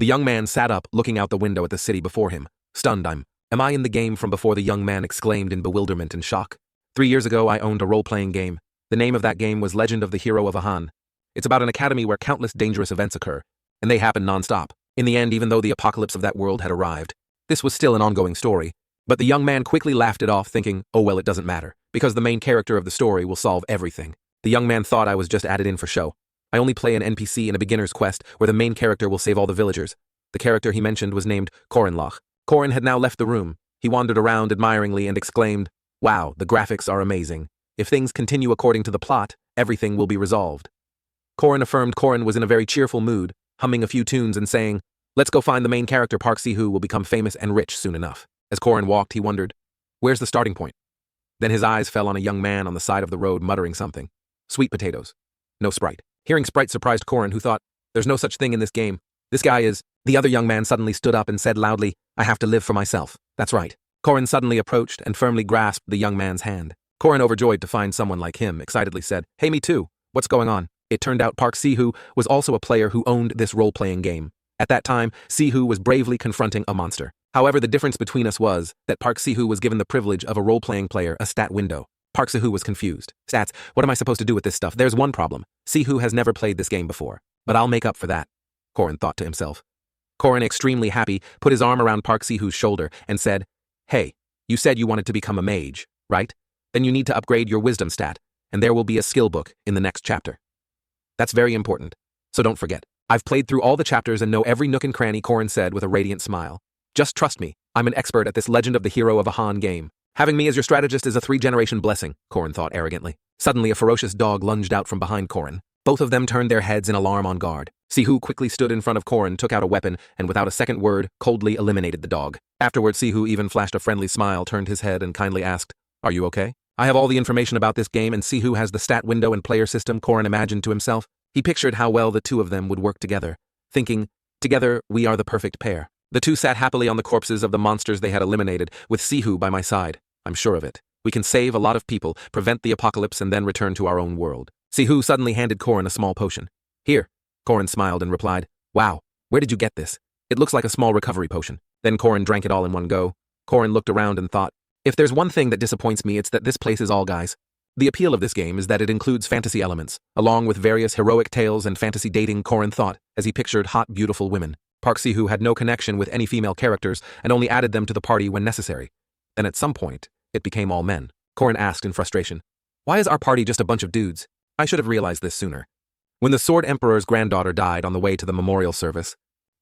The young man sat up, looking out the window at the city before him. Stunned, Am I in the game from before? The young man exclaimed in bewilderment and shock. 3 years ago, I owned a role-playing game. The name of that game was Legend of the Hero of Ahan. It's about an academy where countless dangerous events occur, and they happen non-stop. In the end, even though the apocalypse of that world had arrived, this was still an ongoing story. But the young man quickly laughed it off, thinking, oh well, it doesn't matter, because the main character of the story will solve everything. The young man thought I was just added in for show. I only play an NPC in a beginner's quest where the main character will save all the villagers. The character he mentioned was named Korenloch. Koren had now left the room. He wandered around admiringly and exclaimed, wow, the graphics are amazing. If things continue according to the plot, everything will be resolved. Koren affirmed Koren was in a very cheerful mood, humming a few tunes and saying, let's go find the main character. Park Si-hoo will become famous and rich soon enough. As Koren walked, he wondered, where's the starting point? Then his eyes fell on a young man on the side of the road muttering something. Sweet potatoes. No Sprite. Hearing Sprite surprised Koren, who thought, there's no such thing in this game. This guy is... The other young man suddenly stood up and said loudly, I have to live for myself. That's right. Koren suddenly approached and firmly grasped the young man's hand. Koren, overjoyed to find someone like him, excitedly said, hey, me too. What's going on? It turned out Park Si-hoo was also a player who owned this role-playing game. At that time, Si-hoo was bravely confronting a monster. However, the difference between us was that Park Si-hoo was given the privilege of a role-playing player, a stat window. Park Si-hoo was confused. Stats, what am I supposed to do with this stuff? There's one problem. Si-hoo has never played this game before. But I'll make up for that, Koren thought to himself. Koren, extremely happy, put his arm around Park Si-hoo's shoulder and said, hey, you said you wanted to become a mage, right? Then you need to upgrade your wisdom stat, and there will be a skill book in the next chapter. That's very important, so don't forget. I've played through all the chapters and know every nook and cranny, Koren said with a radiant smile. Just trust me, I'm an expert at this Legend of the Hero of Ahan game. Having me as your strategist is a 3-generation blessing, Koren thought arrogantly. Suddenly, a ferocious dog lunged out from behind Koren. Both of them turned their heads in alarm on guard. Si-hoo quickly stood in front of Koren, took out a weapon, and without a second word, coldly eliminated the dog. Afterward, Si-hoo even flashed a friendly smile, turned his head, and kindly asked, are you okay? I have all the information about this game, and Si-hoo has the stat window and player system, Koren imagined to himself. He pictured how well the two of them would work together, thinking, together, we are the perfect pair. The two sat happily on the corpses of the monsters they had eliminated, with Si-hoo by my side. I'm sure of it. We can save a lot of people, prevent the apocalypse, and then return to our own world. Si-hoo suddenly handed Koren a small potion. Here. Koren smiled and replied, wow, where did you get this? It looks like a small recovery potion. Then Koren drank it all in one go. Koren looked around and thought, if there's one thing that disappoints me, it's that this place is all guys. The appeal of this game is that it includes fantasy elements, along with various heroic tales and fantasy dating, Koren thought, as he pictured hot, beautiful women. Park Si-hoo had no connection with any female characters and only added them to the party when necessary. Then at some point, it became all men. Koren asked in frustration, why is our party just a bunch of dudes? I should have realized this sooner. When the Sword Emperor's granddaughter died on the way to the memorial service,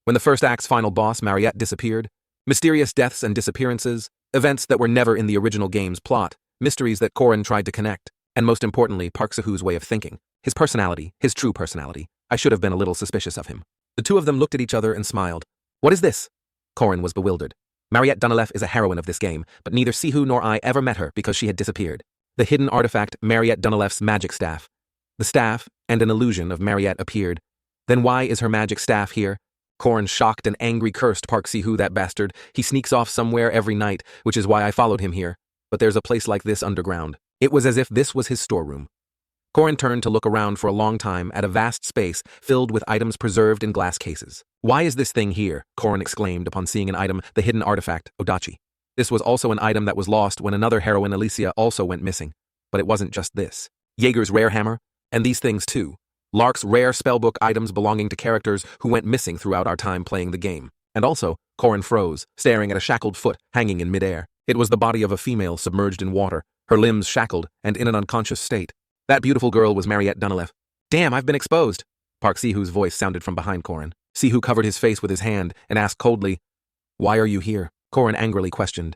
when the first act's final boss, Mariette, disappeared, mysterious deaths and disappearances, events that were never in the original game's plot, mysteries that Koren tried to connect, and most importantly, Park Si-hoo's way of thinking, his personality, his true personality, I should have been a little suspicious of him. The two of them looked at each other and smiled. What is this? Koren was bewildered. Mariette Dunilef is a heroine of this game, but neither Si-hoo nor I ever met her because she had disappeared. The hidden artifact, Mariette Dunilef's magic staff. The staff, and an illusion of Mariette appeared. Then why is her magic staff here? Koren, shocked and angry, cursed Park Si-hoo, that bastard. He sneaks off somewhere every night, which is why I followed him here. But there's a place like this underground. It was as if this was his storeroom. Koren turned to look around for a long time at a vast space filled with items preserved in glass cases. Why is this thing here? Koren exclaimed upon seeing an item, the hidden artifact, Odachi. This was also an item that was lost when another heroine, Alicia, also went missing. But it wasn't just this. Jaeger's rare hammer, and these things too. Lark's rare spellbook items belonging to characters who went missing throughout our time playing the game. And also, Koren froze, staring at a shackled foot hanging in midair. It was the body of a female submerged in water, her limbs shackled and in an unconscious state. That beautiful girl was Mariette Dunilef. Damn, I've been exposed. Park Si-hoo's voice sounded from behind Koren. Si-hoo covered his face with his hand and asked coldly, why are you here? Koren angrily questioned.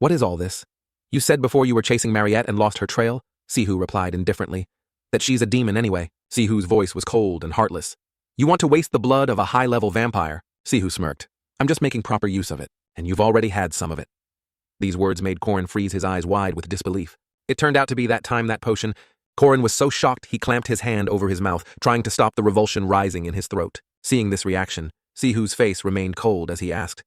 What is all this? You said before you were chasing Mariette and lost her trail? Si-hoo replied indifferently. That she's a demon anyway. Si-hoo's voice was cold and heartless. You want to waste the blood of a high-level vampire? Si-hoo smirked. I'm just making proper use of it, and you've already had some of it. These words made Koren freeze his eyes wide with disbelief. It turned out to be that potion. Koren was so shocked he clamped his hand over his mouth, trying to stop the revulsion rising in his throat. Seeing this reaction, Si-hoo's face remained cold as he asked,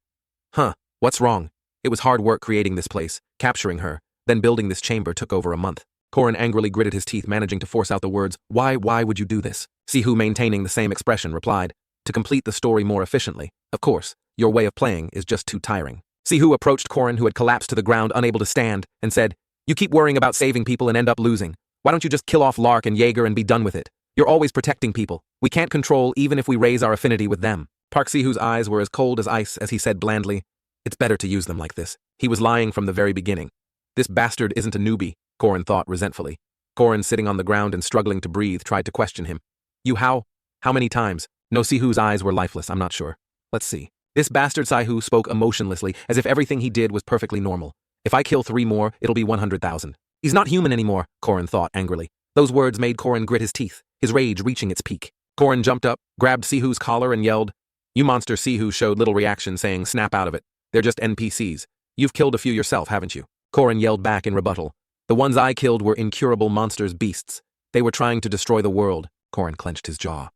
huh, what's wrong? It was hard work creating this place, capturing her, then building this chamber took over a month. Koren angrily gritted his teeth, managing to force out the words, why would you do this? Si-hoo, maintaining the same expression, replied, to complete the story more efficiently. Of course, your way of playing is just too tiring. Sihu approached Korin, who had collapsed to the ground unable to stand, and said, "You keep worrying about saving people and end up losing. Why don't you just kill off Lark and Jaeger and be done with it? You're always protecting people. We can't control even if we raise our affinity with them." Park Sihu's eyes were as cold as ice as he said blandly, "It's better to use them like this." He was lying from the very beginning. This bastard isn't a newbie, Korin thought resentfully. Korin, sitting on the ground and struggling to breathe, tried to question him. "You how? How many times?" No, Sihu's eyes were lifeless, I'm not sure. "Let's see." This bastard Sihu spoke emotionlessly, as if everything he did was perfectly normal. "If I kill 3 more, it'll be 100,000. He's not human anymore, Korin thought angrily. Those words made Korin grit his teeth, his rage reaching its peak. Korin jumped up, grabbed Sihu's collar and yelled, "You monster!" Sihu showed little reaction, saying, "Snap out of it. They're just NPCs. You've killed a few yourself, haven't you?" Korin yelled back in rebuttal. "The ones I killed were incurable monsters, beasts. They were trying to destroy the world." Korin clenched his jaw.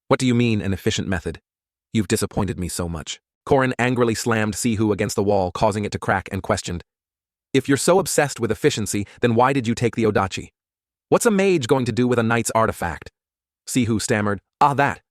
"What do you mean, an efficient method? You've disappointed me so much." Korin angrily slammed Sihu against the wall, causing it to crack, and questioned, "If you're so obsessed with efficiency, then why did you take the Odachi? What's a mage going to do with a knight's artifact?" Sihu stammered, that."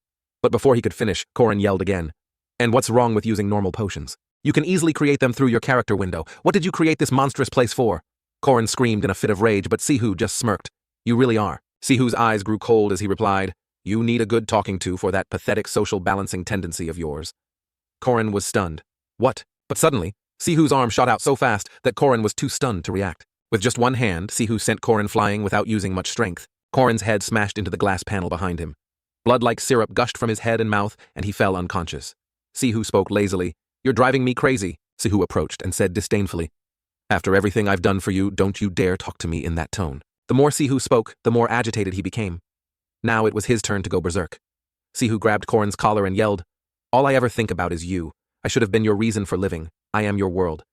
But before he could finish, Korin yelled again, "And what's wrong with using normal potions? You can easily create them through your character window. What did you create this monstrous place for?" Korin screamed in a fit of rage, but Sihu just smirked. "You really are." Sihu's eyes grew cold as he replied, "You need a good talking to for that pathetic social balancing tendency of yours." Korin was stunned. "What?" But suddenly, Sihu's arm shot out so fast that Korin was too stunned to react. With just one hand, Sihu sent Korin flying without using much strength. Korin's head smashed into the glass panel behind him. Blood like syrup gushed from his head and mouth, and he fell unconscious. Sihu spoke lazily. "You're driving me crazy." Sihu approached and said disdainfully, "After everything I've done for you, don't you dare talk to me in that tone." The more Sihu spoke, the more agitated he became. Now it was his turn to go berserk. Sihu grabbed Korin's collar and yelled, "All I ever think about is you. I should have been your reason for living. I am your world.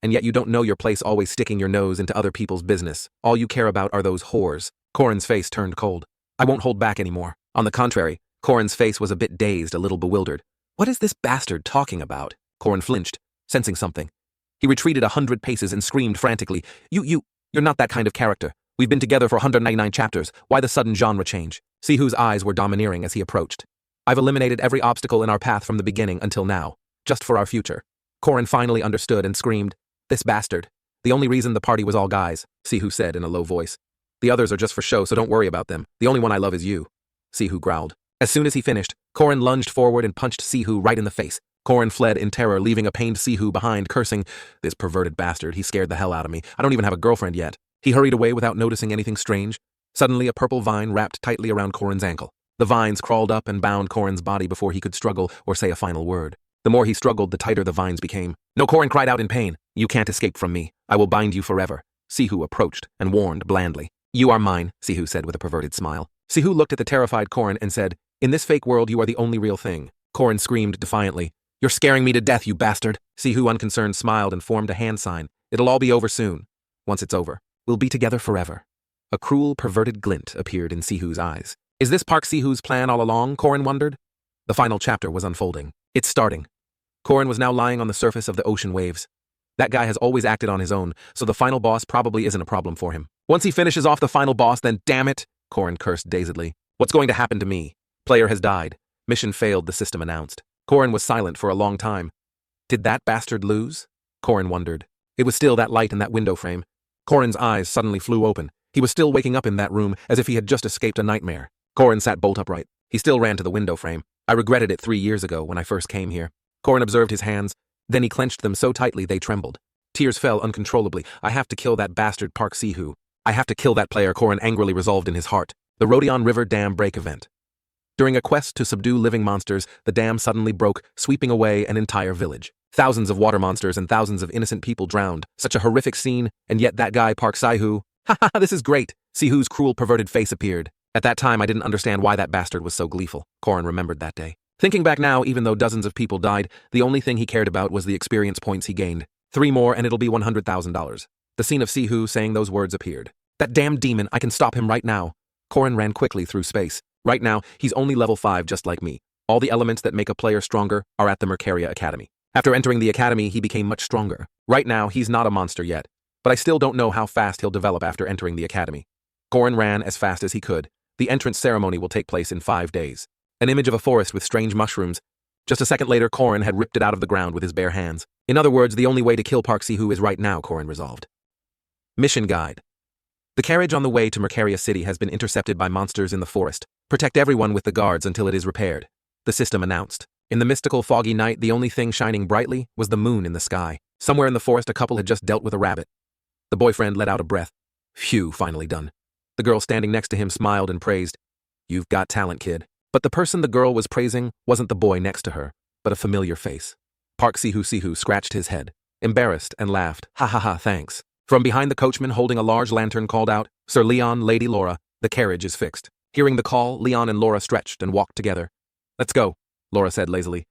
And yet you don't know your place, always sticking your nose into other people's business. All you care about are those whores." Korin's face turned cold. "I won't hold back anymore." On the contrary, Korin's face was a bit dazed, a little bewildered. "What is this bastard talking about?" Korin flinched, sensing something. He retreated 100 paces and screamed frantically, You're not that kind of character. We've been together for 199 chapters. Why the sudden genre change?" Sihu's eyes were domineering as he approached. "I've eliminated every obstacle in our path from the beginning until now, just for our future." Korin finally understood and screamed, "This bastard. The only reason the party was all guys," Sihu said in a low voice. "The others are just for show, so don't worry about them. The only one I love is you," Sihu growled. As soon as he finished, Korin lunged forward and punched Sihu right in the face. Korin fled in terror, leaving a pained Sihu behind, cursing, "This perverted bastard, he scared the hell out of me. I don't even have a girlfriend yet." He hurried away without noticing anything strange. Suddenly, a purple vine wrapped tightly around Korin's ankle. The vines crawled up and bound Korin's body before he could struggle or say a final word. The more he struggled, the tighter the vines became. "No," Korin cried out in pain. "You can't escape from me. I will bind you forever." Sihu approached and warned blandly. "You are mine," Sihu said with a perverted smile. Sihu looked at the terrified Korin and said, "In this fake world, you are the only real thing." Korin screamed defiantly, "You're scaring me to death, you bastard." Sihu, unconcerned, smiled and formed a hand sign. "It'll all be over soon. Once it's over, we'll be together forever." A cruel, perverted glint appeared in Sihu's eyes. Is this Park Sihu's plan all along, Korin wondered? The final chapter was unfolding. It's starting. Korin was now lying on the surface of the ocean waves. That guy has always acted on his own, so the final boss probably isn't a problem for him. Once he finishes off the final boss, then damn it, Korin cursed dazedly. What's going to happen to me? Player has died. Mission failed, the system announced. Korin was silent for a long time. Did that bastard lose? Korin wondered. It was still that light in that window frame. Korin's eyes suddenly flew open. He was still waking up in that room as if he had just escaped a nightmare. Korin sat bolt upright. He still ran to the window frame. I regretted it 3 years ago when I first came here. Korin observed his hands. Then he clenched them so tightly they trembled. Tears fell uncontrollably. I have to kill that bastard Park Sihu. I have to kill that player, Korin angrily resolved in his heart. The Rodion River Dam Break event. During a quest to subdue living monsters, the dam suddenly broke, sweeping away an entire village. Thousands of water monsters and thousands of innocent people drowned. Such a horrific scene, and yet that guy Park Sihu. Ha ha, this is great. Sihu's cruel, perverted face appeared. At that time, I didn't understand why that bastard was so gleeful. Korin remembered that day. Thinking back now, even though dozens of people died, the only thing he cared about was the experience points he gained. 3 more and it'll be $100,000. The scene of Sihu saying those words appeared. That damn demon, I can stop him right now. Korin ran quickly through space. Right now, he's only level 5 just like me. All the elements that make a player stronger are at the Mercaria Academy. After entering the academy, he became much stronger. Right now, he's not a monster yet. But I still don't know how fast he'll develop after entering the academy. Korin ran as fast as he could. The entrance ceremony will take place in 5 days. An image of a forest with strange mushrooms. Just a second later, Corin had ripped it out of the ground with his bare hands. In other words, the only way to kill Park Si-hoo is right now, Corin resolved. Mission Guide. The carriage on the way to Mercaria City has been intercepted by monsters in the forest. Protect everyone with the guards until it is repaired, the system announced. In the mystical, foggy night, the only thing shining brightly was the moon in the sky. Somewhere in the forest, a couple had just dealt with a rabbit. The boyfriend let out a breath. Phew, finally done. The girl standing next to him smiled and praised. You've got talent, kid. But the person the girl was praising wasn't the boy next to her, but a familiar face. Park Si-hoo scratched his head, embarrassed, and laughed. Ha ha ha, thanks. From behind, the coachman holding a large lantern called out, Sir Leon, Lady Laura, the carriage is fixed. Hearing the call, Leon and Laura stretched and walked together. Let's go, Laura said lazily.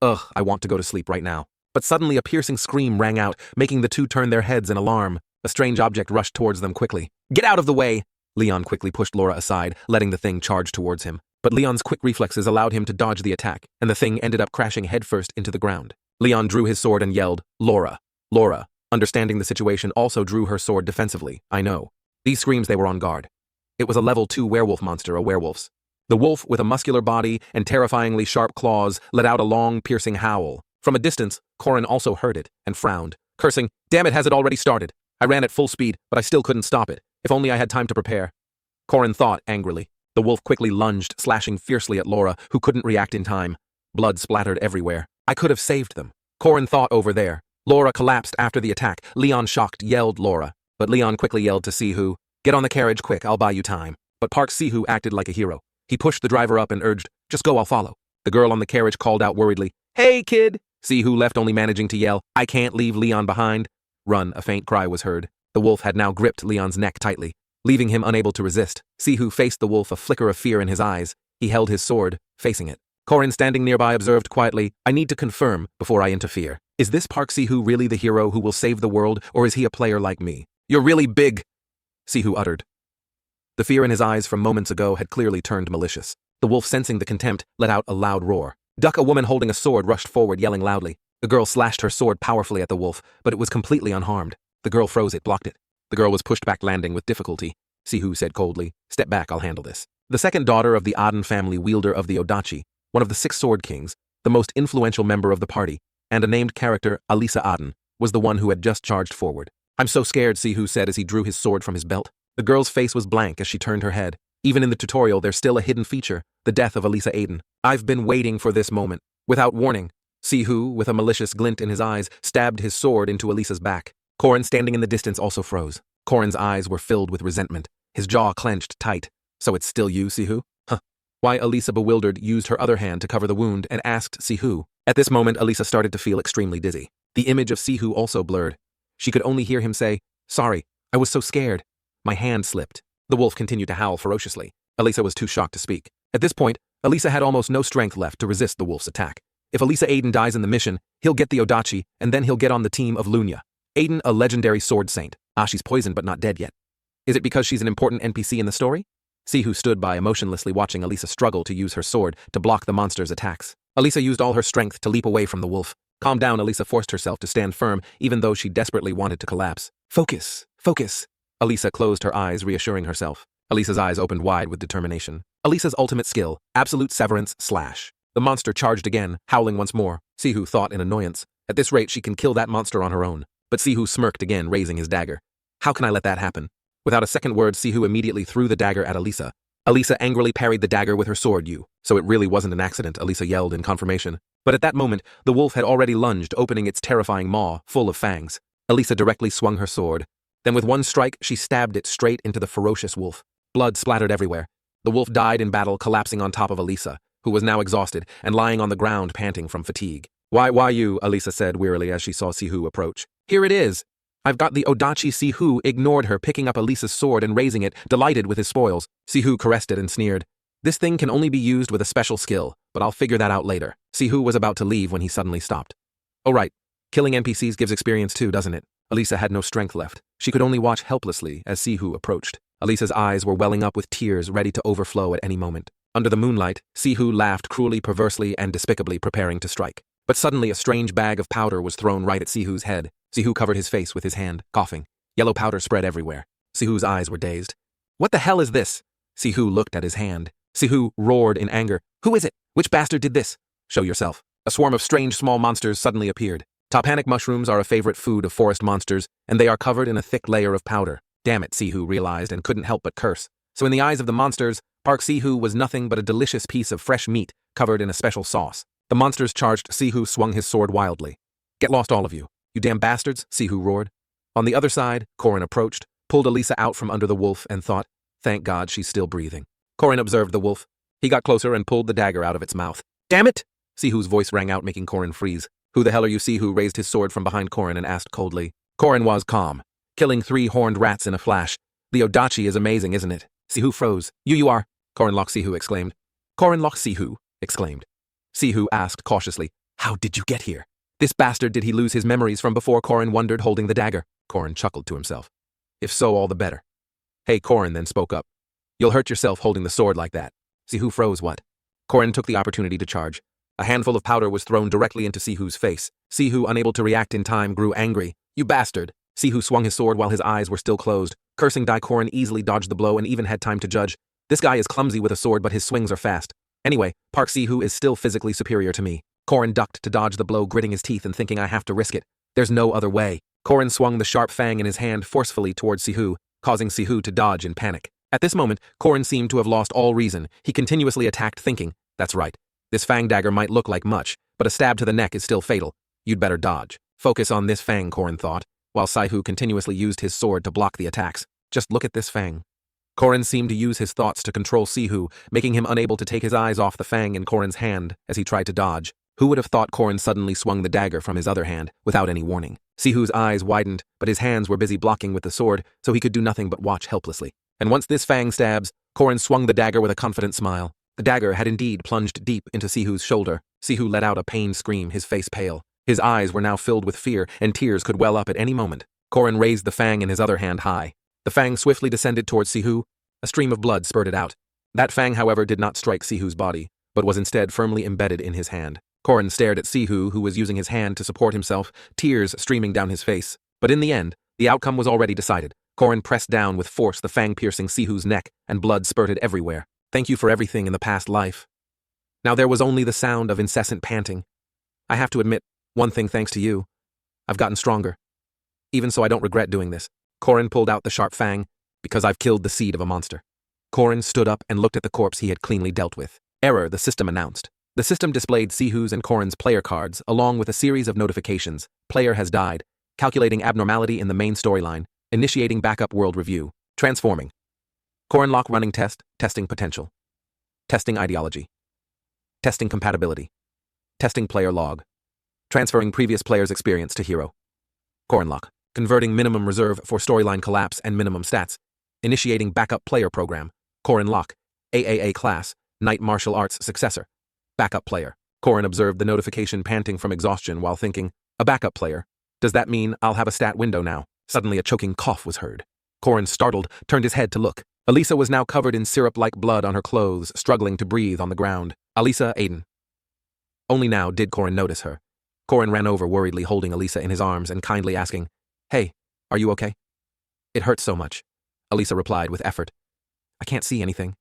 Ugh, I want to go to sleep right now. But suddenly a piercing scream rang out, making the two turn their heads in alarm. A strange object rushed towards them quickly. Get out of the way! Leon quickly pushed Laura aside, letting the thing charge towards him. But Leon's quick reflexes allowed him to dodge the attack, and the thing ended up crashing headfirst into the ground. Leon drew his sword and yelled, Laura! Laura, understanding the situation, also drew her sword defensively. I know. These screams, they were on guard. It was a level 2 werewolf monster, a werewolf's. The wolf, with a muscular body and terrifyingly sharp claws, let out a long, piercing howl. From a distance, Corin also heard it and frowned, cursing, Damn it, has it already started? I ran at full speed, but I still couldn't stop it. If only I had time to prepare. Corin thought angrily. The wolf quickly lunged, slashing fiercely at Laura, who couldn't react in time. Blood splattered everywhere. I could have saved them. Corin thought over there. Laura collapsed after the attack. Leon, shocked, yelled Laura. But Leon quickly yelled to Si-hoo, Get on the carriage quick, I'll buy you time. But Park Si-hoo acted like a hero. He pushed the driver up and urged, Just go, I'll follow. The girl on the carriage called out worriedly, Hey, kid! Si-hoo left, only managing to yell, I can't leave Leon behind. Run, a faint cry was heard. The wolf had now gripped Leon's neck tightly, leaving him unable to resist. Si-hoo faced the wolf, a flicker of fear in his eyes. He held his sword, facing it. Corin, standing nearby, observed quietly, I need to confirm before I interfere. Is this Park Si-hoo really the hero who will save the world, or is he a player like me? You're really big, Si-hoo uttered. The fear in his eyes from moments ago had clearly turned malicious. The wolf, sensing the contempt, let out a loud roar. Duck, a woman holding a sword, rushed forward, yelling loudly. The girl slashed her sword powerfully at the wolf, but it was completely unharmed. The girl froze it, blocked it. The girl was pushed back, landing with difficulty. Si-hoo said coldly, Step back, I'll handle this. The second daughter of the Aden family, wielder of the Odachi, one of the 6 sword kings, the most influential member of the party, and a named character, Alisa Aden, was the one who had just charged forward. I'm so scared, Si-hoo said as he drew his sword from his belt. The girl's face was blank as she turned her head. Even in the tutorial, there's still a hidden feature, the death of Alisa Aden. I've been waiting for this moment. Without warning, Si-hoo, with a malicious glint in his eyes, stabbed his sword into Alisa's back. Corin, standing in the distance, also froze. Corin's eyes were filled with resentment, his jaw clenched tight. So it's still you, Si-hoo? Huh. Why? Alisa, bewildered, used her other hand to cover the wound and asked Si-hoo. At this moment, Alisa started to feel extremely dizzy. The image of Si-hoo also blurred. She could only hear him say, Sorry, I was so scared. My hand slipped. The wolf continued to howl ferociously. Alisa was too shocked to speak. At this point, Alisa had almost no strength left to resist the wolf's attack. If Alisa Aden dies in the mission, he'll get the Odachi, and then he'll get on the team of Lunya. Aden, a legendary sword saint. She's poisoned but not dead yet. Is it because she's an important NPC in the story? Si-hoo stood by, emotionlessly watching Alisa struggle to use her sword to block the monster's attacks. Alisa used all her strength to leap away from the wolf. Calm down, Alisa forced herself to stand firm, even though she desperately wanted to collapse. Focus, focus. Alisa closed her eyes, reassuring herself. Alisa's eyes opened wide with determination. Alisa's ultimate skill, absolute severance slash. The monster charged again, howling once more. Si-hoo thought in annoyance. At this rate, she can kill that monster on her own. But Si-hoo smirked again, raising his dagger. How can I let that happen? Without a second word, Si-hoo immediately threw the dagger at Alisa. Alisa angrily parried the dagger with her sword. So it really wasn't an accident, Alisa yelled in confirmation. But at that moment, the wolf had already lunged, opening its terrifying maw, full of fangs. Alisa directly swung her sword. Then with one strike, she stabbed it straight into the ferocious wolf. Blood splattered everywhere. The wolf died in battle, collapsing on top of Alisa, who was now exhausted and lying on the ground panting from fatigue. Why you, Alisa said wearily as she saw Si-hoo approach. Here it is. I've got the Odachi. Si-hoo ignored her, picking up Alisa's sword and raising it, delighted with his spoils. Si-hoo caressed it and sneered. This thing can only be used with a special skill, but I'll figure that out later. Si-hoo was about to leave when he suddenly stopped. Oh right, killing NPCs gives experience too, doesn't it? Alisa had no strength left. She could only watch helplessly as Si-hoo approached. Alisa's eyes were welling up with tears ready to overflow at any moment. Under the moonlight, Si-hoo laughed cruelly, perversely, and despicably, preparing to strike. But suddenly a strange bag of powder was thrown right at Si-hoo's head. Si-hoo covered his face with his hand, coughing. Yellow powder spread everywhere. Si-hoo's eyes were dazed. What the hell is this? Si-hoo looked at his hand. Si-hoo roared in anger. Who is it? Which bastard did this? Show yourself. A swarm of strange small monsters suddenly appeared. Topanic mushrooms are a favorite food of forest monsters, and they are covered in a thick layer of powder. Damn it, Sihu realized and couldn't help but curse. So in the eyes of the monsters, Park Sihu was nothing but a delicious piece of fresh meat covered in a special sauce. The monsters charged. Sihu swung his sword wildly. Get lost, all of you. You damn bastards, Sihu roared. On the other side, Corin approached, pulled Elisa out from under the wolf and thought, thank God she's still breathing. Corin observed the wolf. He got closer and pulled the dagger out of its mouth. Damn it! Sihu's voice rang out, making Corin freeze. Who the hell are you? Sihu raised his sword from behind Corin and asked coldly. Corin was calm, killing 3 horned rats in a flash. The Odachi is amazing, isn't it? Sihu froze. You are. Corin Lock Sihu exclaimed. Corin Lock Sihu exclaimed. Sihu asked cautiously, how did you get here? This bastard, did he lose his memories from before? Corin wondered, holding the dagger. Corin chuckled to himself. If so, all the better. Hey, Corin then spoke up. You'll hurt yourself holding the sword like that. Sihu froze. What? Corin took the opportunity to charge. A handful of powder was thrown directly into Sihu's face. Sihu, unable to react in time, grew angry. You bastard! Sihu swung his sword while his eyes were still closed. Cursing Corin easily dodged the blow and even had time to judge. This guy is clumsy with a sword, but his swings are fast. Anyway, Park Sihu is still physically superior to me. Corin ducked to dodge the blow, gritting his teeth and thinking, I have to risk it. There's no other way. Corin swung the sharp fang in his hand forcefully towards Sihu, causing Sihu to dodge in panic. At this moment, Corin seemed to have lost all reason. He continuously attacked, thinking, that's right. This fang dagger might look like much, but a stab to the neck is still fatal. You'd better dodge. Focus on this fang, Corin thought, while Sihu continuously used his sword to block the attacks. Just look at this fang. Corin seemed to use his thoughts to control Sihu, making him unable to take his eyes off the fang in Corin's hand as he tried to dodge. Who would have thought Corin suddenly swung the dagger from his other hand, without any warning? Sihu's eyes widened, but his hands were busy blocking with the sword, so he could do nothing but watch helplessly. And once this fang stabs, Corin swung the dagger with a confident smile. The dagger had indeed plunged deep into Sihu's shoulder. Sihu let out a pained scream, his face pale. His eyes were now filled with fear, and tears could well up at any moment. Corin raised the fang in his other hand high. The fang swiftly descended towards Sihu. A stream of blood spurted out. That fang, however, did not strike Sihu's body, but was instead firmly embedded in his hand. Corin stared at Sihu, who was using his hand to support himself, tears streaming down his face. But in the end, the outcome was already decided. Corin pressed down with force, the fang piercing Sihu's neck, and blood spurted everywhere. Thank you for everything in the past life. Now there was only the sound of incessant panting. I have to admit, one thing, thanks to you, I've gotten stronger. Even so, I don't regret doing this. Corin pulled out the sharp fang, because I've killed the seed of a monster. Corin stood up and looked at the corpse he had cleanly dealt with. Error, the system announced. The system displayed Sihu's and Corin's player cards, along with a series of notifications. Player has died. Calculating abnormality in the main storyline. Initiating backup world review. Transforming. Corin lock running test. Testing potential. Testing ideology. Testing compatibility. Testing player log. Transferring previous player's experience to hero. Corin lock. Converting minimum reserve for storyline collapse and minimum stats. Initiating backup player program. Corin lock. AAA class. Knight martial arts successor. Backup player. Corin observed the notification, panting from exhaustion while thinking, a backup player? Does that mean I'll have a stat window now? Suddenly a choking cough was heard. Corin, startled, turned his head to look. Elisa was now covered in syrup-like blood on her clothes, struggling to breathe on the ground. Elisa Aiden. Only now did Corin notice her. Corin ran over worriedly, holding Elisa in his arms and kindly asking, Hey, are you okay? It hurts so much, Elisa replied with effort. I can't see anything.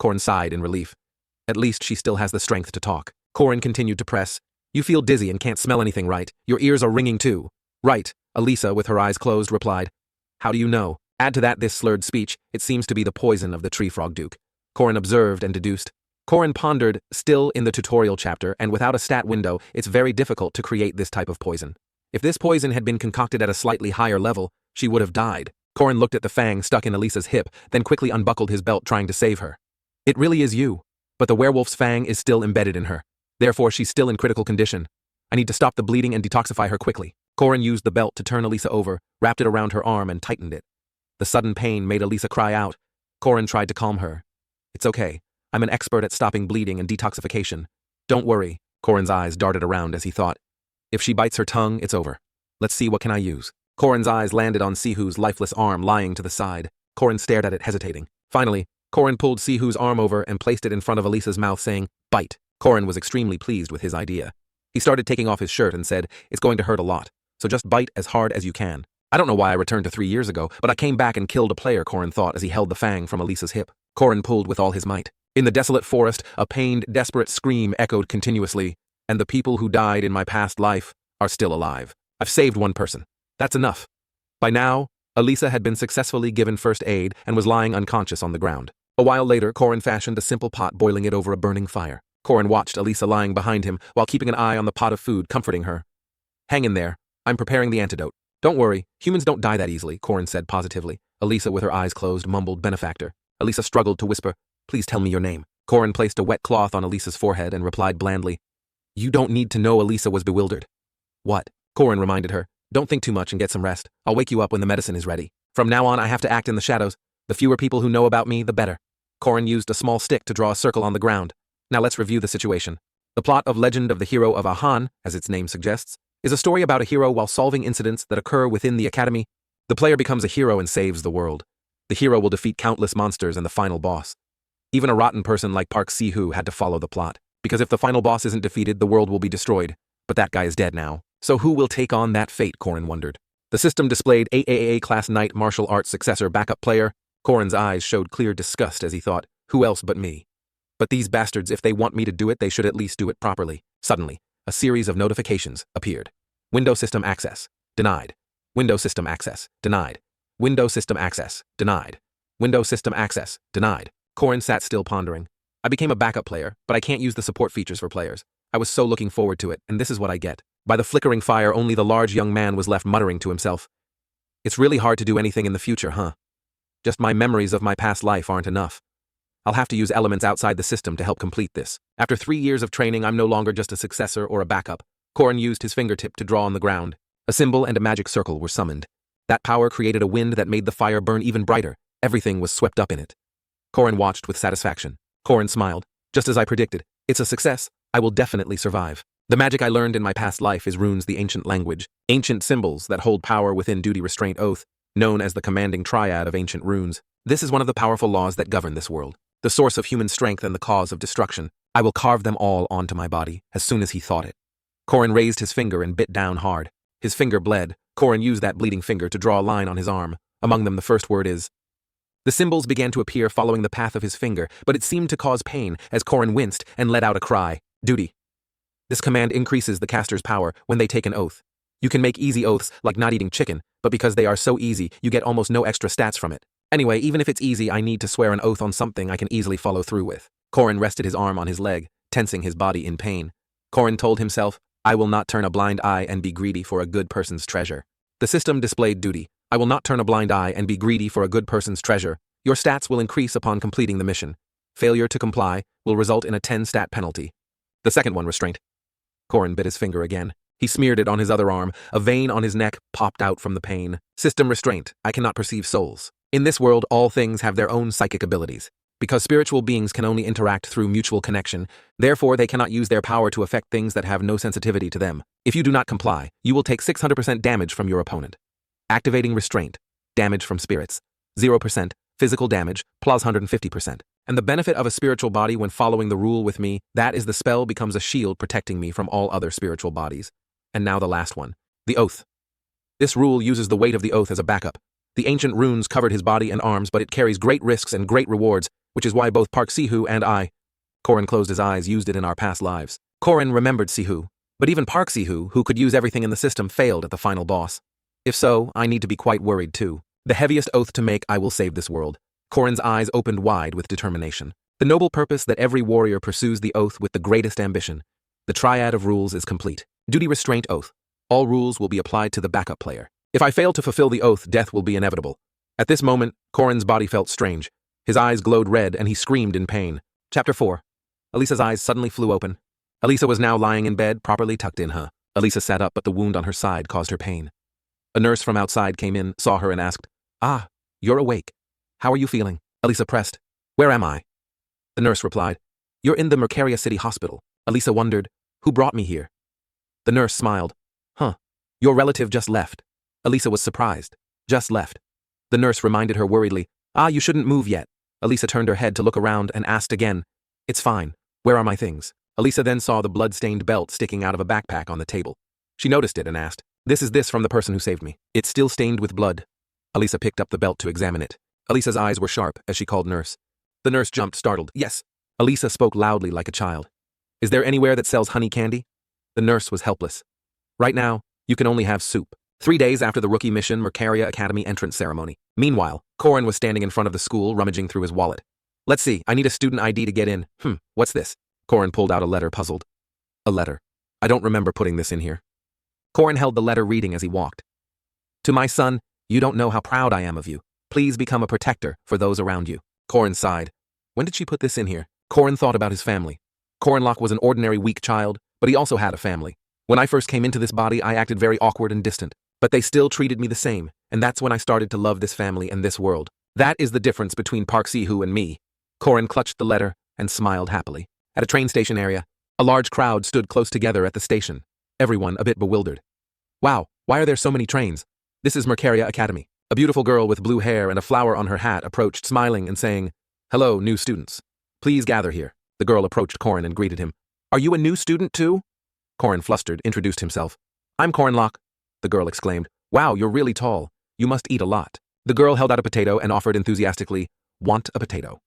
Corin sighed in relief. At least she still has the strength to talk. Corin continued to press. You feel dizzy and can't smell anything, right? Your ears are ringing too. Right, Elisa, with her eyes closed, replied. How do you know? Add to that this slurred speech. It seems to be the poison of the tree frog duke. Corin observed and deduced. Corin pondered, still in the tutorial chapter, and without a stat window, it's very difficult to create this type of poison. If this poison had been concocted at a slightly higher level, she would have died. Corin looked at the fang stuck in Elisa's hip, then quickly unbuckled his belt, trying to save her. It really is you. But the werewolf's fang is still embedded in her. Therefore, she's still in critical condition. I need to stop the bleeding and detoxify her quickly. Corin used the belt to turn Elisa over, wrapped it around her arm and tightened it. The sudden pain made Elisa cry out. Corin tried to calm her. It's okay. I'm an expert at stopping bleeding and detoxification. Don't worry. Corin's eyes darted around as he thought. If she bites her tongue, it's over. Let's see, what can I use? Corin's eyes landed on Sihu's lifeless arm lying to the side. Corin stared at it, hesitating. Finally, Corin pulled Sihu's arm over and placed it in front of Elisa's mouth, saying, Bite. Corin was extremely pleased with his idea. He started taking off his shirt and said, It's going to hurt a lot, so just bite as hard as you can. I don't know why I returned to 3 years ago, but I came back and killed a player, Corin thought as he held the fang from Elisa's hip. Corin pulled with all his might. In the desolate forest, a pained, desperate scream echoed continuously. and the people who died in my past life are still alive. I've saved one person. That's enough. By now, Elisa had been successfully given first aid and was lying unconscious on the ground. A while later, Corin fashioned a simple pot, boiling it over a burning fire. Corin watched Elisa lying behind him while keeping an eye on the pot of food, comforting her. Hang in there. I'm preparing the antidote. Don't worry, humans don't die that easily, Corin said positively. Elisa, with her eyes closed, mumbled benefactor. Elisa struggled to whisper, please tell me your name. Corin placed a wet cloth on Elisa's forehead and replied blandly, you don't need to know. Elisa was bewildered. What? Corin reminded her. Don't think too much and get some rest. I'll wake you up when the medicine is ready. From now on, I have to act in the shadows. The fewer people who know about me, the better. Corin used a small stick to draw a circle on the ground. Now let's review the situation. The plot of Legend of the Hero of Ahan, as its name suggests, is a story about a hero while solving incidents that occur within the academy. The player becomes a hero and saves the world. The hero will defeat countless monsters and the final boss. Even a rotten person like Park Si-hoo had to follow the plot, because if the final boss isn't defeated, the world will be destroyed. But that guy is dead now. So who will take on that fate, Corin wondered. The system displayed AAA Class Knight Martial Arts Successor Backup Player. Corin's eyes showed clear disgust as he thought, who else but me? But these bastards, if they want me to do it, they should at least do it properly. Suddenly, a series of notifications appeared. Window system access. Denied. Window system access. Denied. Window system access. Denied. Window system access. Denied. Corin sat still pondering. I became a backup player, but I can't use the support features for players. I was so looking forward to it, and this is what I get. By the flickering fire, only the large young man was left muttering to himself. It's really hard to do anything in the future, huh? Just my memories of my past life aren't enough. I'll have to use elements outside the system to help complete this. After 3 years of training, I'm no longer just a successor or a backup. Corin used his fingertip to draw on the ground. A symbol and a magic circle were summoned. That power created a wind that made the fire burn even brighter. Everything was swept up in it. Corin watched with satisfaction. Corin smiled. Just as I predicted. It's a success. I will definitely survive. The magic I learned in my past life is runes, the ancient language. Ancient symbols that hold power within duty, restraint, oath, known as the commanding triad of ancient runes. This is one of the powerful laws that govern this world. The source of human strength and the cause of destruction. I will carve them all onto my body, as soon as he thought it. Corin raised his finger and bit down hard. His finger bled. Corin used that bleeding finger to draw a line on his arm. Among them, the first word is. The symbols began to appear following the path of his finger, but it seemed to cause pain as Corin winced and let out a cry. Duty. This command increases the caster's power when they take an oath. You can make easy oaths like not eating chicken, but because they are so easy, you get almost no extra stats from it. Anyway, even if it's easy, I need to swear an oath on something I can easily follow through with. Corin rested his arm on his leg, tensing his body in pain. Corin told himself, I will not turn a blind eye and be greedy for a good person's treasure. The system displayed duty. I will not turn a blind eye and be greedy for a good person's treasure. Your stats will increase upon completing the mission. Failure to comply will result in a 10-stat penalty. The second one, restraint. Corin bit his finger again. He smeared it on his other arm. A vein on his neck popped out from the pain. System restraint. I cannot perceive souls. In this world, all things have their own psychic abilities. Because spiritual beings can only interact through mutual connection, therefore they cannot use their power to affect things that have no sensitivity to them. If you do not comply, you will take 600% damage from your opponent. Activating restraint. Damage from spirits. 0%. Physical damage, plus 150%. And the benefit of a spiritual body when following the rule with me, that is the spell becomes a shield protecting me from all other spiritual bodies. And now the last one. The oath. This rule uses the weight of the oath as a backup. The ancient runes covered his body and arms, but it carries great risks and great rewards, which is why both Park Si-hoo and I. Corin closed his eyes, used it in our past lives. Corin remembered Si-hoo. But even Park Si-hoo, who could use everything in the system, failed at the final boss. If so, I need to be quite worried too. The heaviest oath to make, I will save this world. Corin's eyes opened wide with determination. The noble purpose that every warrior pursues the oath with the greatest ambition. The triad of rules is complete. Duty, restraint, oath. All rules will be applied to the backup player. If I fail to fulfill the oath, death will be inevitable. At this moment, Corin's body felt strange. His eyes glowed red and he screamed in pain. Chapter 4. Elisa's eyes suddenly flew open. Elisa was now lying in bed, properly tucked in her. Elisa sat up, but the wound on her side caused her pain. A nurse from outside came in, saw her and asked, Ah, you're awake. How are you feeling? Elisa pressed. Where am I? The nurse replied, You're in the Mercaria City Hospital. Elisa wondered, Who brought me here? The nurse smiled. Huh. Your relative just left. Elisa was surprised. Just left. The nurse reminded her worriedly, Ah, you shouldn't move yet. Elisa turned her head to look around and asked again, It's fine. Where are my things? Elisa then saw the blood-stained belt sticking out of a backpack on the table. She noticed it and asked, This is this from the person who saved me. It's still stained with blood. Elisa picked up the belt to examine it. Elisa's eyes were sharp as she called nurse. The nurse jumped, startled. Yes. Elisa spoke loudly like a child. Is there anywhere that sells honey candy? The nurse was helpless. Right now, you can only have soup. 3 days after the rookie mission Mercaria Academy entrance ceremony. Meanwhile, Corin was standing in front of the school rummaging through his wallet. Let's see, I need a student ID to get in. What's this? Corin pulled out a letter, puzzled. A letter. I don't remember putting this in here. Corin held the letter reading as he walked. To my son, you don't know how proud I am of you. Please become a protector for those around you. Corin sighed. When did she put this in here? Corin thought about his family. Corinlock was an ordinary weak child, but he also had a family. When I first came into this body, I acted very awkward and distant, but they still treated me the same, and that's when I started to love this family and this world. That is the difference between Park Si-hoo and me. Corin clutched the letter and smiled happily. At a train station area, a large crowd stood close together at the station, everyone a bit bewildered. Wow, why are there so many trains? This is Mercaria Academy. A beautiful girl with blue hair and a flower on her hat approached, smiling and saying, Hello, new students. Please gather here. The girl approached Corin and greeted him. Are you a new student too? Corin, flustered, introduced himself. I'm Corinlock, the girl exclaimed. Wow, you're really tall. You must eat a lot. The girl held out a potato and offered enthusiastically, Want a potato?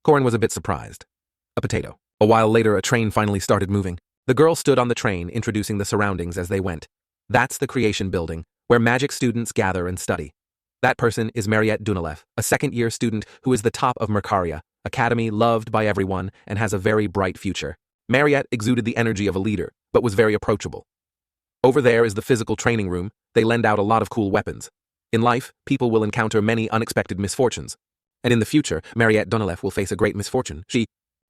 Corin was a bit surprised. A potato. A while later, a train finally started moving. The girl stood on the train, introducing the surroundings as they went. That's the Creation Building, where magic students gather and study. That person is Mariette Dunalev, a second-year student who is the top of Mercaria Academy, loved by everyone, and has a very bright future. Mariette exuded the energy of a leader, but was very approachable. Over there is the physical training room. They lend out a lot of cool weapons. In life, people will encounter many unexpected misfortunes. And in the future, Mariette Dunalev will face a great misfortune. She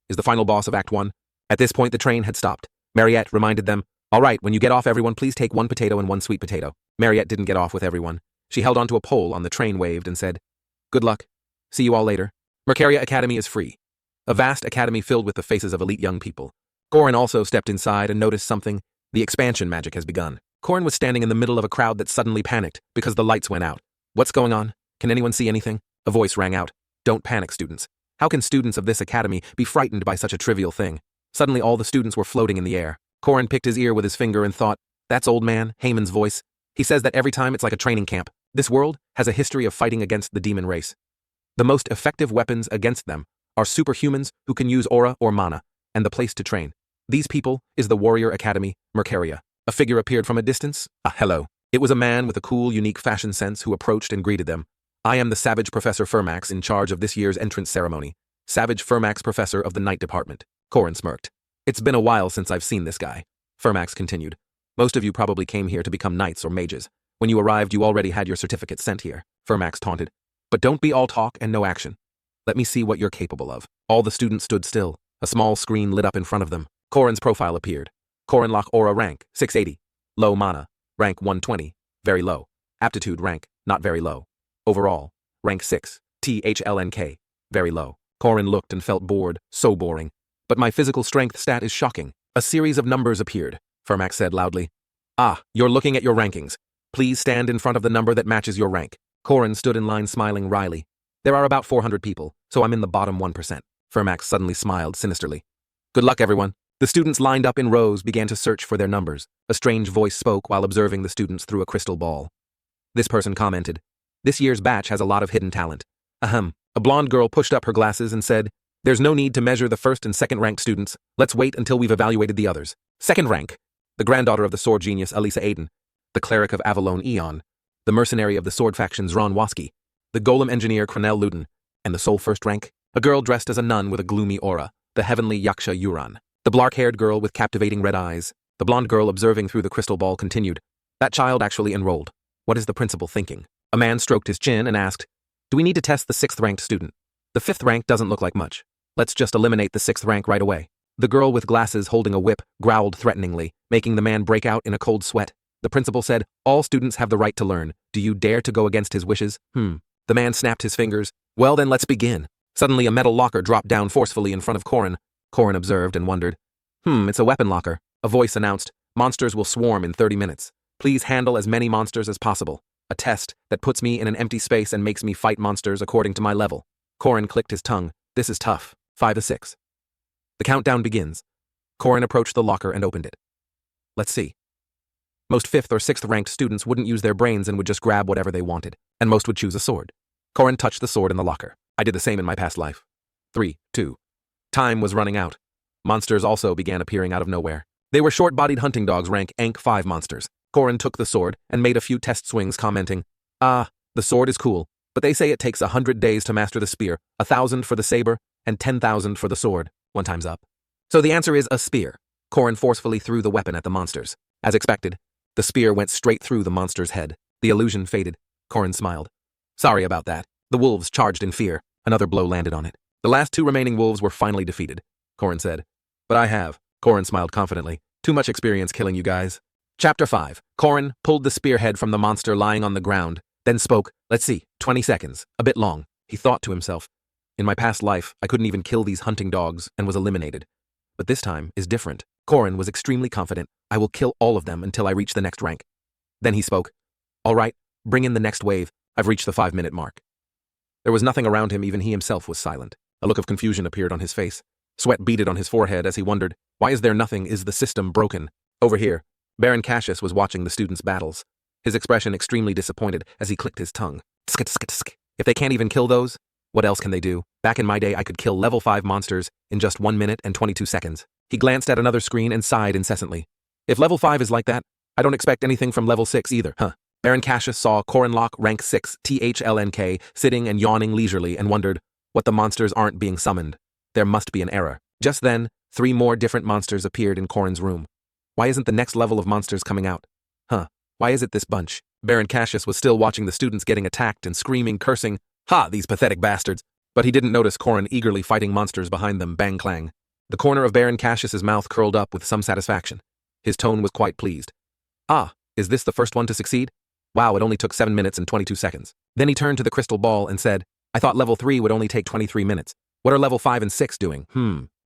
is the final boss of Act 1. At this point, the train had stopped. Mariette reminded them, All right, when you get off, everyone, please take 1 potato and 1 sweet potato. Mariette didn't get off with everyone. She held onto a pole on the train, waved, and said, Good luck. See you all later. Mercaria Academy is free. A vast academy filled with the faces of elite young people. Corin also stepped inside and noticed something. The expansion magic has begun. Corin was standing in the middle of a crowd that suddenly panicked because the lights went out. What's going on? Can anyone see anything? A voice rang out. Don't panic, students. How can students of this academy be frightened by such a trivial thing? Suddenly all the students were floating in the air. Corin picked his ear with his finger and thought, That's old man, Haman's voice. He says that every time it's like a training camp. This world has a history of fighting against the demon race. The most effective weapons against them are superhumans who can use aura or mana, and the place to train. These people is the Warrior Academy, Mercaria. A figure appeared from a distance. Hello. It was a man with a cool, unique fashion sense who approached and greeted them. I am the Savage Professor Fermax in charge of this year's entrance ceremony. Savage Fermax, Professor of the Night Department. Corin smirked. It's been a while since I've seen this guy. Fermax continued. Most of you probably came here to become knights or mages. When you arrived, you already had your certificate sent here, Fermax taunted. But don't be all talk and no action. Let me see what you're capable of. All the students stood still. A small screen lit up in front of them. Corin's profile appeared. Corinlock Aura rank, 680. Low mana, rank 120. Very low. Aptitude rank, not very low. Overall, rank 6. THLNK, very low. Corin looked and felt bored, so boring. But my physical strength stat is shocking. A series of numbers appeared, Fermax said loudly. You're looking at your rankings. Please stand in front of the number that matches your rank. Corin stood in line smiling wryly. There are about 400 people, so I'm in the bottom 1%. Fermax suddenly smiled sinisterly. Good luck, everyone. The students lined up in rows began to search for their numbers. A strange voice spoke while observing the students through a crystal ball. This person commented, This year's batch has a lot of hidden talent. Ahem. A blonde girl pushed up her glasses and said, There's no need to measure the first and second ranked students. Let's wait until we've evaluated the others. Second rank. The granddaughter of the sword genius Elisa Aiden. The cleric of Avalon Eon. The mercenary of the sword faction Zron Waski. The golem engineer Cronel Luden. And the sole first rank. A girl dressed as a nun with a gloomy aura. The heavenly Yaksha Uran. The blark-haired girl with captivating red eyes. The blonde girl observing through the crystal ball continued. That child actually enrolled. What is the principal thinking? A man stroked his chin and asked, Do we need to test the 6th-ranked student? The 5th rank doesn't look like much. Let's just eliminate the 6th rank right away. The girl with glasses holding a whip growled threateningly, making the man break out in a cold sweat. The principal said, All students have the right to learn. Do you dare to go against his wishes? The man snapped his fingers. Well then, let's begin. Suddenly a metal locker dropped down forcefully in front of Corin. Corin observed and wondered. It's a weapon locker. A voice announced, Monsters will swarm in 30 minutes. Please handle as many monsters as possible. A test that puts me in an empty space and makes me fight monsters according to my level. Corin clicked his tongue. This is tough. 5 to 6. The countdown begins. Corin approached the locker and opened it. Let's see. Most 5th or 6th ranked students wouldn't use their brains and would just grab whatever they wanted, and most would choose a sword. Corin touched the sword in the locker. I did the same in my past life. 3, 2. Time was running out. Monsters also began appearing out of nowhere. They were short-bodied hunting dogs rank Ank 5 monsters. Corin took the sword and made a few test swings, commenting, "Ah, the sword is cool, but they say it takes 100 days to master the spear, 1,000 for the saber, and 10,000 for the sword. One time's up." So the answer is a spear. Corin forcefully threw the weapon at the monsters. As expected, the spear went straight through the monster's head. The illusion faded. Corin smiled. "Sorry about that." The wolves charged in fear. Another blow landed on it. The last 2 remaining wolves were finally defeated. Corin said, "But I have." Corin smiled confidently. "Too much experience killing you guys." Chapter 5. Corin pulled the spearhead from the monster lying on the ground, then spoke. "Let's see, 20 seconds. A bit long." He thought to himself, "In my past life, I couldn't even kill these hunting dogs and was eliminated. But this time is different." Corin was extremely confident. "I will kill all of them until I reach the next rank." Then he spoke. "All right, bring in the next wave. I've reached the 5-minute mark." There was nothing around him. Even he himself was silent. A look of confusion appeared on his face. Sweat beaded on his forehead as he wondered, why is there nothing? Is the system broken? Over here, Baron Cassius was watching the students' battles. His expression extremely disappointed as he clicked his tongue. Tsk, tsk, tsk. If they can't even kill those, what else can they do? Back in my day, I could kill level 5 monsters in just 1 minute and 22 seconds. He glanced at another screen and sighed incessantly. If level 5 is like that, I don't expect anything from level 6 either, huh? Baron Cassius saw Corinlock rank 6 THLNK sitting and yawning leisurely and wondered, what the monsters aren't being summoned? There must be an error. Just then, 3 more different monsters appeared in Corin's room. Why isn't the next level of monsters coming out? Huh, why is it this bunch? Baron Cassius was still watching the students getting attacked and screaming, cursing, "Ha, these pathetic bastards!" But he didn't notice Corin eagerly fighting monsters behind them, bang clang. The corner of Baron Cassius's mouth curled up with some satisfaction. His tone was quite pleased. "Ah, is this the first one to succeed? Wow, it only took 7 minutes and 22 seconds. Then he turned to the crystal ball and said, "I thought level 3 would only take 23 minutes. What are level 5 and 6 doing?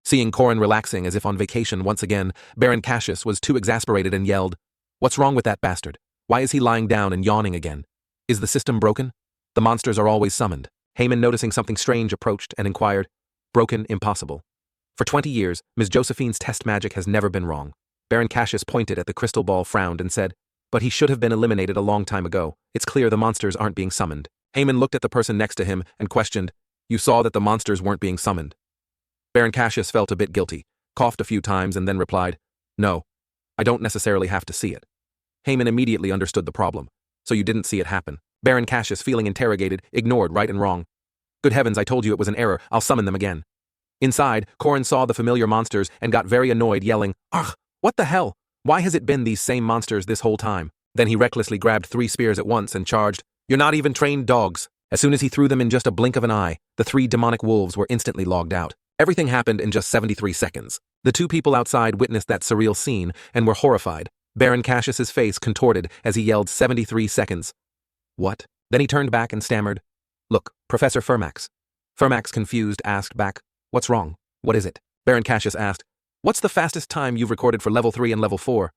Seeing Corin relaxing as if on vacation once again, Baron Cassius was too exasperated and yelled, "What's wrong with that bastard? Why is he lying down and yawning again? Is the system broken? The monsters are always summoned." Haman, noticing something strange, approached and inquired, "Broken? Impossible. For 20 years, Ms. Josephine's test magic has never been wrong." Baron Cassius pointed at the crystal ball, frowned, and said, "But he should have been eliminated a long time ago. It's clear the monsters aren't being summoned." Haman looked at the person next to him and questioned, "You saw that the monsters weren't being summoned?" Baron Cassius felt a bit guilty, coughed a few times, and then replied, "No, I don't necessarily have to see it." Haman immediately understood the problem. "So you didn't see it happen?" Baron Cassius, feeling interrogated, ignored right and wrong. "Good heavens, I told you it was an error. I'll summon them again." Inside, Corin saw the familiar monsters and got very annoyed, yelling, "Ugh, what the hell? Why has it been these same monsters this whole time?" Then he recklessly grabbed 3 spears at once and charged, "You're not even trained dogs." As soon as he threw them in just a blink of an eye, the 3 demonic wolves were instantly logged out. Everything happened in just 73 seconds. The 2 people outside witnessed that surreal scene and were horrified. Baron Cassius's face contorted as he yelled, 73 seconds. "What?" Then he turned back and stammered, "Look, Professor Fermax." Fermax, confused, asked back, "What's wrong? What is it?" Baron Cassius asked, "What's the fastest time you've recorded for level 3 and level 4?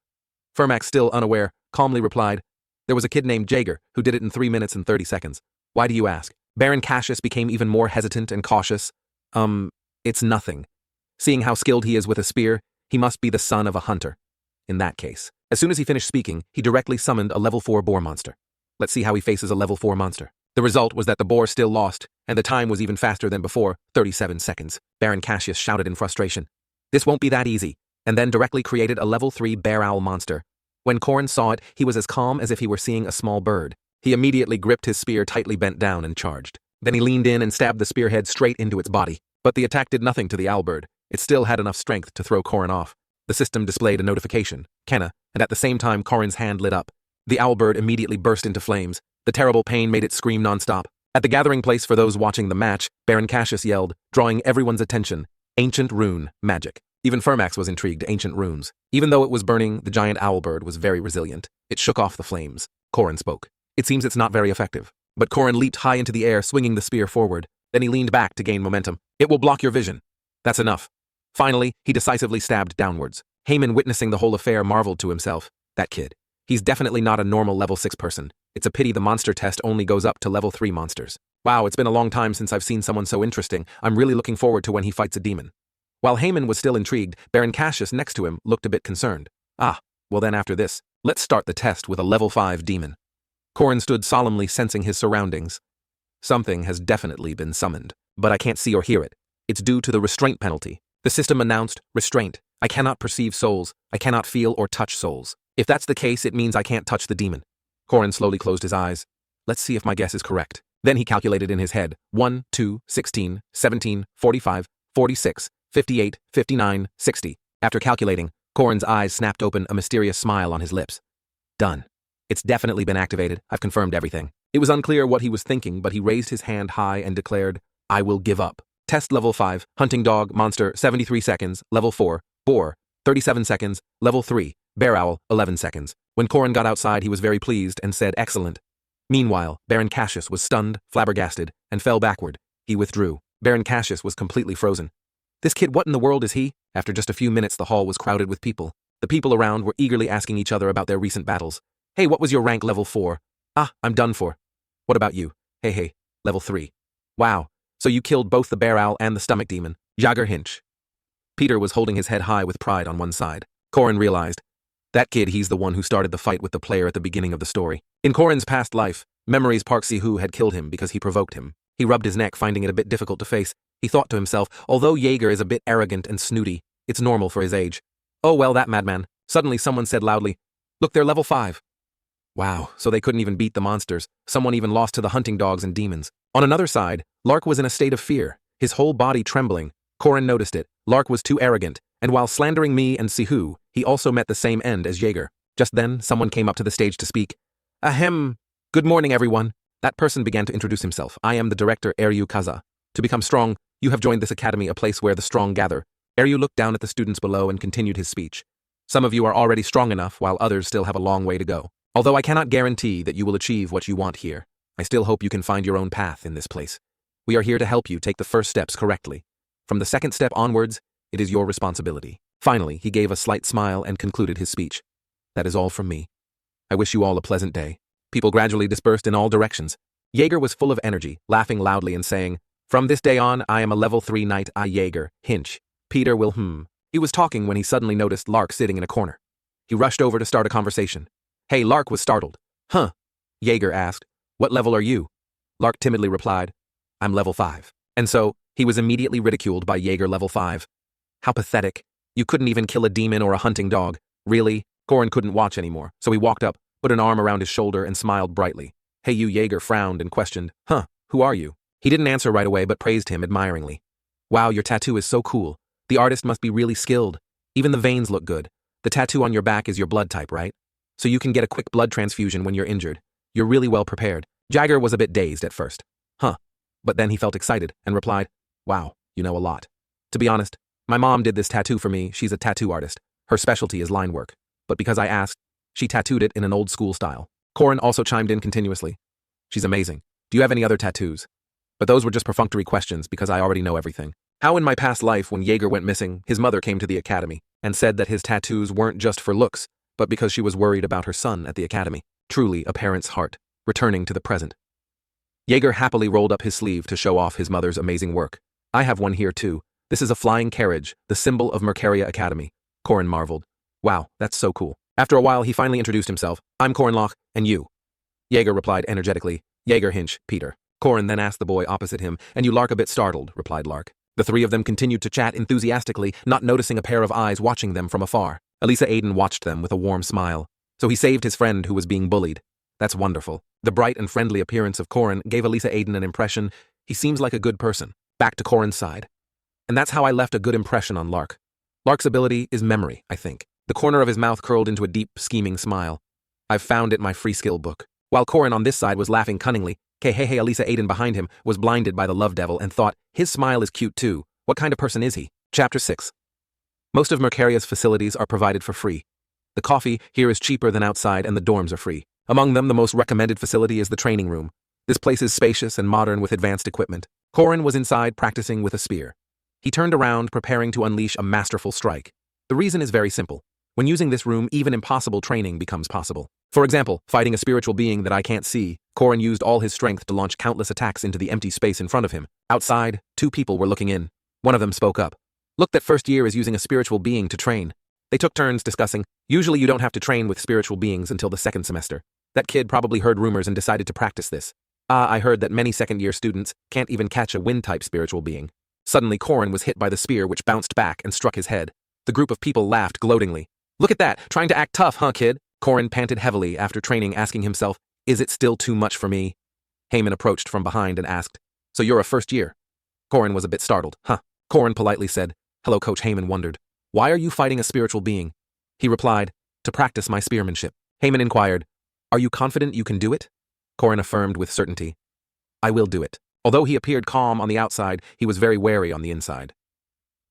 Fermax, still unaware, calmly replied, "There was a kid named Jaeger who did it in 3 minutes and 30 seconds. Why do you ask?" Baron Cassius became even more hesitant and cautious. It's nothing. Seeing how skilled he is with a spear, he must be the son of a hunter. In that case, as soon as he finished speaking, he directly summoned a level 4 boar monster. Let's see how he faces a level 4 monster. The result was that the boar still lost, and the time was even faster than before, 37 seconds. Baron Cassius shouted in frustration, "This won't be that easy," and then directly created a level 3 bear owl monster. When Corin saw it, he was as calm as if he were seeing a small bird. He immediately gripped his spear tightly bent down and charged. Then he leaned in and stabbed the spearhead straight into its body. But the attack did nothing to the owlbird. It still had enough strength to throw Corin off. The system displayed a notification, Kenna, and at the same time Corin's hand lit up. The owlbird immediately burst into flames. The terrible pain made it scream nonstop. At the gathering place for those watching the match, Baron Cassius yelled, drawing everyone's attention, "Ancient rune, magic." Even Fermax was intrigued, ancient runes. Even though it was burning, the giant owlbird was very resilient. It shook off the flames. Corin spoke. "It seems it's not very effective." But Corin leaped high into the air, swinging the spear forward. Then he leaned back to gain momentum. "It will block your vision." "That's enough." Finally, he decisively stabbed downwards. Haman, witnessing the whole affair, marveled to himself. That kid. He's definitely not a normal level 6 person. It's a pity the monster test only goes up to level 3 monsters. Wow, it's been a long time since I've seen someone so interesting. I'm really looking forward to when he fights a demon. While Haman was still intrigued, Baron Cassius next to him looked a bit concerned. "Ah, well then after this, let's start the test with a level 5 demon." Corin stood solemnly, sensing his surroundings. Something has definitely been summoned, but I can't see or hear it. It's due to the restraint penalty. The system announced, "Restraint. I cannot perceive souls. I cannot feel or touch souls. If that's the case, it means I can't touch the demon. Korin slowly closed his eyes. Let's see if my guess is correct. Then he calculated in his head, 1, 2, 16, 17, 45, 46, 58, 59, 60. After calculating, Korin's eyes snapped open, a mysterious smile on his lips. Done. It's definitely been activated. I've confirmed everything. It was unclear what he was thinking, but he raised his hand high and declared, I will give up. Test level 5, hunting dog, monster, 73 seconds, level 4, boar, 37 seconds, level 3, bear owl, 11 seconds. When Korin got outside, he was very pleased and said, excellent. Meanwhile, Baron Cassius was stunned, flabbergasted, and fell backward. He withdrew. Baron Cassius was completely frozen. This kid, what in the world is he? After just a few minutes, the hall was crowded with people. The people around were eagerly asking each other about their recent battles. Hey, what was your rank, level 4? Ah, I'm done for. What about you? Hey, level 3. Wow, so you killed both the bear owl and the stomach demon. Jager Hinch. Peter was holding his head high with pride on one side. Korin realized. That kid, he's the one who started the fight with the player at the beginning of the story. In Korin's past life, Memories Park Si-Hu had killed him because he provoked him. He rubbed his neck, finding it a bit difficult to face. He thought to himself, although Jaeger is a bit arrogant and snooty, it's normal for his age. Oh well, that madman. Suddenly someone said loudly, look, they're level 5. Wow, so they couldn't even beat the monsters. Someone even lost to the hunting dogs and demons. On another side, Lark was in a state of fear, his whole body trembling. Korin noticed it. Lark was too arrogant, and while slandering me and Si-Hu, he also met the same end as Jaeger. Just then, someone came up to the stage to speak. Ahem. Good morning, everyone. That person began to introduce himself. I am the director, Ryu Kaza. To become strong, you have joined this academy, a place where the strong gather. Ryu looked down at the students below and continued his speech. Some of you are already strong enough, while others still have a long way to go. Although I cannot guarantee that you will achieve what you want here, I still hope you can find your own path in this place. We are here to help you take the first steps correctly. From the second step onwards, it is your responsibility. Finally, he gave a slight smile and concluded his speech. That is all from me. I wish you all a pleasant day. People gradually dispersed in all directions. Jaeger was full of energy, laughing loudly and saying, from this day on, I am a level 3 knight, Jaeger, Hinch. Peter will He was talking when he suddenly noticed Lark sitting in a corner. He rushed over to start a conversation. Hey, Lark was startled. Huh? Jaeger asked, what level are you? Lark timidly replied, I'm level 5. And so, he was immediately ridiculed by Jaeger level 5. How pathetic. You couldn't even kill a demon or a hunting dog. Really? Korin couldn't watch anymore, so he walked up, put an arm around his shoulder and smiled brightly. Hey you, Jaeger frowned and questioned, who are you? He didn't answer right away but praised him admiringly. Wow, your tattoo is so cool. The artist must be really skilled. Even the veins look good. The tattoo on your back is your blood type, right? So you can get a quick blood transfusion when you're injured. You're really well prepared. Jaeger was a bit dazed at first. But then he felt excited and replied, wow, you know a lot. To be honest, my mom did this tattoo for me. She's a tattoo artist. Her specialty is line work. But because I asked, she tattooed it in an old school style. Korin also chimed in continuously. She's amazing. Do you have any other tattoos? But those were just perfunctory questions because I already know everything. How in my past life when Jaeger went missing, his mother came to the academy and said that his tattoos weren't just for looks, but because she was worried about her son at the academy. Truly a parent's heart, returning to the present. Jaeger happily rolled up his sleeve to show off his mother's amazing work. I have one here too. This is a flying carriage, the symbol of Mercaria Academy. Korin marveled. Wow, that's so cool. After a while, he finally introduced himself. I'm Korin Locke, and you? Jaeger replied energetically. Jaeger Hinch, Peter. Korin then asked the boy opposite him, and you Lark a bit startled, replied Lark. The three of them continued to chat enthusiastically, not noticing a pair of eyes watching them from afar. Elisa Aiden watched them with a warm smile. So he saved his friend who was being bullied. That's wonderful. The bright and friendly appearance of Korin gave Elisa Aiden an impression. He seems like a good person. Back to Korin's side. And that's how I left a good impression on Lark. Lark's ability is memory, I think. The corner of his mouth curled into a deep, scheming smile. I've found it in my free skill book. While Korin on this side was laughing cunningly, Hey, Elisa Aiden behind him was blinded by the love devil and thought, his smile is cute too. What kind of person is he? Chapter 6. Most of Mercaria's facilities are provided for free. The coffee here is cheaper than outside and the dorms are free. Among them, the most recommended facility is the training room. This place is spacious and modern with advanced equipment. Korin was inside practicing with a spear. He turned around, preparing to unleash a masterful strike. The reason is very simple. When using this room, even impossible training becomes possible. For example, fighting a spiritual being that I can't see, Korin used all his strength to launch countless attacks into the empty space in front of him. Outside, 2 people were looking in. One of them spoke up. Look, that first year is using a spiritual being to train. They took turns discussing. Usually you don't have to train with spiritual beings until the 2nd semester. That kid probably heard rumors and decided to practice this. I heard that many second-year students can't even catch a wind-type spiritual being. Suddenly, Korin was hit by the spear which bounced back and struck his head. The group of people laughed gloatingly. Look at that, trying to act tough, huh, kid? Corin panted heavily after training, asking himself, is it still too much for me? Heyman approached from behind and asked, so you're a first year? Corin was a bit startled. Huh. Corin politely said, hello, Coach. Heyman wondered, why are you fighting a spiritual being? He replied, to practice my spearmanship. Heyman inquired, are you confident you can do it? Corin affirmed with certainty, I will do it. Although he appeared calm on the outside, he was very wary on the inside.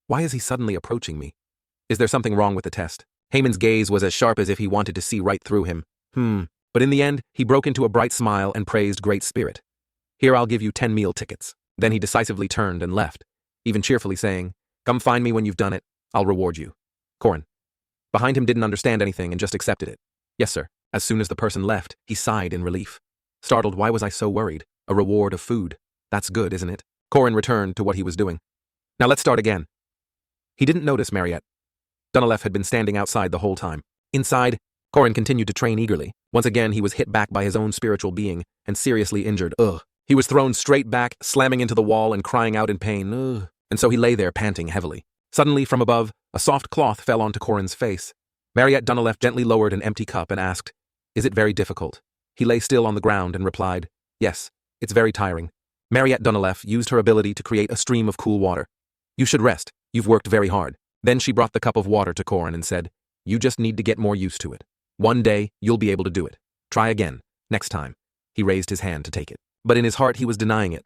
Why is he suddenly approaching me? Is there something wrong with the test? Heyman's gaze was as sharp as if he wanted to see right through him. But in the end, he broke into a bright smile and praised Great Spirit. Here, I'll give you 10 meal tickets. Then he decisively turned and left, even cheerfully saying, come find me when you've done it. I'll reward you. Corin. Behind him didn't understand anything and just accepted it. Yes, sir. As soon as the person left, he sighed in relief. Startled, why was I so worried? A reward of food. That's good, isn't it? Corin returned to what he was doing. Now let's start again. He didn't notice Mariette. Dunilef had been standing outside the whole time. Inside, Corin continued to train eagerly. Once again, he was hit back by his own spiritual being and seriously injured. He was thrown straight back, slamming into the wall and crying out in pain. And so he lay there panting heavily. Suddenly, from above, a soft cloth fell onto Corin's face. Mariette Dunilef gently lowered an empty cup and asked, is it very difficult? He lay still on the ground and replied, yes, it's very tiring. Mariette Dunilef used her ability to create a stream of cool water. You should rest. You've worked very hard. Then she brought the cup of water to Corin and said, you just need to get more used to it. One day, you'll be able to do it. Try again. Next time. He raised his hand to take it. But in his heart, he was denying it.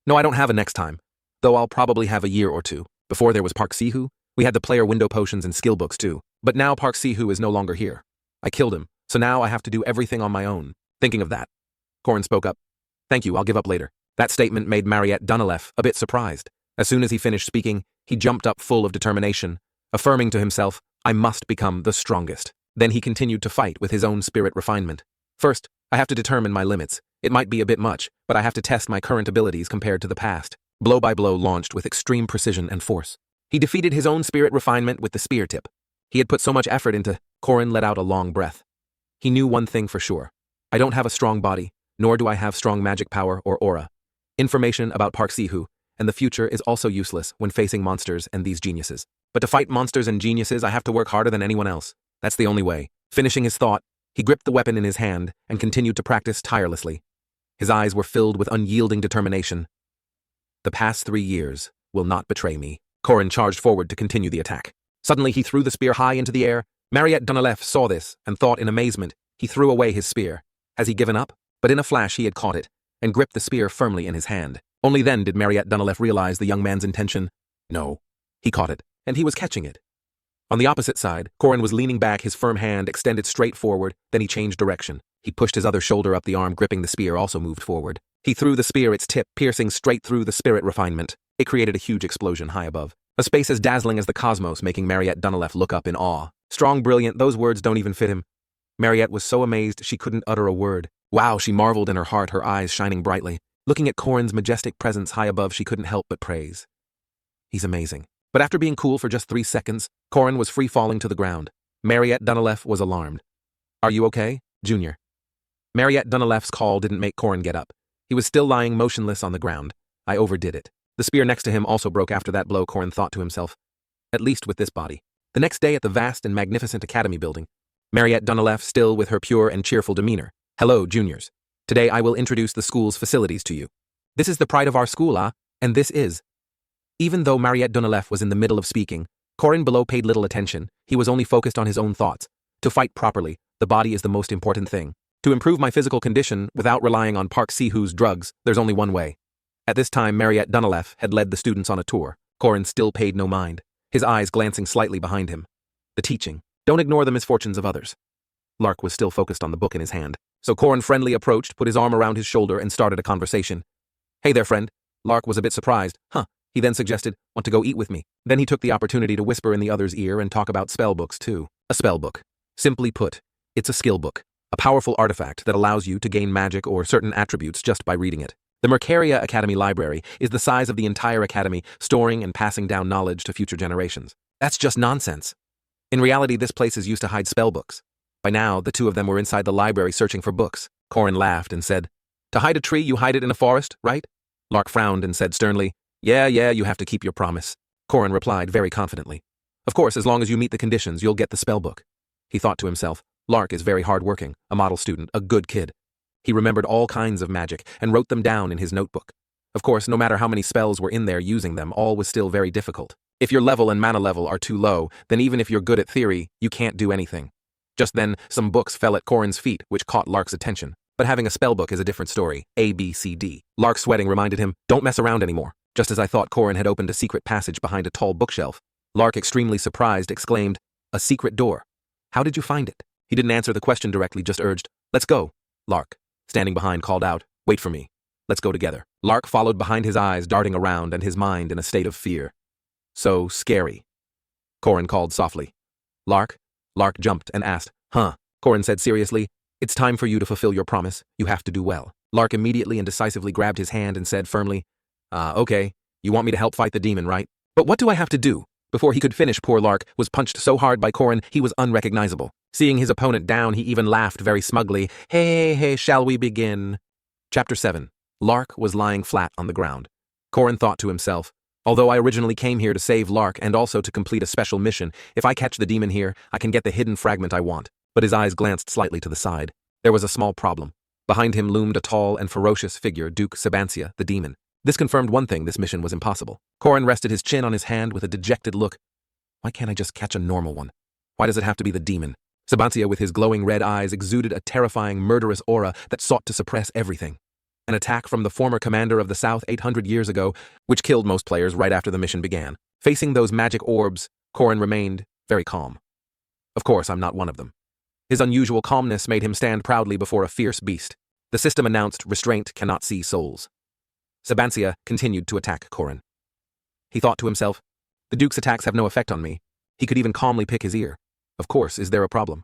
No, I don't have a next time. Though I'll probably have a year or two. Before there was Park Sihu, we had the player window potions and skill books too. But now Park Sihu is no longer here. I killed him, so now I have to do everything on my own. Thinking of that. Corin spoke up. Thank you, I'll give up later. That statement made Mariette Dunilef a bit surprised. As soon as he finished speaking, he jumped up full of determination, affirming to himself, I must become the strongest. Then he continued to fight with his own spirit refinement. First, I have to determine my limits. It might be a bit much, but I have to test my current abilities compared to the past. Blow by blow launched with extreme precision and force. He defeated his own spirit refinement with the spear tip. He had put so much effort into. Corin let out a long breath. He knew one thing for sure. I don't have a strong body, nor do I have strong magic power or aura. Information about Park Sihu and the future is also useless when facing monsters and these geniuses. But to fight monsters and geniuses, I have to work harder than anyone else. That's the only way. Finishing his thought, he gripped the weapon in his hand and continued to practice tirelessly. His eyes were filled with unyielding determination. The past 3 years will not betray me. Corin charged forward to continue the attack. Suddenly, he threw the spear high into the air. Mariette Dunilef saw this and thought in amazement. He threw away his spear. Has he given up? But in a flash, he had caught it and gripped the spear firmly in his hand. Only then did Mariette Dunilef realize the young man's intention. No. He caught it, and he was catching it. On the opposite side, Corin was leaning back, his firm hand extended straight forward, then he changed direction. He pushed his other shoulder up, the arm gripping the spear also moved forward. He threw the spear, its tip piercing straight through the spirit refinement. It created a huge explosion high above. A space as dazzling as the cosmos, making Mariette Dunilef look up in awe. Strong, brilliant, those words don't even fit him. Mariette was so amazed she couldn't utter a word. Wow, she marveled in her heart, her eyes shining brightly. Looking at Corin's majestic presence high above, she couldn't help but praise. He's amazing. But after being cool for just 3 seconds, Corin was free-falling to the ground. Mariette Dunilef was alarmed. Are you okay, Junior? Mariette Dunilef's call didn't make Corin get up. He was still lying motionless on the ground. I overdid it. The spear next to him also broke after that blow, Corin thought to himself. At least with this body. The next day at the vast and magnificent academy building, Mariette Dunilef still with her pure and cheerful demeanor. Hello, juniors. Today I will introduce the school's facilities to you. This is the pride of our school, and this is. Even though Mariette Dunilef was in the middle of speaking, Corin below paid little attention. He was only focused on his own thoughts. To fight properly, the body is the most important thing. To improve my physical condition without relying on Park Sihu's drugs, there's only one way. At this time, Mariette Dunilef had led the students on a tour. Corin still paid no mind, his eyes glancing slightly behind him. The teaching. Don't ignore the misfortunes of others. Lark was still focused on the book in his hand. So Corin friendly approached, put his arm around his shoulder, and started a conversation. Hey there, friend. Lark was a bit surprised. He then suggested, want to go eat with me? Then he took the opportunity to whisper in the other's ear and talk about spell books too. A spell book. Simply put, it's a skill book. A powerful artifact that allows you to gain magic or certain attributes just by reading it. The Mercaria Academy Library is the size of the entire academy, storing and passing down knowledge to future generations. That's just nonsense. In reality, this place is used to hide spell books. By now, the two of them were inside the library searching for books. Corin laughed and said, to hide a tree, you hide it in a forest, right? Lark frowned and said sternly, yeah, you have to keep your promise. Corin replied very confidently. Of course, as long as you meet the conditions, you'll get the spellbook. He thought to himself, Lark is very hardworking, a model student, a good kid. He remembered all kinds of magic and wrote them down in his notebook. Of course, no matter how many spells were in there, using them all was still very difficult. If your level and mana level are too low, then even if you're good at theory, you can't do anything. Just then, some books fell at Corin's feet, which caught Lark's attention. But having a spellbook is a different story. A, B, C, D. Lark, sweating, reminded him, don't mess around anymore. Just as I thought, Corin had opened a secret passage behind a tall bookshelf. Lark, extremely surprised, exclaimed, a secret door. How did you find it? He didn't answer the question directly, just urged, let's go. Lark, standing behind, called out, wait for me. Let's go together. Lark followed behind, his eyes darting around and his mind in a state of fear. So scary. Corin called softly. Lark? Lark jumped and asked, huh? Corin said seriously, it's time for you to fulfill your promise. You have to do well. Lark immediately and decisively grabbed his hand and said firmly, okay, you want me to help fight the demon, right? But what do I have to do? Before he could finish, poor Lark was punched so hard by Corin he was unrecognizable. Seeing his opponent down, he even laughed very smugly. Hey, shall we begin? Chapter 7. Lark was lying flat on the ground. Corin thought to himself, although I originally came here to save Lark and also to complete a special mission, if I catch the demon here, I can get the hidden fragment I want. But his eyes glanced slightly to the side. There was a small problem. Behind him loomed a tall and ferocious figure, Duke Sabancia, the demon. This confirmed one thing, this mission was impossible. Corin rested his chin on his hand with a dejected look. Why can't I just catch a normal one? Why does it have to be the demon? Sabancia, with his glowing red eyes, exuded a terrifying, murderous aura that sought to suppress everything. An attack from the former commander of the South 800 years ago, which killed most players right after the mission began. Facing those magic orbs, Corin remained very calm. Of course, I'm not one of them. His unusual calmness made him stand proudly before a fierce beast. The system announced, restraint cannot see souls. Sabancia continued to attack Corin. He thought to himself, the Duke's attacks have no effect on me. He could even calmly pick his ear. Of course, is there a problem?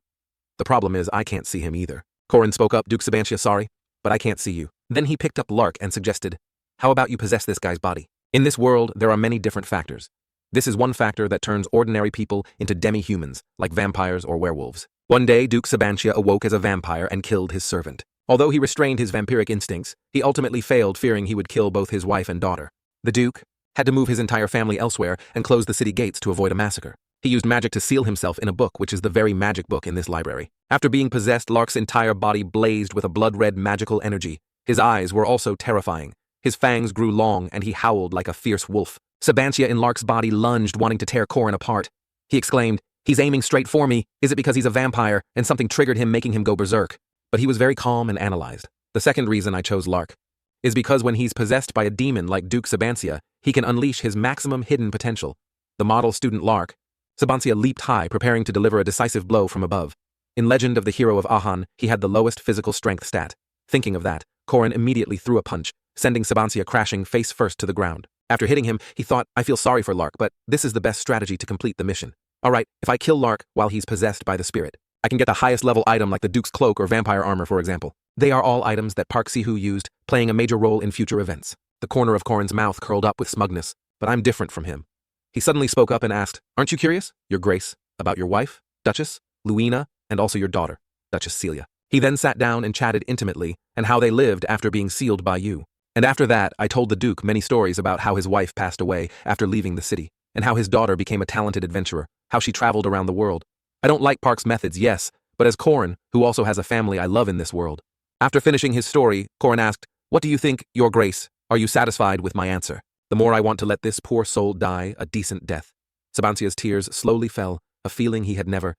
The problem is I can't see him either. Corin spoke up, Duke Sabancia, sorry, but I can't see you. Then he picked up Lark and suggested, how about you possess this guy's body? In this world, there are many different factors. This is one factor that turns ordinary people into demi-humans, like vampires or werewolves. One day, Duke Sabancia awoke as a vampire and killed his servant. Although he restrained his vampiric instincts, he ultimately failed, fearing he would kill both his wife and daughter. The Duke had to move his entire family elsewhere and close the city gates to avoid a massacre. He used magic to seal himself in a book, which is the very magic book in this library. After being possessed, Lark's entire body blazed with a blood-red magical energy. His eyes were also terrifying. His fangs grew long and he howled like a fierce wolf. Sabancia in Lark's body lunged, wanting to tear Corin apart. He exclaimed, he's aiming straight for me. Is it because he's a vampire and something triggered him, making him go berserk? But he was very calm and analyzed. The second reason I chose Lark is because when he's possessed by a demon like Duke Sabancia, he can unleash his maximum hidden potential. The model student Lark, Sabancia leaped high, preparing to deliver a decisive blow from above. In Legend of the Hero of Ahan, he had the lowest physical strength stat. Thinking of that, Corin immediately threw a punch, sending Sabancia crashing face first to the ground. After hitting him, he thought, I feel sorry for Lark, but this is the best strategy to complete the mission. Alright, if I kill Lark while he's possessed by the spirit, I can get the highest level item like the Duke's cloak or vampire armor, for example. They are all items that Park Si-hoo used, playing a major role in future events. The corner of Corin's mouth curled up with smugness, but I'm different from him. He suddenly spoke up and asked, aren't you curious, Your Grace, about your wife, Duchess, Luina, and also your daughter, Duchess Celia? He then sat down and chatted intimately, and how they lived after being sealed by you. And after that, I told the Duke many stories about how his wife passed away after leaving the city, and how his daughter became a talented adventurer, how she traveled around the world. I don't like Park's methods, yes, but as Corin, who also has a family I love in this world. After finishing his story, Corin asked, what do you think, Your Grace? Are you satisfied with my answer? The more I want to let this poor soul die a decent death. Sabancia's tears slowly fell, a feeling he had never.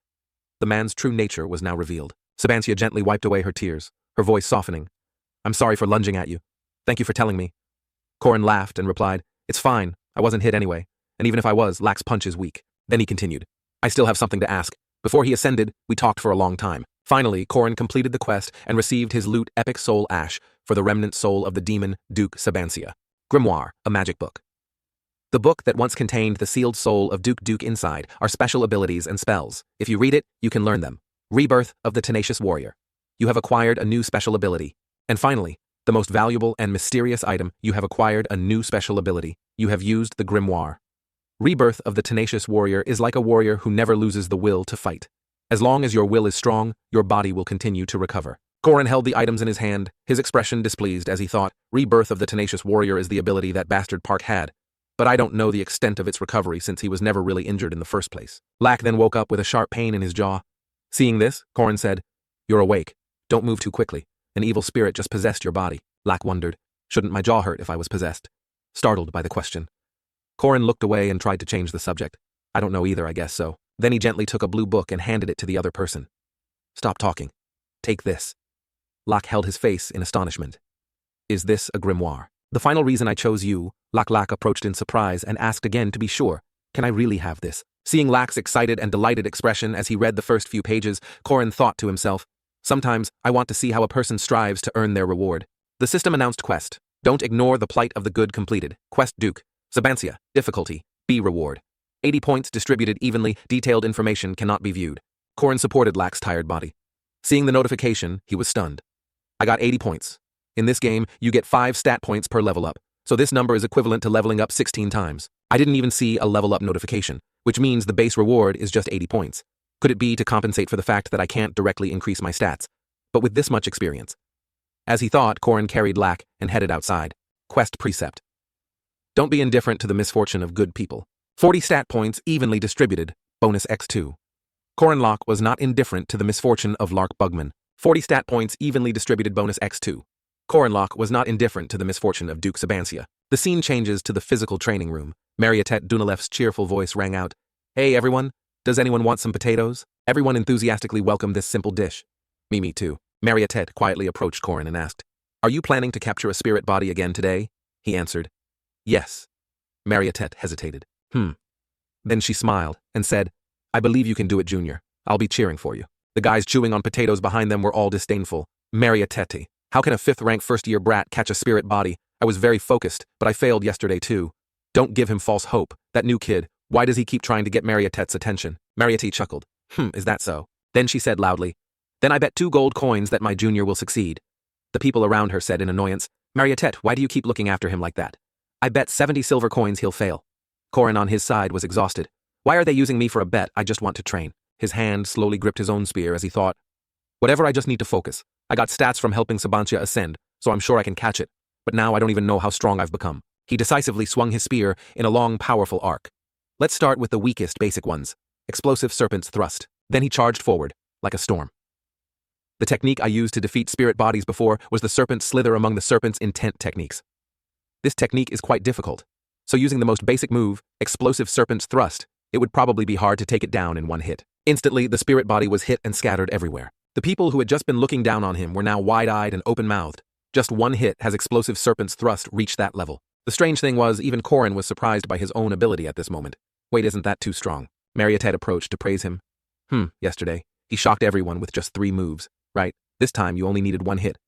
The man's true nature was now revealed. Sabancia gently wiped away her tears, her voice softening. I'm sorry for lunging at you. Thank you for telling me. Corin laughed and replied, it's fine, I wasn't hit anyway, and even if I was, Lax's punch is weak. Then he continued, I still have something to ask. Before he ascended, we talked for a long time. Finally, Corin completed the quest and received his loot Epic Soul Ash for the remnant soul of the demon Duke Sabancia. Grimoire, a magic book. The book that once contained the sealed soul of Duke inside are special abilities and spells. If you read it, you can learn them. Rebirth of the Tenacious Warrior. You have acquired a new special ability. And finally, the most valuable and mysterious item, you have acquired a new special ability. You have used the Grimoire. Rebirth of the Tenacious Warrior is like a warrior who never loses the will to fight. As long as your will is strong, your body will continue to recover. Corin held the items in his hand, his expression displeased as he thought, Rebirth of the Tenacious Warrior is the ability that Bastard Park had. but I don't know the extent of its recovery since he was never really injured in the first place. Lack then woke up with a sharp pain in his jaw. Seeing this, Korin said, "You're awake. Don't move too quickly. An evil spirit just possessed your body." Lack wondered, "Shouldn't my jaw hurt if I was possessed?" Startled by the question. Korin looked away and tried to change the subject. "I don't know either, I guess so." Then he gently took a blue book and handed it to the other person. "Stop talking. Take this." Lack held his face in astonishment. "Is this a grimoire?" "The final reason I chose you," Lack approached in surprise and asked again to be sure, "Can I really have this?" Seeing Lack's excited and delighted expression as he read the first few pages, Korin thought to himself, "Sometimes I want to see how a person strives to earn their reward." The system announced quest. Don't ignore the plight of the good completed. Quest Duke. Sabancia. Difficulty. B reward. 80 points distributed evenly. Detailed information cannot be viewed. Korin supported Lack's tired body. Seeing the notification, he was stunned. "I got 80 points. In this game, you get 5 stat points per level up, so this number is equivalent to leveling up 16 times. I didn't even see a level up notification, which means the base reward is just 80 points. Could it be to compensate for the fact that I can't directly increase my stats? But with this much experience." As he thought, Korin carried Lack and headed outside. Quest Precept. Don't be indifferent to the misfortune of good people. 40 stat points evenly distributed, bonus X2. Korin Locke was not indifferent to the misfortune of Lark Bugman. 40 stat points evenly distributed, bonus X2. Korin Locke was not indifferent to the misfortune of Duke Sabancia. The scene changes to the physical training room. Mariette Dunalef's cheerful voice rang out. "Hey everyone, does anyone want some potatoes?" Everyone enthusiastically welcomed this simple dish. Me too." Mariette quietly approached Korin and asked, "Are you planning to capture a spirit body again today?" He answered, "Yes." Mariette hesitated. Then she smiled and said, "I believe you can do it, Junior. I'll be cheering for you." The guys chewing on potatoes behind them were all disdainful. Mariette, how can a 5th-rank first-year brat catch a spirit body? I was very focused, but I failed yesterday too. Don't give him false hope. That new kid, why does he keep trying to get Mariette's attention? Mariette chuckled. Is that so? Then she said loudly, "Then I bet 2 gold coins that my junior will succeed." The people around her said in annoyance, "Mariette, why do you keep looking after him like that? I bet 70 silver coins he'll fail." Korin on his side was exhausted. "Why are they using me for a bet? I just want to train." His hand slowly gripped his own spear as he thought, "Whatever, I just need to focus. I got stats from helping Sabancia ascend, so I'm sure I can catch it. But now I don't even know how strong I've become." He decisively swung his spear in a long, powerful arc. "Let's start with the weakest basic ones. Explosive Serpent's Thrust." Then he charged forward, like a storm. The technique I used to defeat spirit bodies before was the Serpent Slither among the Serpent's Intent techniques. This technique is quite difficult, so using the most basic move, Explosive Serpent's Thrust, it would probably be hard to take it down in one hit. Instantly, the spirit body was hit and scattered everywhere. The people who had just been looking down on him were now wide-eyed and open-mouthed. Just one hit has Explosive Serpent's Thrust reached that level. The strange thing was, even Korin was surprised by his own ability at this moment. "Wait, isn't that too strong?" Mariette approached to praise him. Yesterday, he shocked everyone with just 3 moves, right? This time you only needed 1 hit."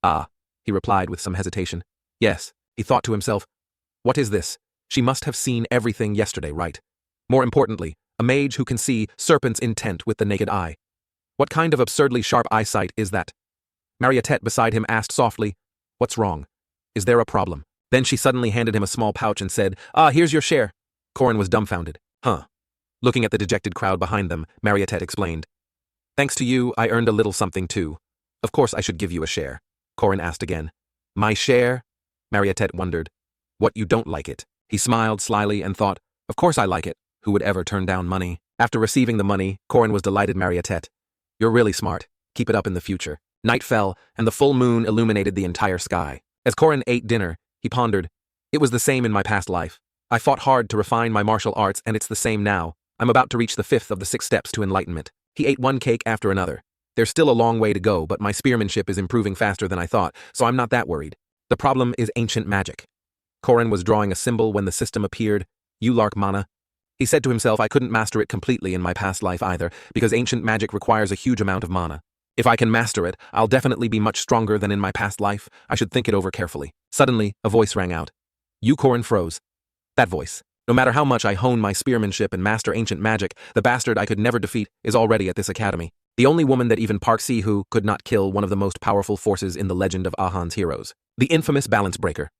"Ah," he replied with some hesitation. "Yes," he thought to himself. "What is this? She must have seen everything yesterday, right? More importantly, a mage who can see Serpent's Intent with the naked eye. What kind of absurdly sharp eyesight is that?" Mariette beside him asked softly, "What's wrong? Is there a problem?" Then she suddenly handed him a small pouch and said, "Here's your share." Korin was dumbfounded. "Huh." Looking at the dejected crowd behind them, Mariette explained, "Thanks to you, I earned a little something too. Of course I should give you a share." Korin asked again. "My share?" Mariette wondered. "What, you don't like it?" He smiled slyly and thought, "Of course I like it. Who would ever turn down money?" After receiving the money, Korin was delighted. Mariette, "You're really smart. Keep it up in the future." Night fell, and the full moon illuminated the entire sky. As Korin ate dinner, he pondered, "It was the same in my past life. I fought hard to refine my martial arts, and it's the same now. I'm about to reach the 5th of the 6 steps to enlightenment." He ate one cake after another. "There's still a long way to go, but my spearmanship is improving faster than I thought, so I'm not that worried. The problem is ancient magic." Korin was drawing a symbol when the system appeared. "Ulark mana." He said to himself, "I couldn't master it completely in my past life either, because ancient magic requires a huge amount of mana. If I can master it, I'll definitely be much stronger than in my past life. I should think it over carefully." Suddenly, a voice rang out. Korin froze. That voice. No matter how much I hone my spearmanship and master ancient magic, the bastard I could never defeat is already at this academy. The only woman that even Park Si-Hu could not kill, one of the most powerful forces in the legend of Ahan's heroes. The infamous balance breaker.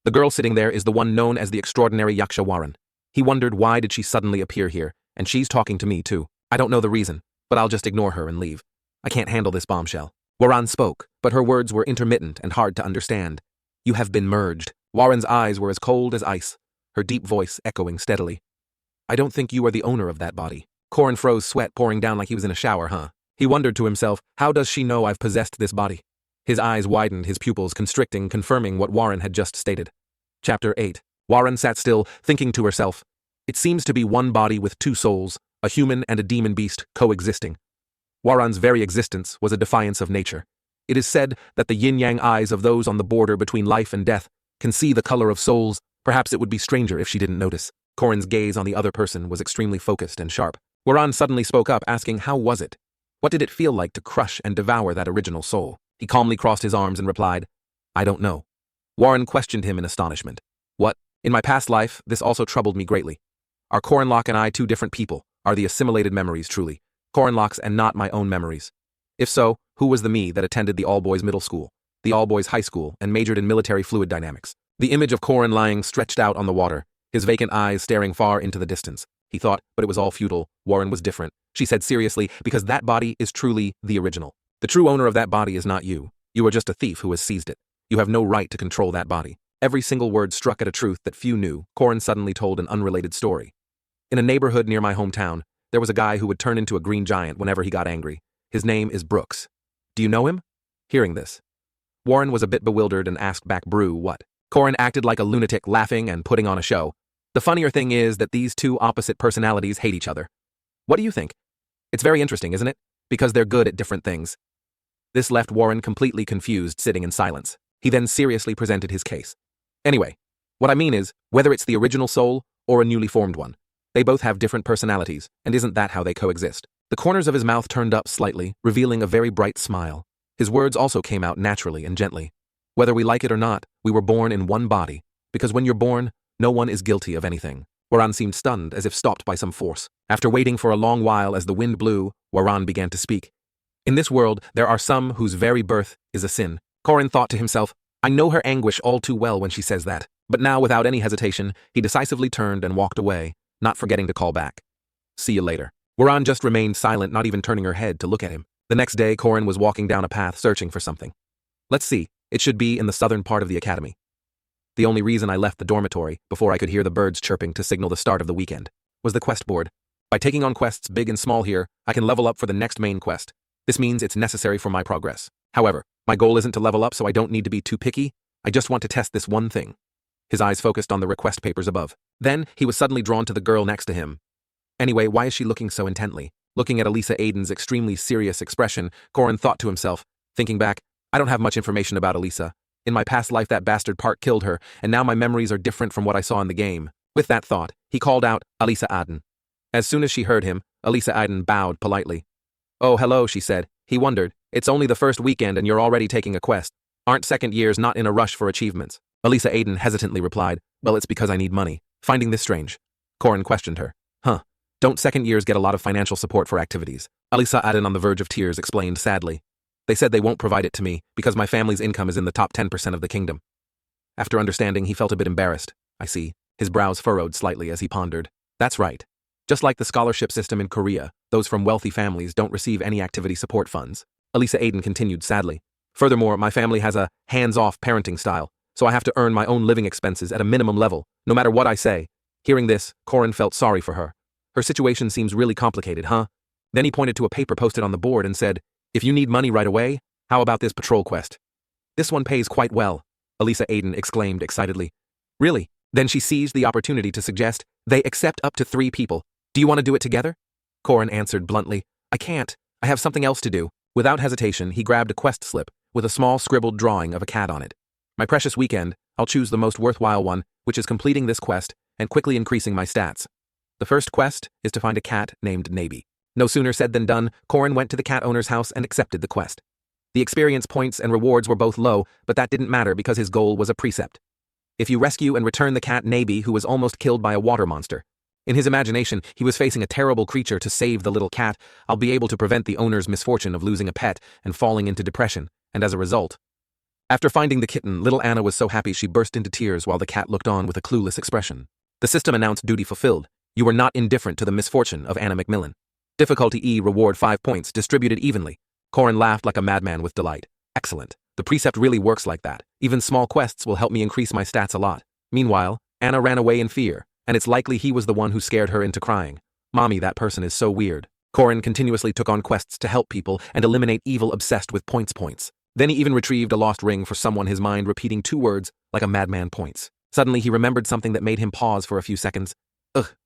The girl sitting there is the one known as the extraordinary Yaksha Waran. He wondered, why did she suddenly appear here, and she's talking to me too. I don't know the reason, but I'll just ignore her and leave. I can't handle this bombshell. Waran spoke, but her words were intermittent and hard to understand. "You have been merged." Waran's eyes were as cold as ice. her deep voice echoing steadily. I don't think you are the owner of that body. Korin froze, sweat pouring down like he was in a shower, huh? He wondered to himself, how does she know I've possessed this body? His eyes widened, his pupils constricting, confirming what Warren had just stated. Chapter 8. Warren sat still, thinking to herself. It seems to be one body with two souls, a human and a demon beast, coexisting. Warren's very existence was a defiance of nature. It is said that the yin-yang eyes of those on the border between life and death can see the color of souls. Perhaps it would be stranger if she didn't notice. Korin's gaze on the other person was extremely focused and sharp. Warren suddenly spoke up, asking how was it? What did it feel like to crush and devour that original soul? He calmly crossed his arms and replied, I don't know. Warren questioned him in astonishment. What? In my past life, this also troubled me greatly. Are Korinlock and I two different people? Are the assimilated memories truly Korinlock's and not my own memories? If so, who was the me that attended the all-boys middle school, the all-boys high school, and majored in military fluid dynamics? The image of Korin lying stretched out on the water, his vacant eyes staring far into the distance. He thought, but it was all futile. Warren was different. She said seriously, because that body is truly the original. The true owner of that body is not you. You are just a thief who has seized it. You have no right to control that body. Every single word struck at a truth that few knew. Korin suddenly told an unrelated story. In a neighborhood near my hometown, there was a guy who would turn into a green giant whenever he got angry. His name is Brooks. Do you know him? Hearing this, Warren was a bit bewildered and asked back, Brew, what? Korin acted like a lunatic, laughing and putting on a show. The funnier thing is that these two opposite personalities hate each other. What do you think? It's very interesting, isn't it? Because they're good at different things. This left Warren completely confused, sitting in silence. He then seriously presented his case. Anyway, what I mean is, whether it's the original soul or a newly formed one, they both have different personalities, and isn't that how they coexist? The corners of his mouth turned up slightly, revealing a very bright smile. His words also came out naturally and gently. Whether we like it or not, we were born in one body, because when you're born, no one is guilty of anything. Warren seemed stunned, as if stopped by some force. After waiting for a long while as the wind blew, Warren began to speak. In this world, there are some whose very birth is a sin. Korin thought to himself, I know her anguish all too well when she says that. But now, without any hesitation, he decisively turned and walked away, not forgetting to call back. See you later. Warren just remained silent, not even turning her head to look at him. The next day, Korin was walking down a path searching for something. Let's see, it should be in the southern part of the academy. The only reason I left the dormitory, before I could hear the birds chirping to signal the start of the weekend, was the quest board. By taking on quests big and small here, I can level up for the next main quest. This means it's necessary for my progress. However, my goal isn't to level up, so I don't need to be too picky. I just want to test this one thing. His eyes focused on the request papers above. Then, he was suddenly drawn to the girl next to him. Anyway, why is she looking so intently? Looking at Elisa Aiden's extremely serious expression, Korin thought to himself. Thinking back, I don't have much information about Elisa. In my past life, that bastard Park killed her, and now my memories are different from what I saw in the game. With that thought, he called out, Elisa Aiden. As soon as she heard him, Elisa Aiden bowed politely. Oh, hello, she said. He wondered, it's only the first weekend and you're already taking a quest. Aren't second years not in a rush for achievements? Elisa Aiden hesitantly replied, well, it's because I need money. Finding this strange. Korin questioned her. Huh. Don't second years get a lot of financial support for activities? Elisa Aiden, on the verge of tears, explained sadly. They said they won't provide it to me because my family's income is in the top 10% of the kingdom. After understanding, he felt a bit embarrassed. I see. His brows furrowed slightly as he pondered. That's right. Just like the scholarship system in Korea, those from wealthy families don't receive any activity support funds. Elisa Aiden continued sadly. Furthermore, my family has a hands-off parenting style, so I have to earn my own living expenses at a minimum level, no matter what I say. Hearing this, Korin felt sorry for her. Her situation seems really complicated, huh? Then he pointed to a paper posted on the board and said, if you need money right away, how about this patrol quest? This one pays quite well, Elisa Aiden exclaimed excitedly. Really? Then she seized the opportunity to suggest, they accept up to 3 people. Do you want to do it together? Korin answered bluntly, I can't. I have something else to do. Without hesitation, he grabbed a quest slip with a small scribbled drawing of a cat on it. My precious weekend, I'll choose the most worthwhile one, which is completing this quest and quickly increasing my stats. The first quest is to find a cat named Naby. No sooner said than done, Korin went to the cat owner's house and accepted the quest. The experience points and rewards were both low, but that didn't matter because his goal was a precept. If you rescue and return the cat Naby, who was almost killed by a water monster. In his imagination, he was facing a terrible creature to save the little cat. I'll be able to prevent the owner's misfortune of losing a pet and falling into depression, and as a result. After finding the kitten, little Anna was so happy she burst into tears while the cat looked on with a clueless expression. The system announced duty fulfilled. You were not indifferent to the misfortune of Anna Macmillan. Difficulty E, reward 5 points, distributed evenly. Korin laughed like a madman with delight. Excellent. The precept really works like that. Even small quests will help me increase my stats a lot. Meanwhile, Anna ran away in fear, and it's likely he was the one who scared her into crying. Mommy, that person is so weird. Corin continuously took on quests to help people and eliminate evil obsessed with points. Then he even retrieved a lost ring for someone, his mind repeating 2 words like a madman points. Suddenly he remembered something that made him pause for a few seconds.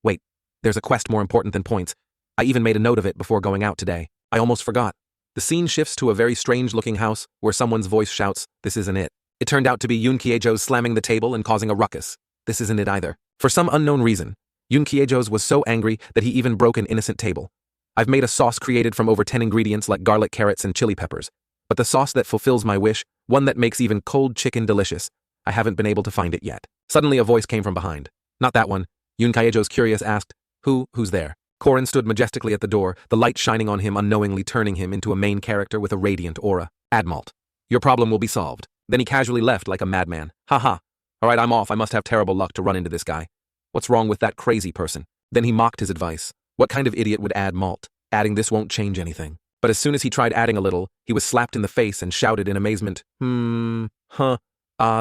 Wait, there's a quest more important than points. I even made a note of it before going out today. I almost forgot. The scene shifts to a very strange-looking house where someone's voice shouts, "This isn't it." It turned out to be Yoon Kye-jo's slamming the table and causing a ruckus. This isn't it either. For some unknown reason, Yoon Kye-jo's was so angry that he even broke an innocent table. I've made a sauce created from over 10 ingredients like garlic, carrots, and chili peppers. But the sauce that fulfills my wish, one that makes even cold chicken delicious, I haven't been able to find it yet. Suddenly a voice came from behind. Not that one. Yoon Kye-jo's curious asked, Who's there? Corin stood majestically at the door, the light shining on him, unknowingly turning him into a main character with a radiant aura. Admalt. Your problem will be solved. Then he casually left like a madman. Haha. Alright, I'm off. I must have terrible luck to run into this guy. What's wrong with that crazy person? Then he mocked his advice. What kind of idiot would add malt? Adding this won't change anything. But as soon as he tried adding a little, he was slapped in the face and shouted in amazement,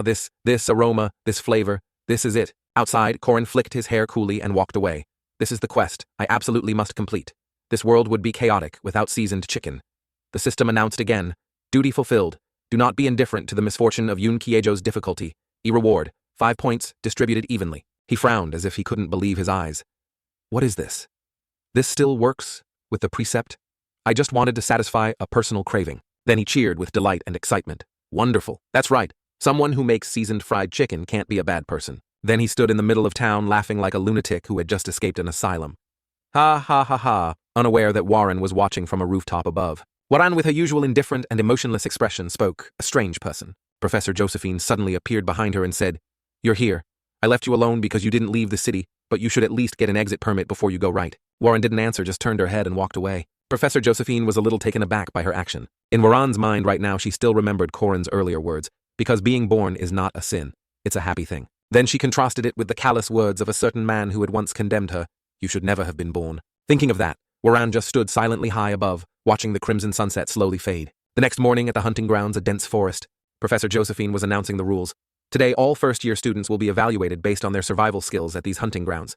this aroma, this flavor, this is it. Outside, Corin flicked his hair coolly and walked away. This is the quest I absolutely must complete. This world would be chaotic without seasoned chicken. The system announced again, duty fulfilled. Do not be indifferent to the misfortune of Yoon Kye-jo's difficulty. Reward, 5 points, distributed evenly. He frowned as if he couldn't believe his eyes. What is this? This still works with the precept? I just wanted to satisfy a personal craving. Then he cheered with delight and excitement. Wonderful. That's right. Someone who makes seasoned fried chicken can't be a bad person. Then he stood in the middle of town laughing like a lunatic who had just escaped an asylum. Ha ha ha ha, unaware that Warren was watching from a rooftop above. Warren, with her usual indifferent and emotionless expression, spoke, a strange person. Professor Josephine suddenly appeared behind her and said, You're here. I left you alone because you didn't leave the city, but you should at least get an exit permit before you go right. Warren didn't answer, just turned her head and walked away. Professor Josephine was a little taken aback by her action. In Warren's mind right now, she still remembered Corin's earlier words, because being born is not a sin. It's a happy thing. Then she contrasted it with the callous words of a certain man who had once condemned her. You should never have been born. Thinking of that, Warren just stood silently high above, watching the crimson sunset slowly fade. The next morning at the hunting grounds, a dense forest, Professor Josephine was announcing the rules. Today, all first-year students will be evaluated based on their survival skills at these hunting grounds.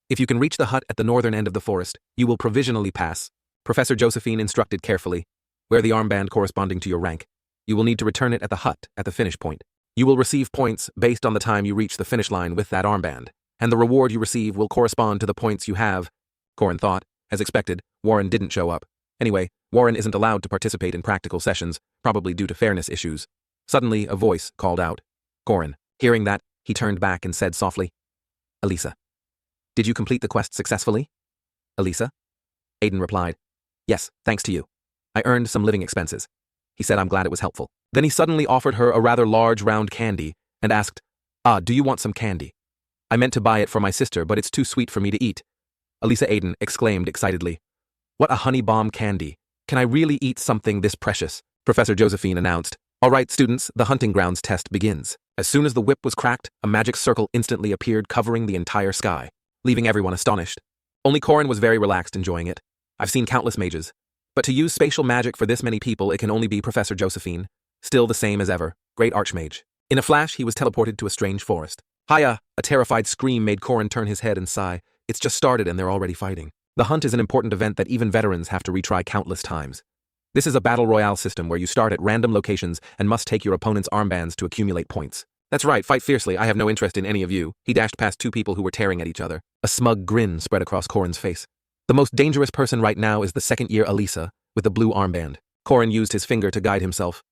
If you can reach the hut at the northern end of the forest, you will provisionally pass. Professor Josephine instructed carefully. Wear the armband corresponding to your rank. You will need to return it at the hut at the finish point. You will receive points based on the time you reach the finish line with that armband, and the reward you receive will correspond to the points you have. Corin thought. As expected, Warren didn't show up. Anyway, Warren isn't allowed to participate in practical sessions, probably due to fairness issues. Suddenly, a voice called out. Corin. Hearing that, he turned back and said softly, Elisa. Did you complete the quest successfully? Elisa? Aiden replied, Yes, thanks to you. I earned some living expenses. He said I'm glad it was helpful. Then he suddenly offered her a rather large round candy and asked, do you want some candy? I meant to buy it for my sister, but it's too sweet for me to eat. Elisa Aiden exclaimed excitedly, What a honey bomb candy. Can I really eat something this precious? Professor Josephine announced, All right, students, the hunting grounds test begins. As soon as the whip was cracked, a magic circle instantly appeared covering the entire sky, leaving everyone astonished. Only Corin was very relaxed, enjoying it. I've seen countless mages, but to use spatial magic for this many people, it can only be Professor Josephine. Still the same as ever, great archmage. In a flash, he was teleported to a strange forest. Hiya! A terrified scream made Corin turn his head and sigh. It's just started and they're already fighting. The hunt is an important event that even veterans have to retry countless times. This is a battle royale system where you start at random locations and must take your opponent's armbands to accumulate points. That's right, fight fiercely, I have no interest in any of you. He dashed past 2 people who were tearing at each other. A smug grin spread across Corin's face. The most dangerous person right now is the second-year Elisa, with the blue armband. Corin used his finger to guide himself.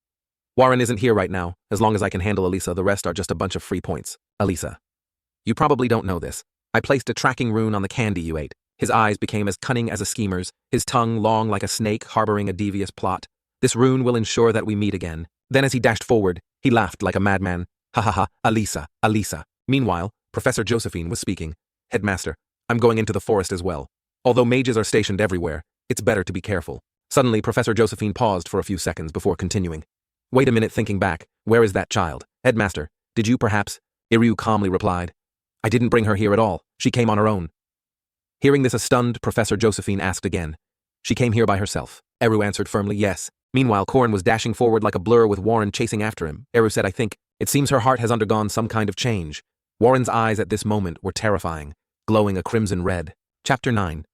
Warren isn't here right now. As long as I can handle Elisa, the rest are just a bunch of free points. Elisa. You probably don't know this. I placed a tracking rune on the candy you ate. His eyes became as cunning as a schemer's, his tongue long like a snake harboring a devious plot. This rune will ensure that we meet again. Then as he dashed forward, he laughed like a madman. Ha ha ha, Elisa, Elisa. Meanwhile, Professor Josephine was speaking. Headmaster, I'm going into the forest as well. Although mages are stationed everywhere, it's better to be careful. Suddenly, Professor Josephine paused for a few seconds before continuing. Wait a minute, thinking back. Where is that child? Headmaster, did you perhaps? Iryu calmly replied. I didn't bring her here at all. She came on her own. Hearing this, a stunned Professor Josephine asked again. She came here by herself. Eru answered firmly, yes. Meanwhile, Corin was dashing forward like a blur with Warren chasing after him. Eru said, I think, it seems her heart has undergone some kind of change. Warren's eyes at this moment were terrifying, glowing a crimson red. Chapter 9.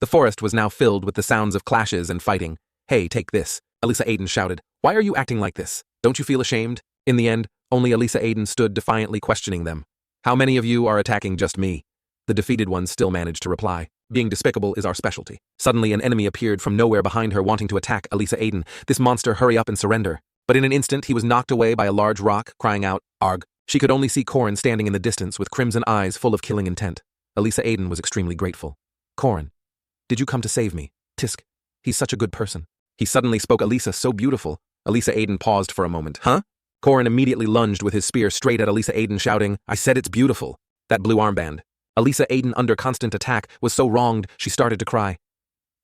The forest was now filled with the sounds of clashes and fighting. "Hey, take this," Elisa Aiden shouted. "Why are you acting like this? Don't you feel ashamed?" In the end, only Elisa Aiden stood defiantly questioning them. "How many of you are attacking just me?" The defeated ones still managed to reply. "Being despicable is our specialty." Suddenly an enemy appeared from nowhere behind her, wanting to attack Elisa Aiden. This monster, hurry up and surrender. But in an instant he was knocked away by a large rock, crying out, "Arg." She could only see Corin standing in the distance with crimson eyes full of killing intent. Elisa Aiden was extremely grateful. "Corin, did you come to save me? Tisk. He's such a good person." He suddenly spoke. "Elisa, so beautiful." Elisa Aiden paused for a moment. "Huh?" Corin immediately lunged with his spear straight at Elisa Aiden, shouting, "I said it's beautiful." That blue armband. Elisa Aiden, under constant attack, was so wronged she started to cry.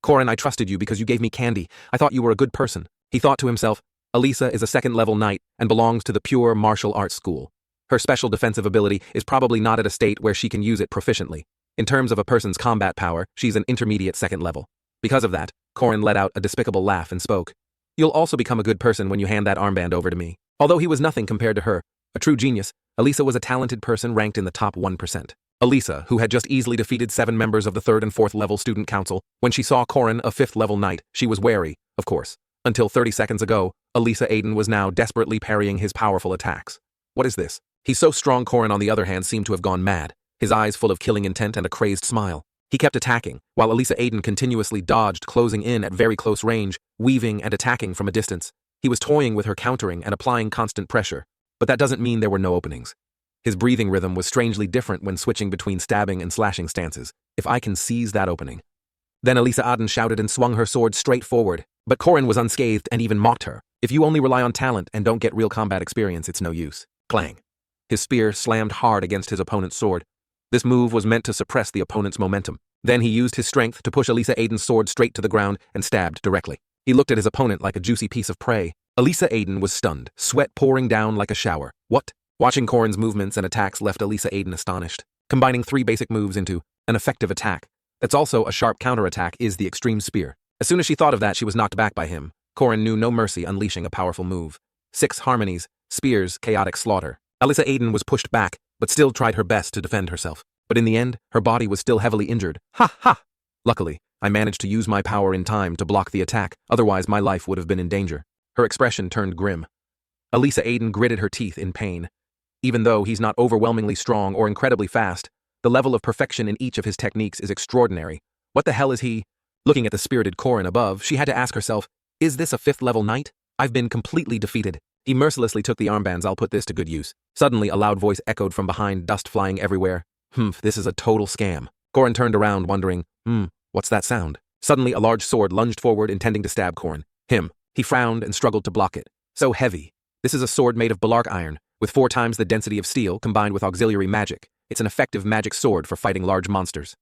"Corin, I trusted you because you gave me candy. I thought you were a good person." He thought to himself, Elisa is a second-level knight and belongs to the pure martial arts school. Her special defensive ability is probably not at a state where she can use it proficiently. In terms of a person's combat power, she's an intermediate second level. Because of that, Corin let out a despicable laugh and spoke. "You'll also become a good person when you hand that armband over to me." Although he was nothing compared to her, a true genius, Elisa was a talented person ranked in the top 1%. Elisa, who had just easily defeated 7 members of the 3rd and 4th level student council, when she saw Corin, a 5th level knight, she was wary, of course. Until 30 seconds ago, Elisa Aiden was now desperately parrying his powerful attacks. What is this? He's so strong. Corin, on the other hand, seemed to have gone mad, his eyes full of killing intent and a crazed smile. He kept attacking, while Elisa Aiden continuously dodged, closing in at very close range, weaving and attacking from a distance. He was toying with her, countering and applying constant pressure, but that doesn't mean there were no openings. His breathing rhythm was strangely different when switching between stabbing and slashing stances. "If I can seize that opening." Then Elisa Aiden shouted and swung her sword straight forward, but Corin was unscathed and even mocked her. "If you only rely on talent and don't get real combat experience, it's no use." Clang. His spear slammed hard against his opponent's sword. This move was meant to suppress the opponent's momentum. Then he used his strength to push Elisa Aiden's sword straight to the ground and stabbed directly. He looked at his opponent like a juicy piece of prey. Elisa Aiden was stunned, sweat pouring down like a shower. What? Watching Corin's movements and attacks left Elisa Aiden astonished. Combining 3 basic moves into an effective attack that's also a sharp counterattack is the extreme spear. As soon as she thought of that, she was knocked back by him. Corin knew no mercy, unleashing a powerful move. 6 harmonies, spears, chaotic slaughter. Elisa Aiden was pushed back, but still tried her best to defend herself. But in the end, her body was still heavily injured. Ha ha! Luckily, I managed to use my power in time to block the attack, otherwise my life would have been in danger. Her expression turned grim. Elisa Aiden gritted her teeth in pain. Even though he's not overwhelmingly strong or incredibly fast, the level of perfection in each of his techniques is extraordinary. What the hell is he? Looking at the spirited Corin above, she had to ask herself, is this a 5th level knight? I've been completely defeated. He mercilessly took the armbands. I'll put this to good use. Suddenly, a loud voice echoed from behind, dust flying everywhere. This is a total scam. Corin turned around, wondering, what's that sound? Suddenly, a large sword lunged forward, intending to stab Corin. He frowned and struggled to block it. So heavy. This is a sword made of Balark iron, with 4 times the density of steel combined with auxiliary magic. It's an effective magic sword for fighting large monsters.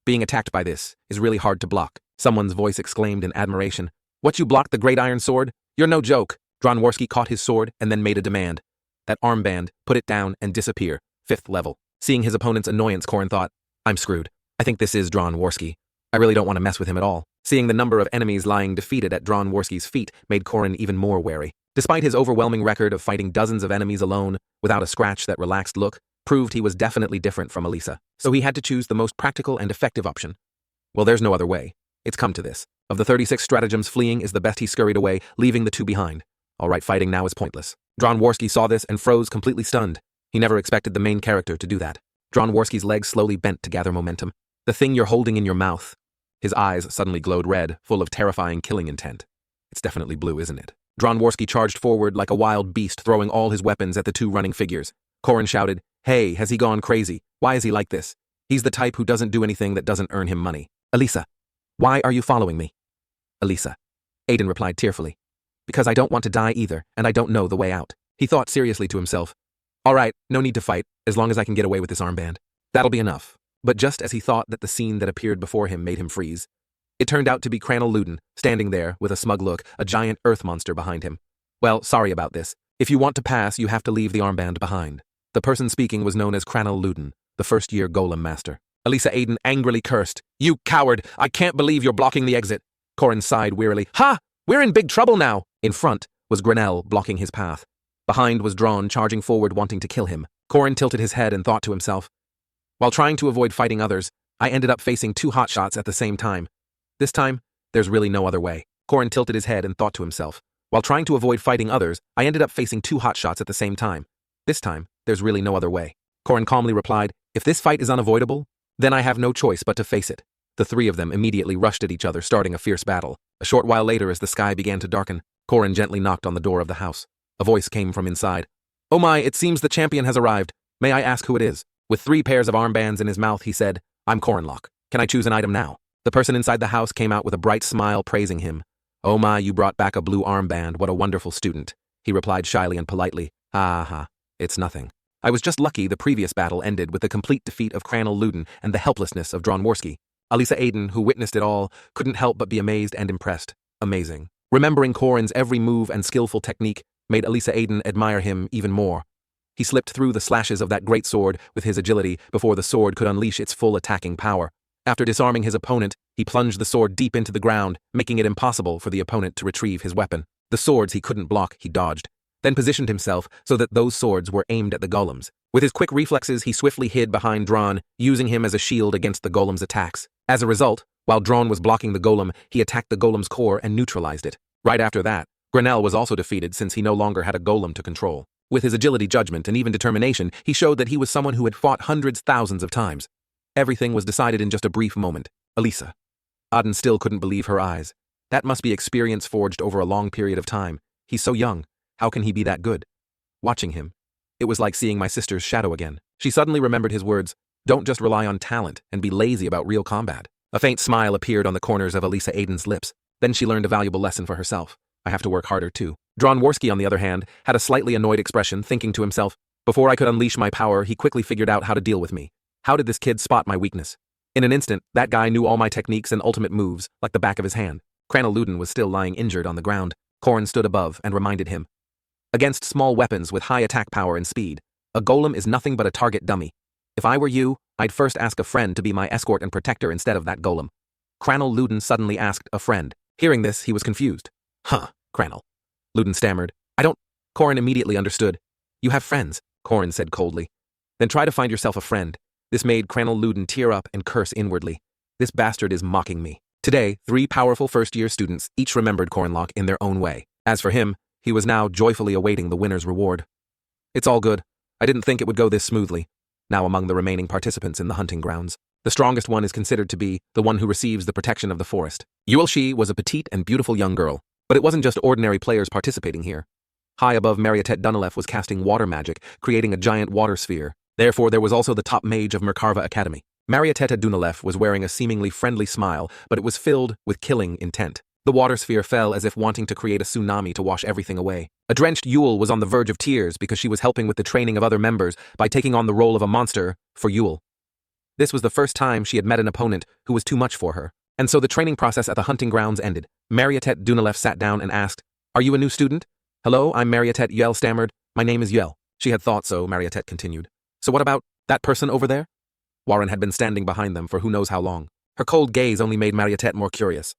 Being attacked by this is really hard to block. Someone's voice exclaimed in admiration. What, you blocked the great iron sword? You're no joke. Dronworski caught his sword and then made a demand. That armband, put it down and disappear. 5th level. Seeing his opponent's annoyance, Corin thought, I'm screwed. I think this is Dronworski. I really don't want to mess with him at all. Seeing the number of enemies lying defeated at Dronworski's feet made Corin even more wary. Despite his overwhelming record of fighting dozens of enemies alone, without a scratch, that relaxed look proved he was definitely different from Elisa. So he had to choose the most practical and effective option. Well, there's no other way. It's come to this. Of the 36 stratagems, fleeing is the best. He scurried away, leaving the 2 behind. All right, fighting now is pointless. Dronworski saw this and froze, completely stunned. He never expected the main character to do that. Dronworski's legs slowly bent to gather momentum. The thing you're holding in your mouth. His eyes suddenly glowed red, full of terrifying killing intent. It's definitely blue, isn't it? Dronworski charged forward like a wild beast, throwing all his weapons at the 2 running figures. Corin shouted, Hey, has he gone crazy? Why is he like this? He's the type who doesn't do anything that doesn't earn him money. Elisa, why are you following me? Elisa. Aiden replied tearfully. Because I don't want to die either, and I don't know the way out. He thought seriously to himself. All right, no need to fight, as long as I can get away with this armband. That'll be enough. But just as he thought that, the scene that appeared before him made him freeze. It turned out to be Cranel Luden, standing there with a smug look, a giant earth monster behind him. Well, sorry about this. If you want to pass, you have to leave the armband behind. The person speaking was known as Cranel Luden, the first-year golem master. Elisa Aiden angrily cursed. You coward! I can't believe you're blocking the exit. Corin sighed wearily. Ha! We're in big trouble now! In front was Grenell, blocking his path. Behind was Drawn, charging forward, wanting to kill him. Korin tilted his head and thought to himself. While trying to avoid fighting others, I ended up facing two hotshots at the same time. This time, there's really no other way. Korin tilted his head and thought to himself. While trying to avoid fighting others, I ended up facing two hotshots at the same time. This time, there's really no other way. Korin calmly replied, if this fight is unavoidable, then I have no choice but to face it. The three of them immediately rushed at each other, starting a fierce battle. A short while later, as the sky began to darken, Korin gently knocked on the door of the house. A voice came from inside. Oh my, it seems the champion has arrived. May I ask who it is? With 3 pairs of armbands in his mouth, he said, I'm Korinlock. Can I choose an item now? The person inside the house came out with a bright smile, praising him. Oh my, you brought back a blue armband, what a wonderful student. He replied shyly and politely, it's nothing. I was just lucky the previous battle ended with the complete defeat of Cranel Luden and the helplessness of Dronworski. Alisa Aiden, who witnessed it all, couldn't help but be amazed and impressed. Amazing. Remembering Korin's every move and skillful technique made Alisa Aiden admire him even more. He slipped through the slashes of that great sword with his agility before the sword could unleash its full attacking power. After disarming his opponent, he plunged the sword deep into the ground, making it impossible for the opponent to retrieve his weapon. The swords he couldn't block, he dodged, then positioned himself so that those swords were aimed at the golems. With his quick reflexes, he swiftly hid behind Dron, using him as a shield against the golem's attacks. As a result, while Dron was blocking the golem, he attacked the golem's core and neutralized it. Right after that, Grenell was also defeated since he no longer had a golem to control. With his agility, judgment, and even determination, he showed that he was someone who had fought hundreds, thousands of times. Everything was decided in just a brief moment. Alisa. Auden still couldn't believe her eyes. That must be experience forged over a long period of time. He's so young. How can he be that good? Watching him, it was like seeing my sister's shadow again. She suddenly remembered his words, don't just rely on talent and be lazy about real combat. A faint smile appeared on the corners of Alisa Aiden's lips. Then she learned a valuable lesson for herself. I have to work harder too. Dronworski, on the other hand, had a slightly annoyed expression, thinking to himself, before I could unleash my power, he quickly figured out how to deal with me. How did this kid spot my weakness? In an instant, that guy knew all my techniques and ultimate moves, like the back of his hand. Cranel Luden was still lying injured on the ground. Korin stood above and reminded him. Against small weapons with high attack power and speed, a golem is nothing but a target dummy. If I were you, I'd first ask a friend to be my escort and protector instead of that golem. Cranel Luden suddenly asked a friend. Hearing this, he was confused. Huh, Cranel. Luden stammered. I don't. Korin immediately understood. You have friends, Korin said coldly. Then try to find yourself a friend. This made Cranel Luden tear up and curse inwardly. This bastard is mocking me. Today, 3 powerful first-year students each remembered Korinlock in their own way. As for him, he was now joyfully awaiting the winner's reward. It's all good. I didn't think it would go this smoothly. Now among the remaining participants in the hunting grounds, the strongest one is considered to be the one who receives the protection of the forest. Yuelshi was a petite and beautiful young girl, but it wasn't just ordinary players participating here. High above, Mariette Dunilef was casting water magic, creating a giant water sphere. Therefore, there was also the top mage of Merkarva Academy. Mariette Dunilef was wearing a seemingly friendly smile, but it was filled with killing intent. The water sphere fell as if wanting to create a tsunami to wash everything away. A drenched Yule was on the verge of tears because she was helping with the training of other members by taking on the role of a monster for Yule. This was the first time she had met an opponent who was too much for her, and so the training process at the hunting grounds ended. Mariette Dunilef sat down and asked, Are you a new student? Hello, I'm Mariette. Yuel stammered. My name is Yuel. She had thought so, Mariette continued. So what about that person over there? Warren had been standing behind them for who knows how long. Her cold gaze only made Mariette more curious.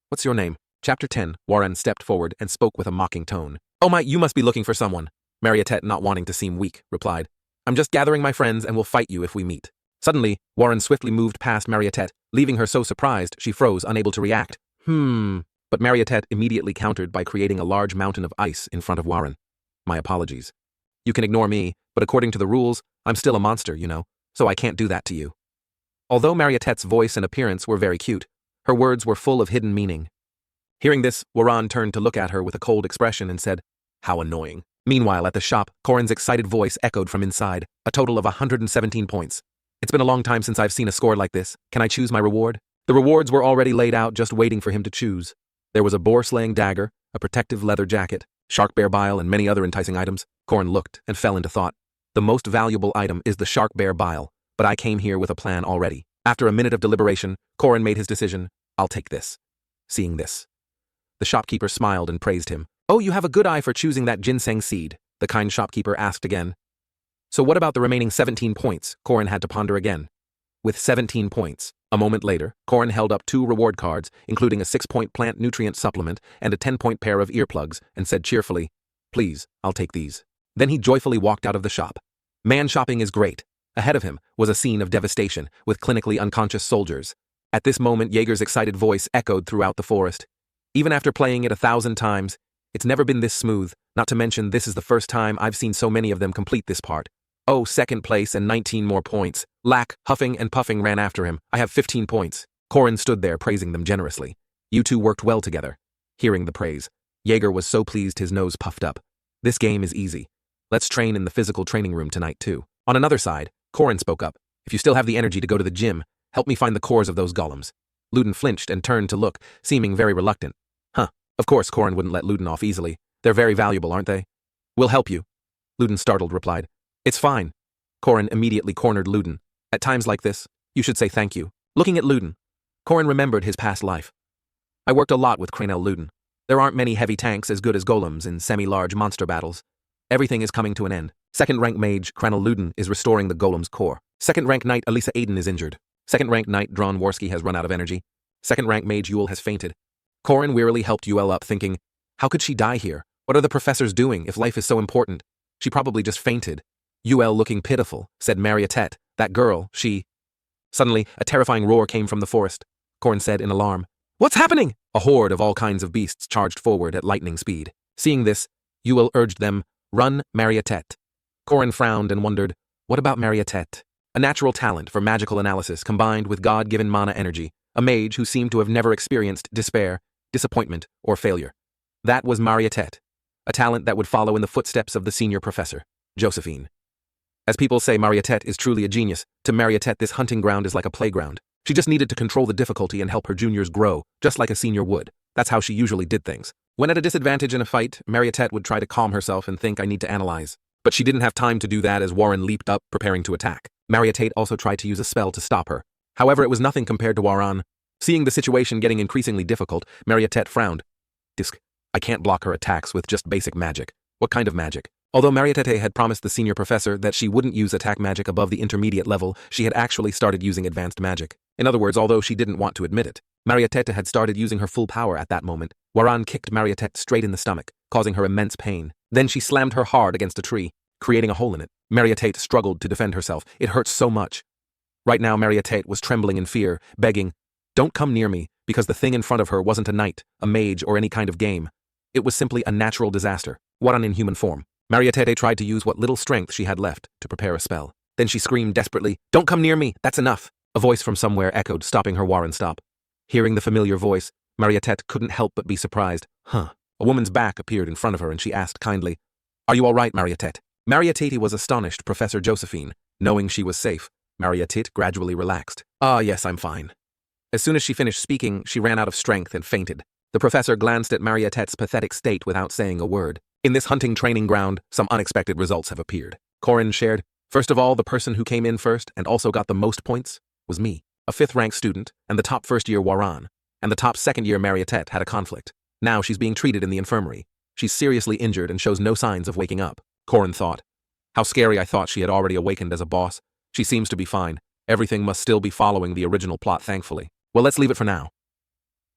What's your name? Chapter 10. Warren stepped forward and spoke with a mocking tone. Oh my, you must be looking for someone. Mariette, not wanting to seem weak, replied. I'm just gathering my friends and will fight you if we meet. Suddenly, Warren swiftly moved past Mariette, leaving her so surprised she froze, unable to react. But Mariette immediately countered by creating a large mountain of ice in front of Warren. My apologies. You can ignore me, but according to the rules, I'm still a monster, you know, so I can't do that to you. Although Mariette's voice and appearance were very cute, her words were full of hidden meaning. Hearing this, Warren turned to look at her with a cold expression and said, How annoying. Meanwhile, at the shop, Korin's excited voice echoed from inside, a total of 117 points. It's been a long time since I've seen a score like this. Can I choose my reward? The rewards were already laid out, just waiting for him to choose. There was a boar-slaying dagger, a protective leather jacket, shark bear bile, and many other enticing items. Korin looked and fell into thought. The most valuable item is the shark bear bile, but I came here with a plan already. After a minute of deliberation, Korin made his decision. I'll take this. Seeing this, the shopkeeper smiled and praised him. Oh, you have a good eye for choosing that ginseng seed, the kind shopkeeper asked again. So what about the remaining 17 points? Korin had to ponder again. With 17 points. A moment later, Korin held up 2 reward cards, including a 6-point plant nutrient supplement and a 10-point pair of earplugs, and said cheerfully, Please, I'll take these. Then he joyfully walked out of the shop. Man shopping is great. Ahead of him was a scene of devastation with clinically unconscious soldiers. At this moment, Jaeger's excited voice echoed throughout the forest. Even after playing it 1,000 times, it's never been this smooth, not to mention this is the first time I've seen so many of them complete this part. Oh, second place and 19 more points. Lack, huffing and puffing ran after him. I have 15 points. Corin stood there praising them generously. You two worked well together. Hearing the praise, Jaeger was so pleased his nose puffed up. This game is easy. Let's train in the physical training room tonight too. On another side, Corin spoke up. If you still have the energy to go to the gym, help me find the cores of those golems. Luden flinched and turned to look, seeming very reluctant. Huh. Of course Corin wouldn't let Luden off easily. They're very valuable, aren't they? We'll help you. Luden startled replied. It's fine. Corin immediately cornered Luden. At times like this, you should say thank you. Looking at Luden, Corin remembered his past life. I worked a lot with Cranel Luden. There aren't many heavy tanks as good as golems in semi-large monster battles. Everything is coming to an end. Second-rank mage Cranel Luden is restoring the golem's core. Second-rank knight Elisa Aiden is injured. Second-rank knight Dron Worski has run out of energy. Second-rank mage Yule has fainted. Corin wearily helped Yule up, thinking, how could she die here? What are the professors doing if life is so important? She probably just fainted. Yule looking pitiful, said Mariette. That girl, she... Suddenly, a terrifying roar came from the forest. Corin said in alarm, what's happening? A horde of all kinds of beasts charged forward at lightning speed. Seeing this, Yule urged them, run, Mariette. Corin frowned and wondered, what about Mariette? A natural talent for magical analysis combined with God-given mana energy, a mage who seemed to have never experienced despair, disappointment, or failure. That was Mariette, a talent that would follow in the footsteps of the senior professor, Josephine. As people say Mariette is truly a genius, to Mariette this hunting ground is like a playground. She just needed to control the difficulty and help her juniors grow, just like a senior would. That's how she usually did things. When at a disadvantage in a fight, Mariette would try to calm herself and think I need to analyze. But she didn't have time to do that as Warren leaped up, preparing to attack. Mariette also tried to use a spell to stop her. However, it was nothing compared to Warren. Seeing the situation getting increasingly difficult, Mariette frowned. Disc, I can't block her attacks with just basic magic. What kind of magic? Although Mariette had promised the senior professor that she wouldn't use attack magic above the intermediate level, she had actually started using advanced magic. In other words, although she didn't want to admit it, Mariette had started using her full power at that moment. Warren kicked Mariette straight in the stomach, causing her immense pain. Then she slammed her hard against a tree, creating a hole in it. Mariette struggled to defend herself. It hurt so much. Right now, Mariette was trembling in fear, begging, don't come near me, because the thing in front of her wasn't a knight, a mage, or any kind of game. It was simply a natural disaster, Warren in human form. Mariette tried to use what little strength she had left to prepare a spell. Then she screamed desperately, don't come near me, that's enough. A voice from somewhere echoed, stopping her. Warren, stop. Hearing the familiar voice, Mariette couldn't help but be surprised. Huh. A woman's back appeared in front of her and she asked kindly, are you all right, Mariette? Mariette was astonished. Professor Josephine, knowing she was safe, Mariette gradually relaxed. Ah, yes, I'm fine. As soon as she finished speaking, she ran out of strength and fainted. The professor glanced at Mariette's pathetic state without saying a word. In this hunting training ground, some unexpected results have appeared. Corin shared, first of all, the person who came in first and also got the most points was me, a 5th-ranked student, and the top first-year Warren, and the top second-year Mariette had a conflict. Now she's being treated in the infirmary. She's seriously injured and shows no signs of waking up. Corin thought. How scary. I thought she had already awakened as a boss. She seems to be fine. Everything must still be following the original plot, thankfully. Well, let's leave it for now.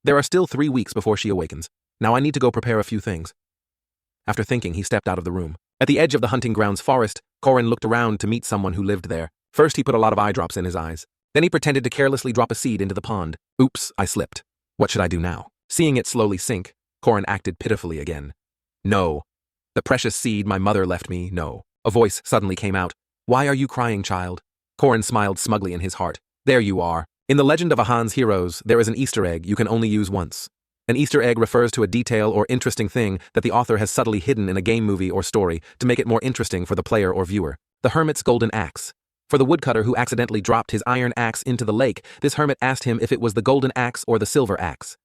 There are still 3 weeks before she awakens. Now I need to go prepare a few things. After thinking, he stepped out of the room. At the edge of the hunting grounds forest, Corin looked around to meet someone who lived there. First, he put a lot of eye drops in his eyes. Then he pretended to carelessly drop a seed into the pond. Oops, I slipped. What should I do now? Seeing it slowly sink, Corin acted pitifully again. No. The precious seed my mother left me, no. A voice suddenly came out. Why are you crying, child? Corin smiled smugly in his heart. There you are. In the legend of Ahan's heroes, there is an Easter egg you can only use once. An Easter egg refers to a detail or interesting thing that the author has subtly hidden in a game, movie, or story to make it more interesting for the player or viewer. The hermit's golden axe. For the woodcutter who accidentally dropped his iron axe into the lake, this hermit asked him if it was the golden axe or the silver axe.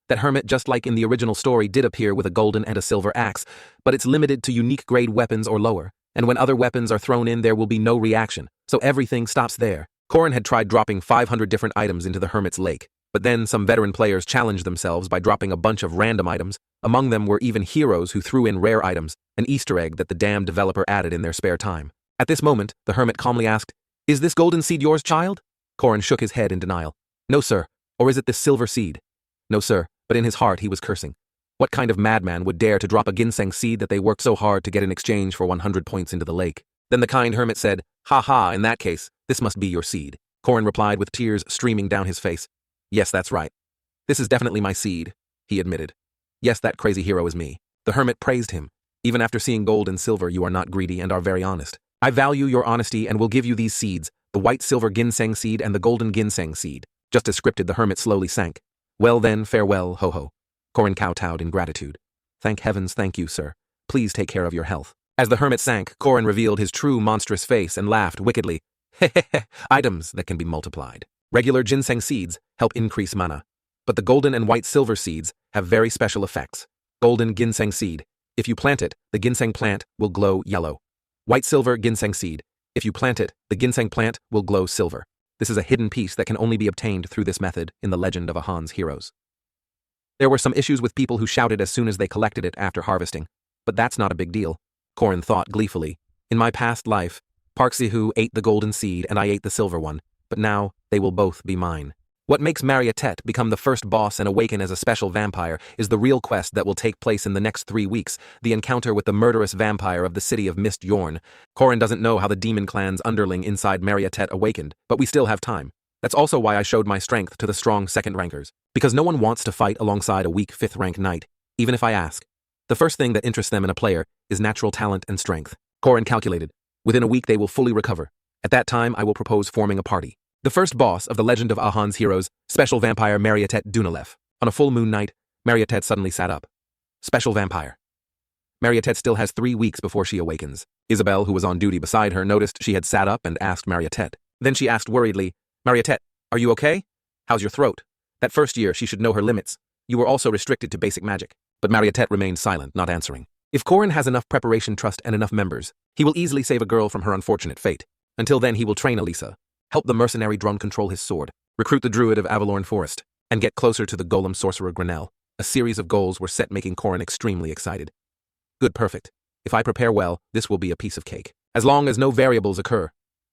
That hermit, just like in the original story, did appear with a golden and a silver axe, but it's limited to unique grade weapons or lower, and when other weapons are thrown in there will be no reaction, so everything stops there. Corin had tried dropping 500 different items into the hermit's lake, but then some veteran players challenged themselves by dropping a bunch of random items. Among them were even heroes who threw in rare items, an Easter egg that the damned developer added in their spare time. At this moment, the hermit calmly asked, is this golden seed yours, child? Corin shook his head in denial. No, sir. Or is it this silver seed? No, sir, but in his heart he was cursing. What kind of madman would dare to drop a ginseng seed that they worked so hard to get in exchange for 100 points into the lake? Then the kind hermit said, "Ha ha, in that case, this must be your seed." Corin replied with tears streaming down his face. "Yes, that's right. This is definitely my seed," he admitted. "Yes, that crazy hero is me." The hermit praised him. "Even after seeing gold and silver, you are not greedy and are very honest. I value your honesty and will give you these seeds, the white silver ginseng seed and the golden ginseng seed." Just as scripted, the hermit slowly sank. "Well then, farewell, ho-ho." Corin kowtowed in gratitude. "Thank heavens, thank you, sir. Please take care of your health." As the hermit sank, Corin revealed his true monstrous face and laughed wickedly. "Hehehe, items that can be multiplied. Regular ginseng seeds help increase mana. But the golden and white silver seeds have very special effects. Golden ginseng seed. If you plant it, the ginseng plant will glow yellow. White silver ginseng seed. If you plant it, the ginseng plant will glow silver. This is a hidden piece that can only be obtained through this method in the legend of Ahan's heroes. There were some issues with people who shouted as soon as they collected it after harvesting. But that's not a big deal, Corin thought gleefully. In my past life, Parksihu ate the golden seed and I ate the silver one, but now they will both be mine. What makes Marietet become the first boss and awaken as a special vampire is the real quest that will take place in the next 3 weeks, the encounter with the murderous vampire of the city of Mist Yorn. Corin doesn't know how the demon clan's underling inside Marietet awakened, but we still have time. That's also why I showed my strength to the strong second rankers, because no one wants to fight alongside a weak 5th rank knight, even if I ask. The first thing that interests them in a player is natural talent and strength. Corin calculated. Within a week they will fully recover. At that time I will propose forming a party. The first boss of the Legend of Ahan's heroes, Special Vampire Marietet Dunalef. On a full moon night, Marietet suddenly sat up. Special Vampire. Marietet still has 3 weeks before she awakens. Isabel, who was on duty beside her, noticed she had sat up and asked Marietet. Then she asked worriedly, "Marietet, are you okay? How's your throat?" That first year she should know her limits. You were also restricted to basic magic. But Marietet remained silent, not answering. If Corin has enough preparation, trust, and enough members, he will easily save a girl from her unfortunate fate. Until then he will train Elisa, help the mercenary drone control his sword, recruit the druid of Avalorn Forest, and get closer to the golem sorcerer Grenell. A series of goals were set, making Corin extremely excited. Good, perfect. If I prepare well, this will be a piece of cake. As long as no variables occur.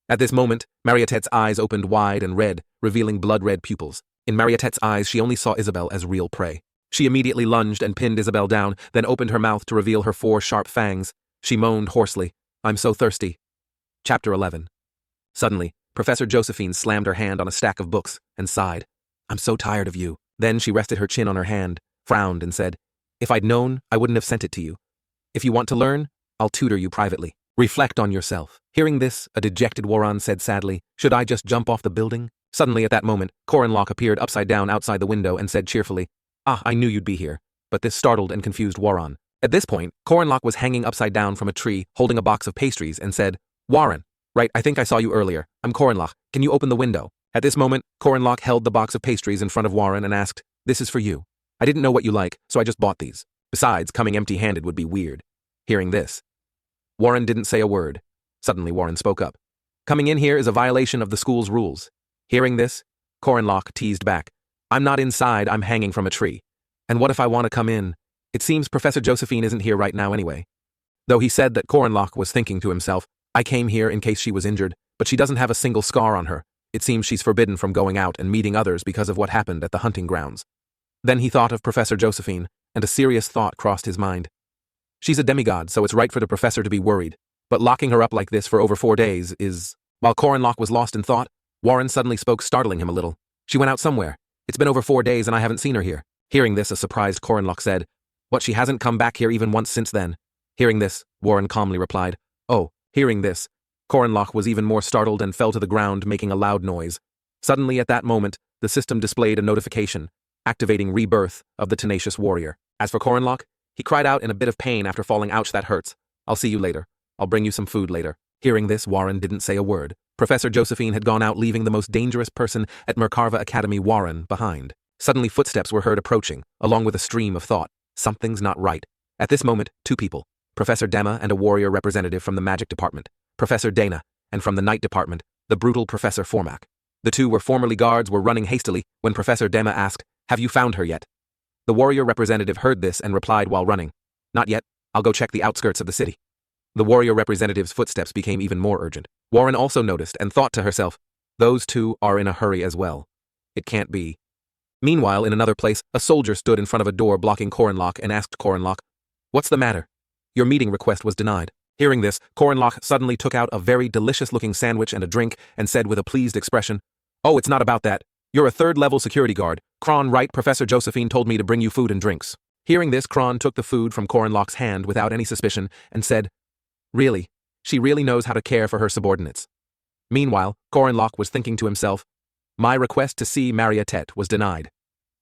At this moment, Marietet's eyes opened wide and red, revealing blood-red pupils. In Marietet's eyes, she only saw Isabel as real prey. She immediately lunged and pinned Isabel down, then opened her mouth to reveal her 4 sharp fangs. She moaned hoarsely, "I'm so thirsty." Chapter 11. Suddenly, Professor Josephine slammed her hand on a stack of books and sighed. "I'm so tired of you." Then she rested her chin on her hand, frowned, and said, "If I'd known, I wouldn't have sent it to you. If you want to learn, I'll tutor you privately. Reflect on yourself." Hearing this, a dejected Warren said sadly, "Should I just jump off the building?" Suddenly at that moment, Corinlock appeared upside down outside the window and said cheerfully, "Ah, I knew you'd be here." But this startled and confused Warren. At this point, Corinlock was hanging upside down from a tree, holding a box of pastries, and said, "Warren, right, I think I saw you earlier. I'm Corinlock. Can you open the window?" At this moment, Corinlock held the box of pastries in front of Warren and asked, "This is for you. I didn't know what you like, so I just bought these. Besides, coming empty-handed would be weird." Hearing this, Warren didn't say a word. Suddenly, Warren spoke up. "Coming in here is a violation of the school's rules." Hearing this, Corinlock teased back, "I'm not inside, I'm hanging from a tree. And what if I want to come in? It seems Professor Josephine isn't here right now anyway." Though he said that Corinlock was thinking to himself, "I came here in case she was injured, but she doesn't have a single scar on her. It seems she's forbidden from going out and meeting others because of what happened at the hunting grounds." Then he thought of Professor Josephine, and a serious thought crossed his mind. She's a demigod, so it's right for the professor to be worried. But locking her up like this for over 4 days is... While Corinlock was lost in thought, Warren suddenly spoke, startling him a little. "She went out somewhere. It's been over 4 days and I haven't seen her here." Hearing this, a surprised Corinlock said, "What, she hasn't come back here even once since then?" Hearing this, Warren calmly replied, "Oh." Hearing this, Corinlock was even more startled and fell to the ground, making a loud noise. Suddenly at that moment, the system displayed a notification, activating rebirth of the tenacious warrior. As for Corinlock, he cried out in a bit of pain after falling. "Ouch, that hurts. I'll see you later. I'll bring you some food later." Hearing this, Warren didn't say a word. Professor Josephine had gone out, leaving the most dangerous person at Mercarva Academy, Warren, behind. Suddenly footsteps were heard approaching, along with a stream of thought. Something's not right. At this moment, 2 people, Professor Dema and a warrior representative from the magic department, Professor Dana, and from the night department, the brutal Professor Formac. The 2 were formerly guards, were running hastily when Professor Dema asked, "Have you found her yet?" The warrior representative heard this and replied while running, "Not yet. I'll go check the outskirts of the city." The warrior representative's footsteps became even more urgent. Warren also noticed and thought to herself, "Those 2 are in a hurry as well. It can't be." Meanwhile, in another place, a soldier stood in front of a door blocking Corinlock and asked Corinlock, "What's the matter?" "Your meeting request was denied." Hearing this, Korenlock suddenly took out a very delicious-looking sandwich and a drink and said with a pleased expression, "Oh, it's not about that. You're a third-level security guard. Kron, right? Professor Josephine told me to bring you food and drinks." Hearing this, Kron took the food from Korenlock's hand without any suspicion and said, "Really? She really knows how to care for her subordinates." Meanwhile, Korenlock was thinking to himself, "My request to see Marietete was denied.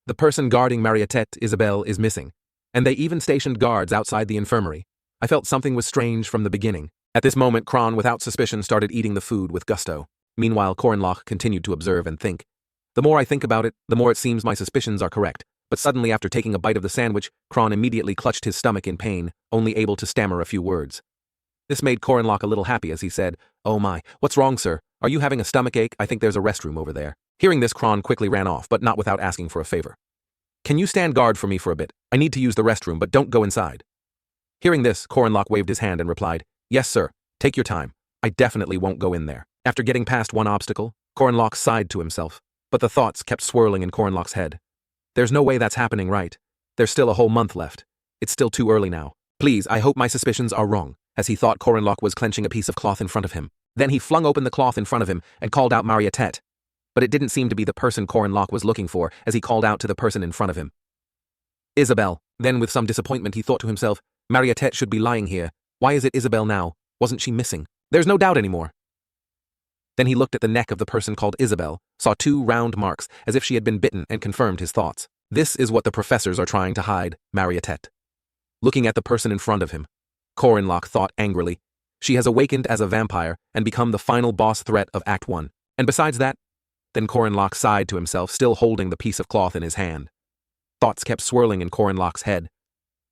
The person guarding Marietete, Isabelle, is missing, and they even stationed guards outside the infirmary. I felt something was strange from the beginning." At this moment, Kron, without suspicion, started eating the food with gusto. Meanwhile, Korenlock continued to observe and think. "The more I think about it, the more it seems my suspicions are correct." But suddenly, after taking a bite of the sandwich, Kron immediately clutched his stomach in pain, only able to stammer a few words. This made Korenlock a little happy as he said, "Oh my, what's wrong, sir? Are you having a stomachache? I think there's a restroom over there." Hearing this, Kron quickly ran off, but not without asking for a favor. "Can you stand guard for me for a bit? I need to use the restroom, but don't go inside." Hearing this, Korenlock waved his hand and replied, "Yes, sir. Take your time. I definitely won't go in there." After getting past one obstacle, Korenlock sighed to himself, but the thoughts kept swirling in Korenlock's head. There's no way that's happening, right? There's still a whole month left. It's still too early now. Please, I hope my suspicions are wrong. As he thought, Korenlock was clenching a piece of cloth in front of him. Then he flung open the cloth in front of him and called out Marietete. But it didn't seem to be the person Korenlock was looking for as he called out to the person in front of him. "Isabelle." Then with some disappointment he thought to himself, Marietete should be lying here. Why is it Isabelle now? Wasn't she missing? There's no doubt anymore. Then he looked at the neck of the person called Isabelle, saw 2 round marks as if she had been bitten and confirmed his thoughts. This is what the professors are trying to hide, Marietete. Looking at the person in front of him, Korenlock thought angrily, she has awakened as a vampire and become the final boss threat of Act 1. And besides that, then Korenlock sighed to himself, still holding the piece of cloth in his hand. Thoughts kept swirling in Korenlock's head.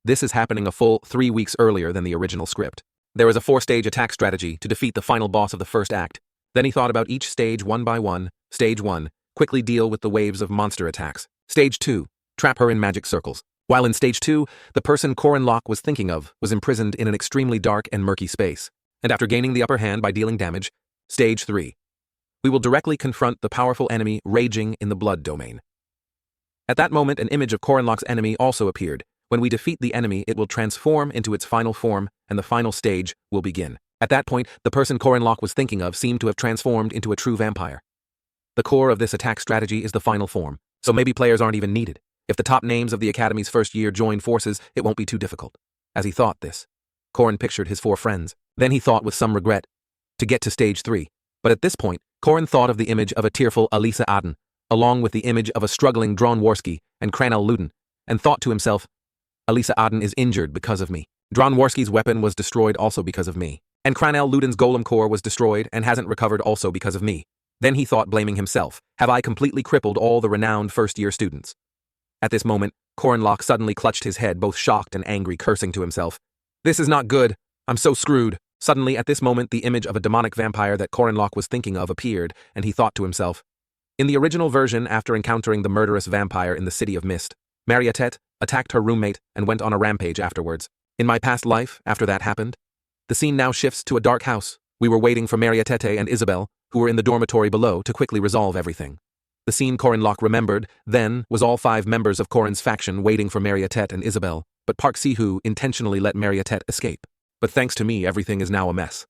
This is happening a full 3 weeks earlier than the original script. There is a 4-stage attack strategy to defeat the final boss of the first act. Then he thought about each stage one by one. Stage 1, quickly deal with the waves of monster attacks. Stage 2, trap her in magic circles. While in Stage 2, the person Korenlock was thinking of was imprisoned in an extremely dark and murky space. And after gaining the upper hand by dealing damage, Stage 3, we will directly confront the powerful enemy raging in the blood domain. At that moment, an image of Korenlock's enemy also appeared. When we defeat the enemy, it will transform into its final form, and the final stage will begin. At that point, the person Korenlock was thinking of seemed to have transformed into a true vampire. The core of this attack strategy is the final form, so maybe players aren't even needed. If the top names of the Academy's first year join forces, it won't be too difficult. As he thought this, Koren pictured his 4 friends. Then he thought with some regret to get to Stage 3. But at this point, Koren thought of the image of a tearful Elisa Aden, along with the image of a struggling Dronworski and Kranel Luden, and thought to himself, Elisa Aden is injured because of me. Dronworski's weapon was destroyed also because of me. And Kranel Luden's golem core was destroyed and hasn't recovered also because of me. Then he thought, blaming himself, have I completely crippled all the renowned first-year students? At this moment, Korenlock suddenly clutched his head, both shocked and angry, cursing to himself. This is not good. I'm so screwed. Suddenly, at this moment, the image of a demonic vampire that Korenlock was thinking of appeared, and he thought to himself. In the original version, after encountering the murderous vampire in the City of Mist, Marietete attacked her roommate and went on a rampage afterwards. In my past life, after that happened, the scene now shifts to a dark house. We were waiting for Marietete and Isabelle, who were in the dormitory below, to quickly resolve everything. The scene Korenlock remembered, then, was all 5 members of Koren's faction waiting for Marietete and Isabelle, but Park Si-hoo intentionally let Marietete escape. But thanks to me, everything is now a mess.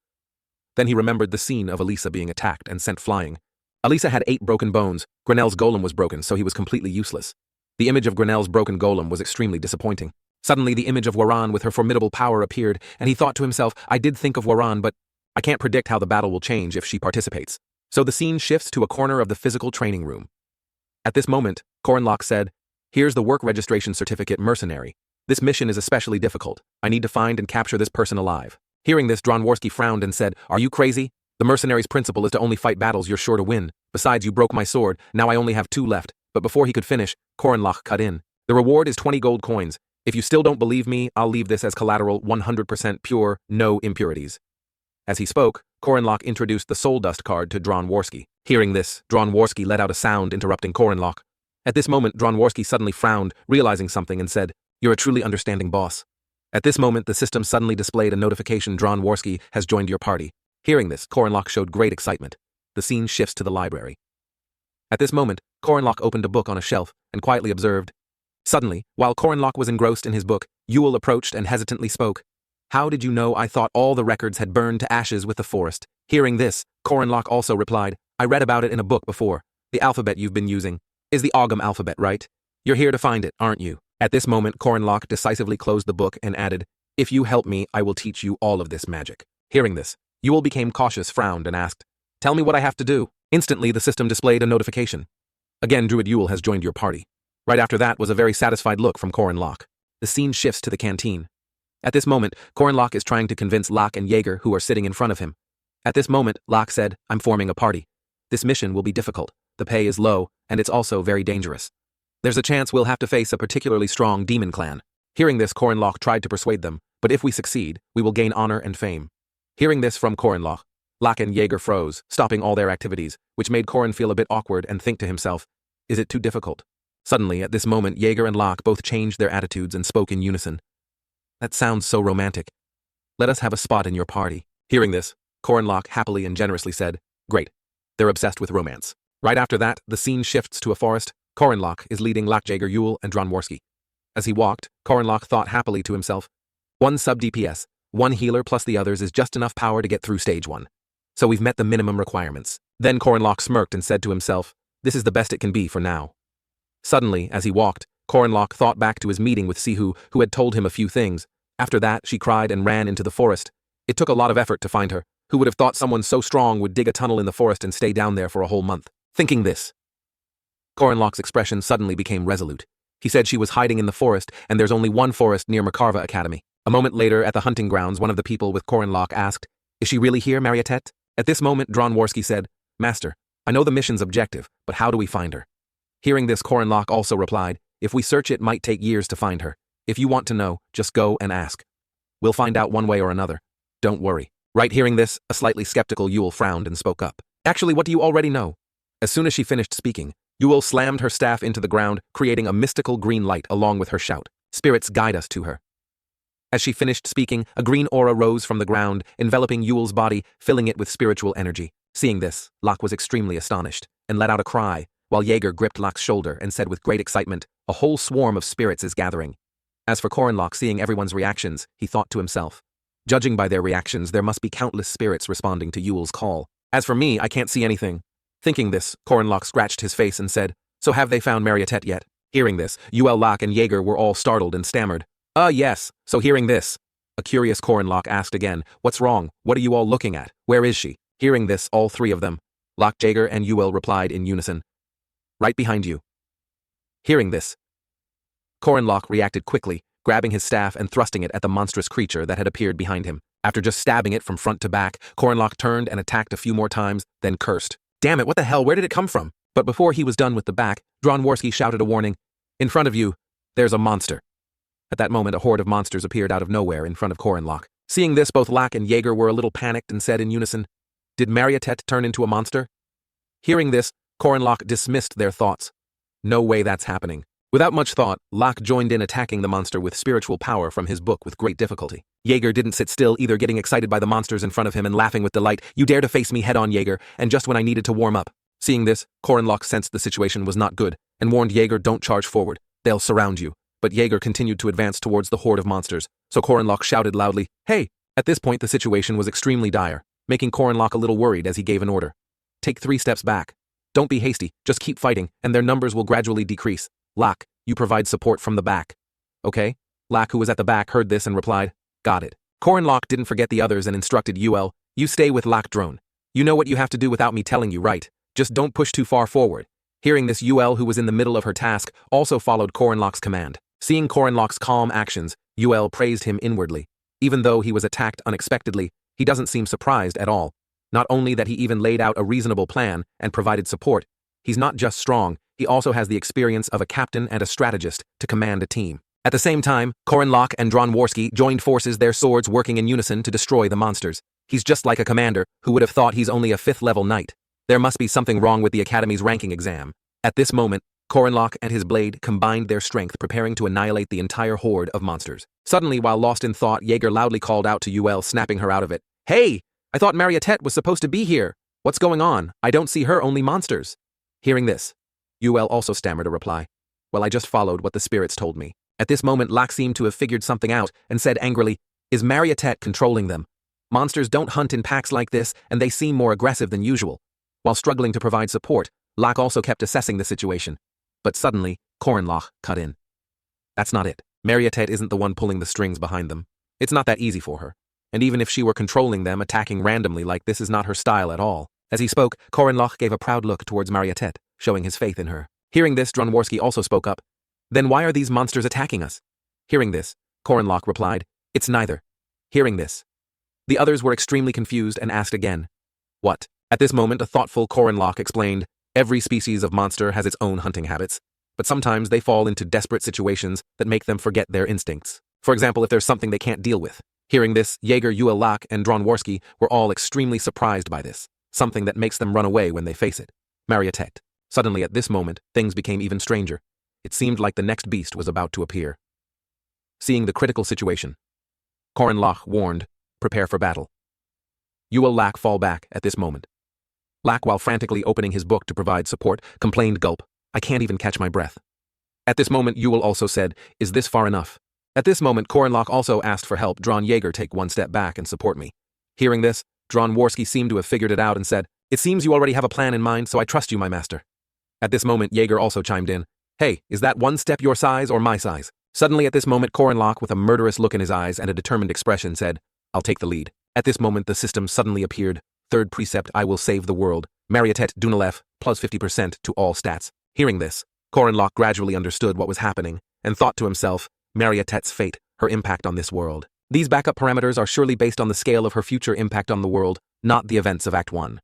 Then he remembered the scene of Elisa being attacked and sent flying. Elisa had 8 broken bones. Grenel's golem was broken, so he was completely useless. The image of Grenel's broken golem was extremely disappointing. Suddenly, the image of Waran with her formidable power appeared, and he thought to himself, I did think of Waran, but I can't predict how the battle will change if she participates. So the scene shifts to a corner of the physical training room. At this moment, Korenlock said, here's the work registration certificate, mercenary. This mission is especially difficult. I need to find and capture this person alive. Hearing this, Dronworski frowned and said, are you crazy? The mercenary's principle is to only fight battles you're sure to win. Besides, you broke my sword, now I only have 2 left. But before he could finish, Korenlock cut in. The reward is 20 gold coins. If you still don't believe me, I'll leave this as collateral, 100% pure, no impurities. As he spoke, Korenlock introduced the soul dust card to Dronworski. Hearing this, Dronworski let out a sound interrupting Korenlock. At this moment, Dronworski suddenly frowned, realizing something, and said, you're a truly understanding boss. At this moment, the system suddenly displayed a notification, Dronworski has joined your party. Hearing this, Korenlock showed great excitement. The scene shifts to the library. At this moment, Korenlock opened a book on a shelf and quietly observed. Suddenly, while Korenlock was engrossed in his book, Yule approached and hesitantly spoke. How did you know? I thought all the records had burned to ashes with the forest. Hearing this, Corinlock also replied, I read about it in a book before. The alphabet you've been using is the Ogham alphabet, right? You're here to find it, aren't you? At this moment, Corinlock decisively closed the book and added, If you help me, I will teach you all of this magic. Hearing this, Ewell became cautious, frowned, and asked, Tell me what I have to do. Instantly, the system displayed a notification. Again, Druid Ewell has joined your party. Right after that was a very satisfied look from Corinlock. The scene shifts to the canteen. At this moment, Corinlock is trying to convince Locke and Jaeger, who are sitting in front of him. At this moment, Locke said, I'm forming a party. This mission will be difficult, the pay is low, and it's also very dangerous. There's a chance we'll have to face a particularly strong demon clan. Hearing this, Corinlock tried to persuade them, but if we succeed, we will gain honor and fame. Hearing this from Corinlock, Locke and Jaeger froze, stopping all their activities, which made Corin feel a bit awkward and think to himself, is it too difficult? Suddenly, at this moment, Jaeger and Locke both changed their attitudes and spoke in unison. That sounds so romantic. Let us have a spot in your party. Hearing this, Corinlock happily and generously said, Great. They're obsessed with romance. Right after that, the scene shifts to a forest. Corinlock is leading Locke, Jaeger, Ewell, and Dronworski. As he walked, Corinlock thought happily to himself, 1 sub-DPS, 1 healer plus the others is just enough power to get through stage 1. So we've met the minimum requirements. Then Corinlock smirked and said to himself, This is the best it can be for now. Suddenly, as he walked, Corinlock thought back to his meeting with Sihu, who had told him a few things. After that, she cried and ran into the forest. It took a lot of effort to find her. Who would have thought someone so strong would dig a tunnel in the forest and stay down there for a whole month? Thinking this, Corinlock's expression suddenly became resolute. He said she was hiding in the forest, and there's only one forest near Makarva Academy. A moment later, at the hunting grounds, one of the people with Corinlock asked, Is she really here, Marietette? At this moment, Dronworski said, Master, I know the mission's objective, but how do we find her? Hearing this, Corinlock also replied, If we search it might take years to find her. If you want to know, just go and ask. We'll find out one way or another. Don't worry. Right, hearing this, a slightly skeptical Ewell frowned and spoke up. Actually, what do you already know? As soon as she finished speaking, Ewell slammed her staff into the ground, creating a mystical green light along with her shout, Spirits, guide us to her. As she finished speaking, a green aura rose from the ground, enveloping Ewell's body, filling it with spiritual energy. Seeing this, Locke was extremely astonished, and let out a cry, while Jaeger gripped Locke's shoulder and said with great excitement, A whole swarm of spirits is gathering. As for Corinlock, seeing everyone's reactions, he thought to himself, Judging by their reactions, there must be countless spirits responding to Ewell's call. As for me, I can't see anything. Thinking this, Corinlock scratched his face and said, So have they found Marietette yet? Hearing this, Ewell, Locke, and Jaeger were all startled and stammered, Yes. So hearing this, a curious Corinlock asked again, What's wrong? What are you all looking at? Where is she? Hearing this, all three of them, Locke, Jaeger, and Ewell replied in unison, Right behind you. Hearing this, Corinlock reacted quickly, grabbing his staff and thrusting it at the monstrous creature that had appeared behind him. After just stabbing it from front to back, Corinlock turned and attacked a few more times, then cursed. Damn it, what the hell, where did it come from? But before he was done with the back, Dronworski shouted a warning. In front of you, there's a monster. At that moment, a horde of monsters appeared out of nowhere in front of Corinlock. Seeing this, both Locke and Jaeger were a little panicked and said in unison, Did Marietette turn into a monster? Hearing this, Corinlock dismissed their thoughts. No way that's happening. Without much thought, Locke joined in attacking the monster with spiritual power from his book with great difficulty. Jaeger didn't sit still either, getting excited by the monsters in front of him and laughing with delight. You dare to face me head on, Jaeger, and just when I needed to warm up. Seeing this, Corinlock sensed the situation was not good, and warned Jaeger, Don't charge forward. They'll surround you. But Jaeger continued to advance towards the horde of monsters, so Corinlock shouted loudly, Hey! At this point, the situation was extremely dire, making Corinlock a little worried as he gave an order. Take 3 steps back. Don't be hasty, just keep fighting, and their numbers will gradually decrease. Locke, you provide support from the back. Okay? Locke, who was at the back, heard this and replied, Got it. Corinlock didn't forget the others and instructed Ewell, You stay with Locke Drone. You know what you have to do without me telling you, right? Just don't push too far forward. Hearing this, Ewell, who was in the middle of her task, also followed Corinlock's command. Seeing Corinlock's calm actions, Ewell praised him inwardly. Even though he was attacked unexpectedly, he doesn't seem surprised at all. Not only that he even laid out a reasonable plan and provided support, he's not just strong, he also has the experience of a captain and a strategist to command a team. At the same time, Corinlock and Dronworski joined forces, their swords working in unison to destroy the monsters. He's just like a commander, who would have thought he's only a 5th-level knight. There must be something wrong with the Academy's ranking exam. At this moment, Corinlock and his blade combined their strength, preparing to annihilate the entire horde of monsters. Suddenly, while lost in thought, Jaeger loudly called out to Ewell, snapping her out of it. Hey! I thought Marietette was supposed to be here. What's going on? I don't see her, only monsters. Hearing this, Ewell also stammered a reply. Well, I just followed what the spirits told me. At this moment, Locke seemed to have figured something out and said angrily, Is Mariette controlling them? Monsters don't hunt in packs like this, and they seem more aggressive than usual. While struggling to provide support, Locke also kept assessing the situation. But suddenly, Locke cut in. That's not it. Mariette isn't the one pulling the strings behind them. It's not that easy for her. And even if she were controlling them, attacking randomly like this is not her style at all. As he spoke, Locke gave a proud look towards Mariette, showing his faith in her. Hearing this, Dronworski also spoke up. Then why are these monsters attacking us? Hearing this, Locke replied, it's neither. Hearing this, the others were extremely confused and asked again. What? At this moment, a thoughtful Locke explained, every species of monster has its own hunting habits, but sometimes they fall into desperate situations that make them forget their instincts. For example, if there's something they can't deal with. Hearing this, Jaeger, Locke, and Dronworski were all extremely surprised by this, something that makes them run away when they face it. Mariette. Suddenly at this moment, things became even stranger. It seemed like the next beast was about to appear. Seeing the critical situation, Locke warned, prepare for battle. Locke fall back at this moment. Locke, while frantically opening his book to provide support, complained, gulp, I can't even catch my breath. At this moment, also said, is this far enough? At this moment, Locke also asked for help. Jaeger, take one step back and support me. Hearing this, Dronworski seemed to have figured it out and said, it seems you already have a plan in mind, so I trust you, my master. At this moment, Jaeger also chimed in, hey, is that one step your size or my size? Suddenly at this moment, Locke, with a murderous look in his eyes and a determined expression, said, I'll take the lead. At this moment, the system suddenly appeared. Third precept, I will save the world. Mariette Dunelef, plus 50% to all stats. Hearing this, Locke gradually understood what was happening and thought to himself, Mariette's fate, her impact on this world. These backup parameters are surely based on the scale of her future impact on the world, not the events of Act 1.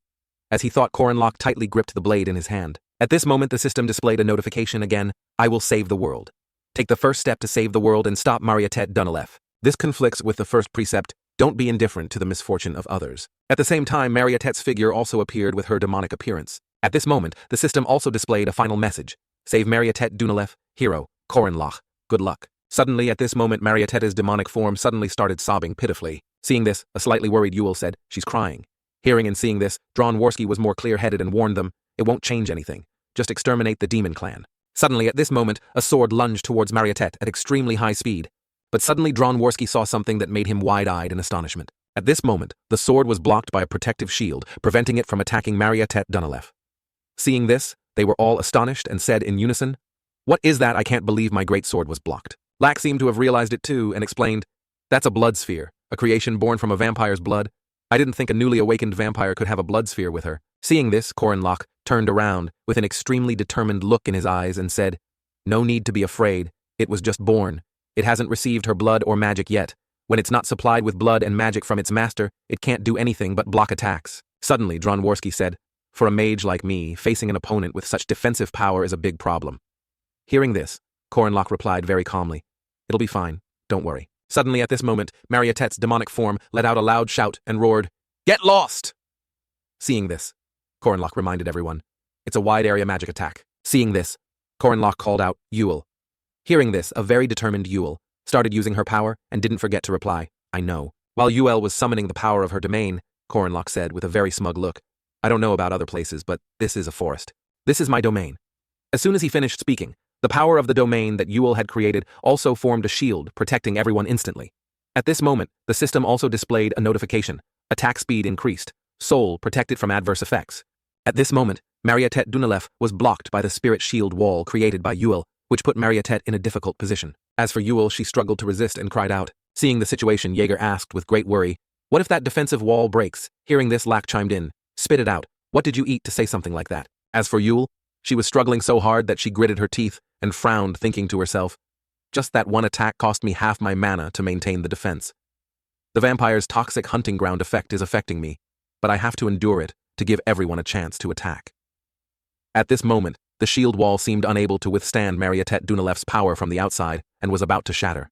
As he thought, Locke tightly gripped the blade in his hand. At this moment, the system displayed a notification again, I will save the world. Take the first step to save the world and stop Mariette Dunelef. This conflicts with the first precept, don't be indifferent to the misfortune of others. At the same time, Mariette's figure also appeared with her demonic appearance. At this moment, the system also displayed a final message. Save Mariette Dunelef, hero, Locke. Good luck. Suddenly at this moment, Mariette's demonic form suddenly started sobbing pitifully. Seeing this, a slightly worried said, she's crying. Hearing and seeing this, Dronworski was more clear-headed and warned them, it won't change anything. Just exterminate the demon clan. Suddenly at this moment, a sword lunged towards Mariette at extremely high speed. But suddenly Dronworski saw something that made him wide-eyed in astonishment. At this moment, the sword was blocked by a protective shield, preventing it from attacking Mariette Dunelef. Seeing this, they were all astonished and said in unison, what is that? I can't believe my great sword was blocked. Locke seemed to have realized it too and explained, that's a blood sphere, a creation born from a vampire's blood. I didn't think a newly awakened vampire could have a blood sphere with her. Seeing this, Locke turned around with an extremely determined look in his eyes and said, no need to be afraid, it was just born. It hasn't received her blood or magic yet. When it's not supplied with blood and magic from its master, it can't do anything but block attacks. Suddenly, Dronworski said, for a mage like me, facing an opponent with such defensive power is a big problem. Hearing this, Locke replied very calmly, it'll be fine, don't worry. Suddenly at this moment, Mariette's demonic form let out a loud shout and roared, get lost! Seeing this, Locke reminded everyone, it's a wide area magic attack. Seeing this, Locke called out, Yule. Hearing this, a very determined Yule started using her power and didn't forget to reply, I know. While Yule was summoning the power of her domain, Locke said with a very smug look, I don't know about other places, but this is a forest. This is my domain. As soon as he finished speaking, the power of the domain that Yule had created also formed a shield, protecting everyone instantly. At this moment, the system also displayed a notification. Attack speed increased. Soul protected from adverse effects. At this moment, Mariette Dunelef was blocked by the spirit shield wall created by Yule, which put Mariette in a difficult position. As for Yule, she struggled to resist and cried out. Seeing the situation, Jaeger asked with great worry, what if that defensive wall breaks? Hearing this, Locke chimed in, spit it out. What did you eat to say something like that? As for Yule, she was struggling so hard that she gritted her teeth and frowned, thinking to herself, just that one attack cost me half my mana to maintain the defense. The vampire's toxic hunting ground effect is affecting me, but I have to endure it to give everyone a chance to attack. At this moment, the shield wall seemed unable to withstand Mariette Dunelef's power from the outside and was about to shatter.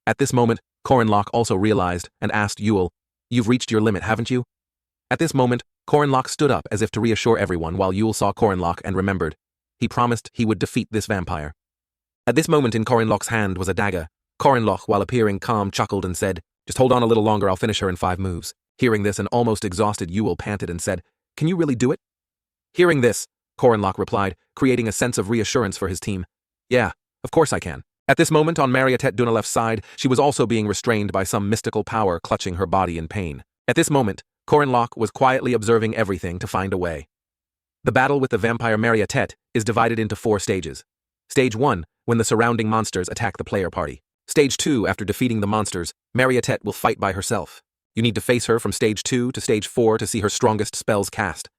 At this moment, Locke also realized and asked Yule, you've reached your limit, haven't you? At this moment, Locke stood up as if to reassure everyone while Yule saw Locke and remembered. He promised he would defeat this vampire. At this moment in Locke's hand was a dagger. Locke, while appearing calm, chuckled and said, just hold on a little longer, I'll finish her in 5 moves. Hearing this, an almost exhausted Yule panted and said, can you really do it? Hearing this, Locke replied, creating a sense of reassurance for his team. Yeah, of course I can. At this moment, on Mariette Dunalef's side, she was also being restrained by some mystical power clutching her body in pain. At this moment, Corinlock was quietly observing everything to find a way. The battle with the vampire Mariette is divided into 4 stages. Stage 1, when the surrounding monsters attack the player party. Stage 2, after defeating the monsters, Mariette will fight by herself. You need to face her from stage 2 to stage 4 to see her strongest spells cast.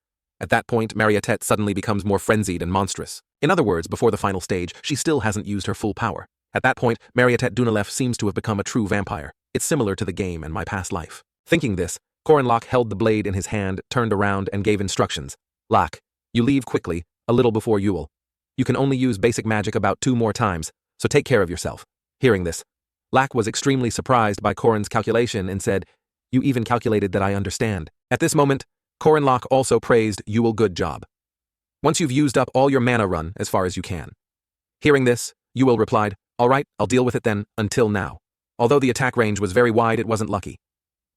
At that point, Mariette suddenly becomes more frenzied and monstrous. In other words, before the final stage, she still hasn't used her full power. At that point, Mariette Dunalef seems to have become a true vampire. It's similar to the game and my past life. Thinking this, Corinlock held the blade in his hand, turned around, and gave instructions. Lak, you leave quickly, a little before Yule. You can only use basic magic about 2 more times, so take care of yourself. Hearing this, Lak was extremely surprised by Corin's calculation and said, "You even calculated that I understand." At this moment, Corinlock also praised Yule. Good job. Once you've used up all your mana, run as far as you can. Hearing this, Yule replied, "All right, I'll deal with it then, until now." Although the attack range was very wide, it wasn't lucky.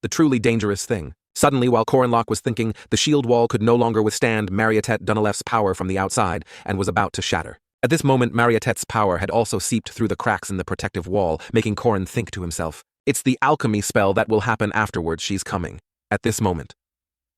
The truly dangerous thing. Suddenly, while Corinlock was thinking, the shield wall could no longer withstand Mariette Dunalef's power from the outside and was about to shatter. At this moment, Mariette's power had also seeped through the cracks in the protective wall, making Corin think to himself, "It's the alchemy spell that will happen afterwards. She's coming." At this moment,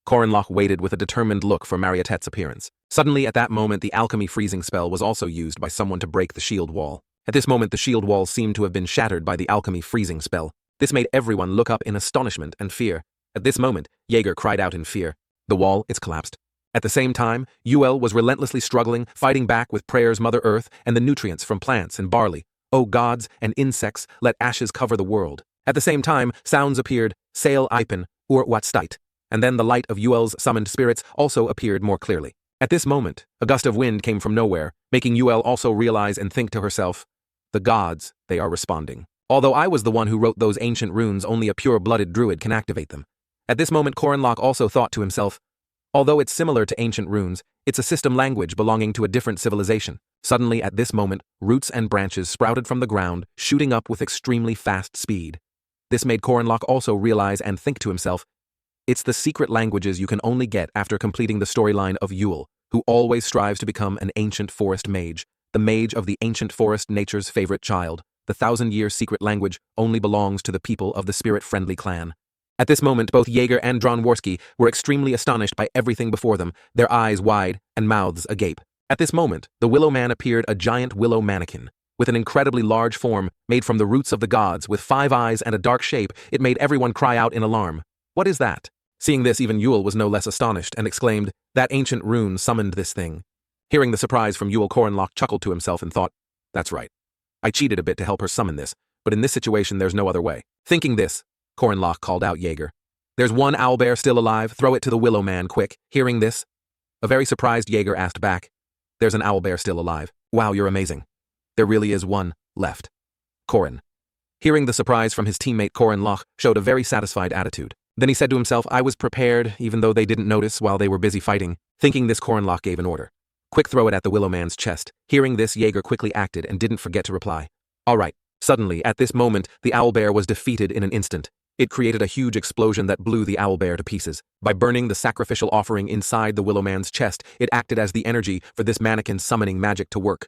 Corinlock waited with a determined look for Mariette's appearance. Suddenly, at that moment, the alchemy freezing spell was also used by someone to break the shield wall. At this moment, the shield wall seemed to have been shattered by the alchemy freezing spell. This made everyone look up in astonishment and fear. At this moment, Jaeger cried out in fear. The wall, it's collapsed. At the same time, Yule was relentlessly struggling, fighting back with prayers Mother Earth and the nutrients from plants and barley. "O gods and insects, let ashes cover the world." At the same time, sounds appeared, Sail Ipen, or Watstite. And then the light of Yuel's summoned spirits also appeared more clearly. At this moment, a gust of wind came from nowhere, making Yule also realize and think to herself, "The gods, they are responding. Although I was the one who wrote those ancient runes, only a pure-blooded druid can activate them." At this moment, Corinlock also thought to himself, although it's similar to ancient runes, it's a system language belonging to a different civilization. Suddenly, at this moment, roots and branches sprouted from the ground, shooting up with extremely fast speed. This made Corinlock also realize and think to himself, it's the secret languages you can only get after completing the storyline of Yule, who always strives to become an ancient forest mage, the mage of the ancient forest, nature's favorite child. The 1,000-year secret language only belongs to the people of the spirit-friendly clan. At this moment, both Jaeger and Dronworski were extremely astonished by everything before them, their eyes wide and mouths agape. At this moment, the Willow Man appeared, a giant willow mannequin. With an incredibly large form, made from the roots of the gods, with 5 eyes and a dark shape, it made everyone cry out in alarm. "What is that?" Seeing this, even Yule was no less astonished and exclaimed, "That ancient rune summoned this thing." Hearing the surprise from Yule, Corinlock chuckled to himself and thought, "That's right. I cheated a bit to help her summon this, but in this situation there's no other way." Thinking this, Corinlock called out Jaeger. "There's one owlbear still alive, throw it to the Willow Man, quick." Hearing this, a very surprised Jaeger asked back, "There's an owlbear still alive? Wow, you're amazing. There really is one left." Corin. Hearing the surprise from his teammate, Corinlock showed a very satisfied attitude. Then he said to himself, "I was prepared, even though they didn't notice while they were busy fighting." Thinking this, Corinlock gave an order. "Quick, throw it at the Willow Man's chest." Hearing this, Jaeger quickly acted and didn't forget to reply, "All right." Suddenly, at this moment, the owlbear was defeated in an instant. It created a huge explosion that blew the owlbear to pieces. By burning the sacrificial offering inside the Willow Man's chest, it acted as the energy for this mannequin's summoning magic to work.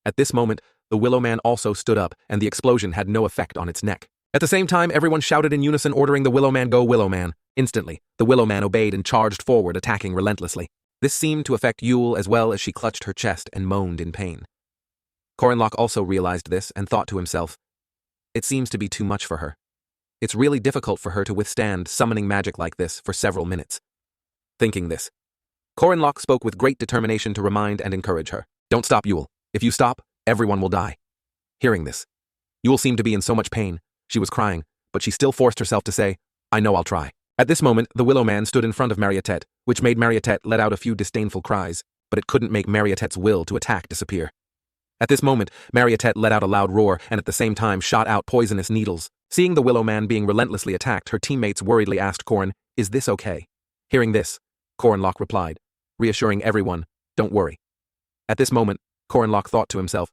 At this moment, the Willow Man also stood up, and the explosion had no effect on its neck. At the same time, everyone shouted in unison, ordering the Willow Man, "Go, Willow Man." Instantly, the Willow Man obeyed and charged forward, attacking relentlessly. This seemed to affect Yule as well, as she clutched her chest and moaned in pain. Corinlock also realized this and thought to himself, it seems to be too much for her. It's really difficult for her to withstand summoning magic like this for several minutes. Thinking this, Corinlock spoke with great determination to remind and encourage her. "Don't stop, Yule. If you stop, everyone will die." Hearing this, Yule seemed to be in so much pain. She was crying, but she still forced herself to say, "I know, I'll try." At this moment, the Willow Man stood in front of Mariette, which made Mariette let out a few disdainful cries, but it couldn't make Mariette's will to attack disappear. At this moment, Mariette let out a loud roar and at the same time shot out poisonous needles. Seeing the Willow Man being relentlessly attacked, her teammates worriedly asked Corin, "Is this okay?" Hearing this, Corinlock replied, reassuring everyone, "Don't worry." At this moment, Corinlock thought to himself,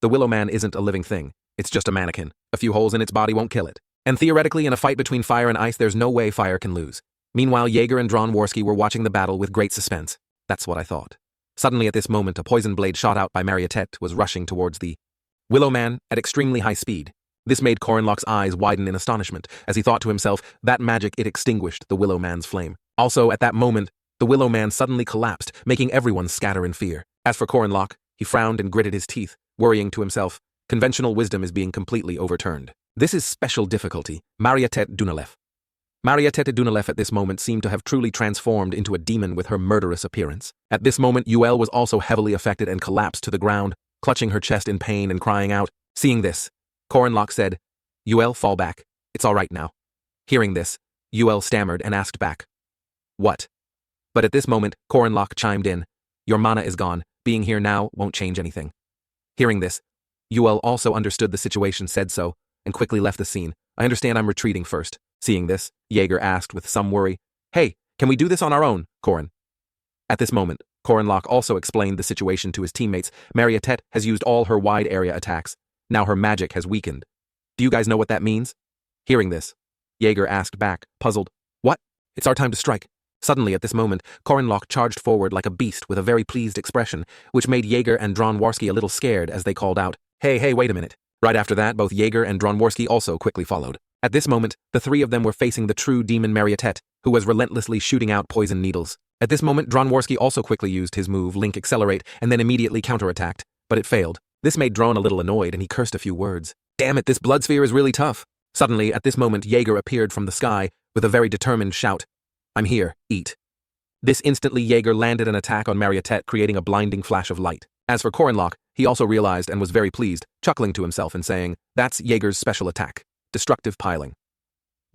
the Willow Man isn't a living thing, it's just a mannequin. A few holes in its body won't kill it. And theoretically, in a fight between fire and ice, there's no way fire can lose. Meanwhile, Jaeger and Dronworski were watching the battle with great suspense. That's what I thought. Suddenly at this moment, a poison blade shot out by Mariette was rushing towards the Willow Man at extremely high speed. This made Corinlock's eyes widen in astonishment, as he thought to himself that magic it extinguished the Willow Man's flame. Also, at that moment, the Willow Man suddenly collapsed, making everyone scatter in fear. As for Corinlock, he frowned and gritted his teeth, worrying to himself, conventional wisdom is being completely overturned. This is special difficulty, Manhwa Dunalef. Manhwa Dunalef at this moment seemed to have truly transformed into a demon with her murderous appearance. At this moment, Yuel was also heavily affected and collapsed to the ground, clutching her chest in pain and crying out. Seeing this, Corinlock said, Yuel, fall back. It's all right now. Hearing this, Yuel stammered and asked back, what? But at this moment, Corinlock chimed in, your mana is gone, being here now won't change anything. Hearing this, Yuel also understood the situation, said so, and quickly left the scene. I understand, I'm retreating first. Seeing this, Jaeger asked with some worry, hey, can we do this on our own, Corin? At this moment, Corinlock also explained the situation to his teammates. Manhwa has used all her wide area attacks. Now her magic has weakened. Do you guys know what that means? Hearing this, Jaeger asked back, puzzled, what? It's our time to strike. Suddenly at this moment, Corinlock charged forward like a beast with a very pleased expression, which made Jaeger and Dronwarski a little scared as they called out, hey, wait a minute. Right after that, both Jaeger and Dronwarski also quickly followed. At this moment, the three of them were facing the true demon Manhwa, who was relentlessly shooting out poison needles. At this moment, Dronwarski also quickly used his move, Link Accelerate, and then immediately counterattacked, but it failed. This made Dron a little annoyed and he cursed a few words. Damn it, this blood sphere is really tough. Suddenly, at this moment, Jaeger appeared from the sky with a very determined shout. I'm here, eat. This instantly Jaeger landed an attack on Manhwa, creating a blinding flash of light. As for Corinlock, he also realized and was very pleased, chuckling to himself and saying, that's Jaeger's special attack. Destructive piling.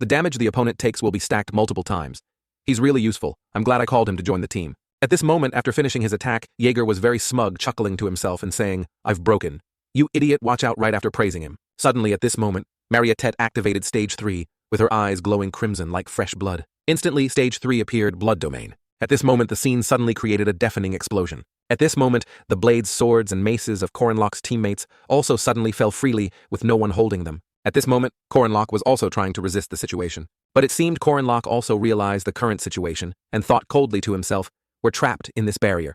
The damage the opponent takes will be stacked multiple times. He's really useful. I'm glad I called him to join the team. At this moment, after finishing his attack, Jaeger was very smug, chuckling to himself and saying, I've broken. You idiot, watch out right after praising him. Suddenly at this moment, Manhwa activated Stage 3, with her eyes glowing crimson like fresh blood. Instantly, Stage 3 appeared Blood Domain. At this moment, the scene suddenly created a deafening explosion. At this moment, the blades, swords, and maces of Corinlock's teammates also suddenly fell freely with no one holding them. At this moment, Corinlock was also trying to resist the situation. But it seemed Corinlock also realized the current situation and thought coldly to himself, we're trapped in this barrier.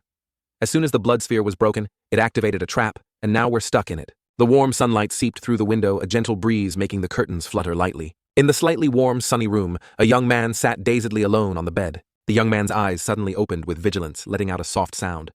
As soon as the blood sphere was broken, it activated a trap, and now we're stuck in it. The warm sunlight seeped through the window, a gentle breeze making the curtains flutter lightly. In the slightly warm, sunny room, a young man sat dazedly alone on the bed. The young man's eyes suddenly opened with vigilance, letting out a soft sound.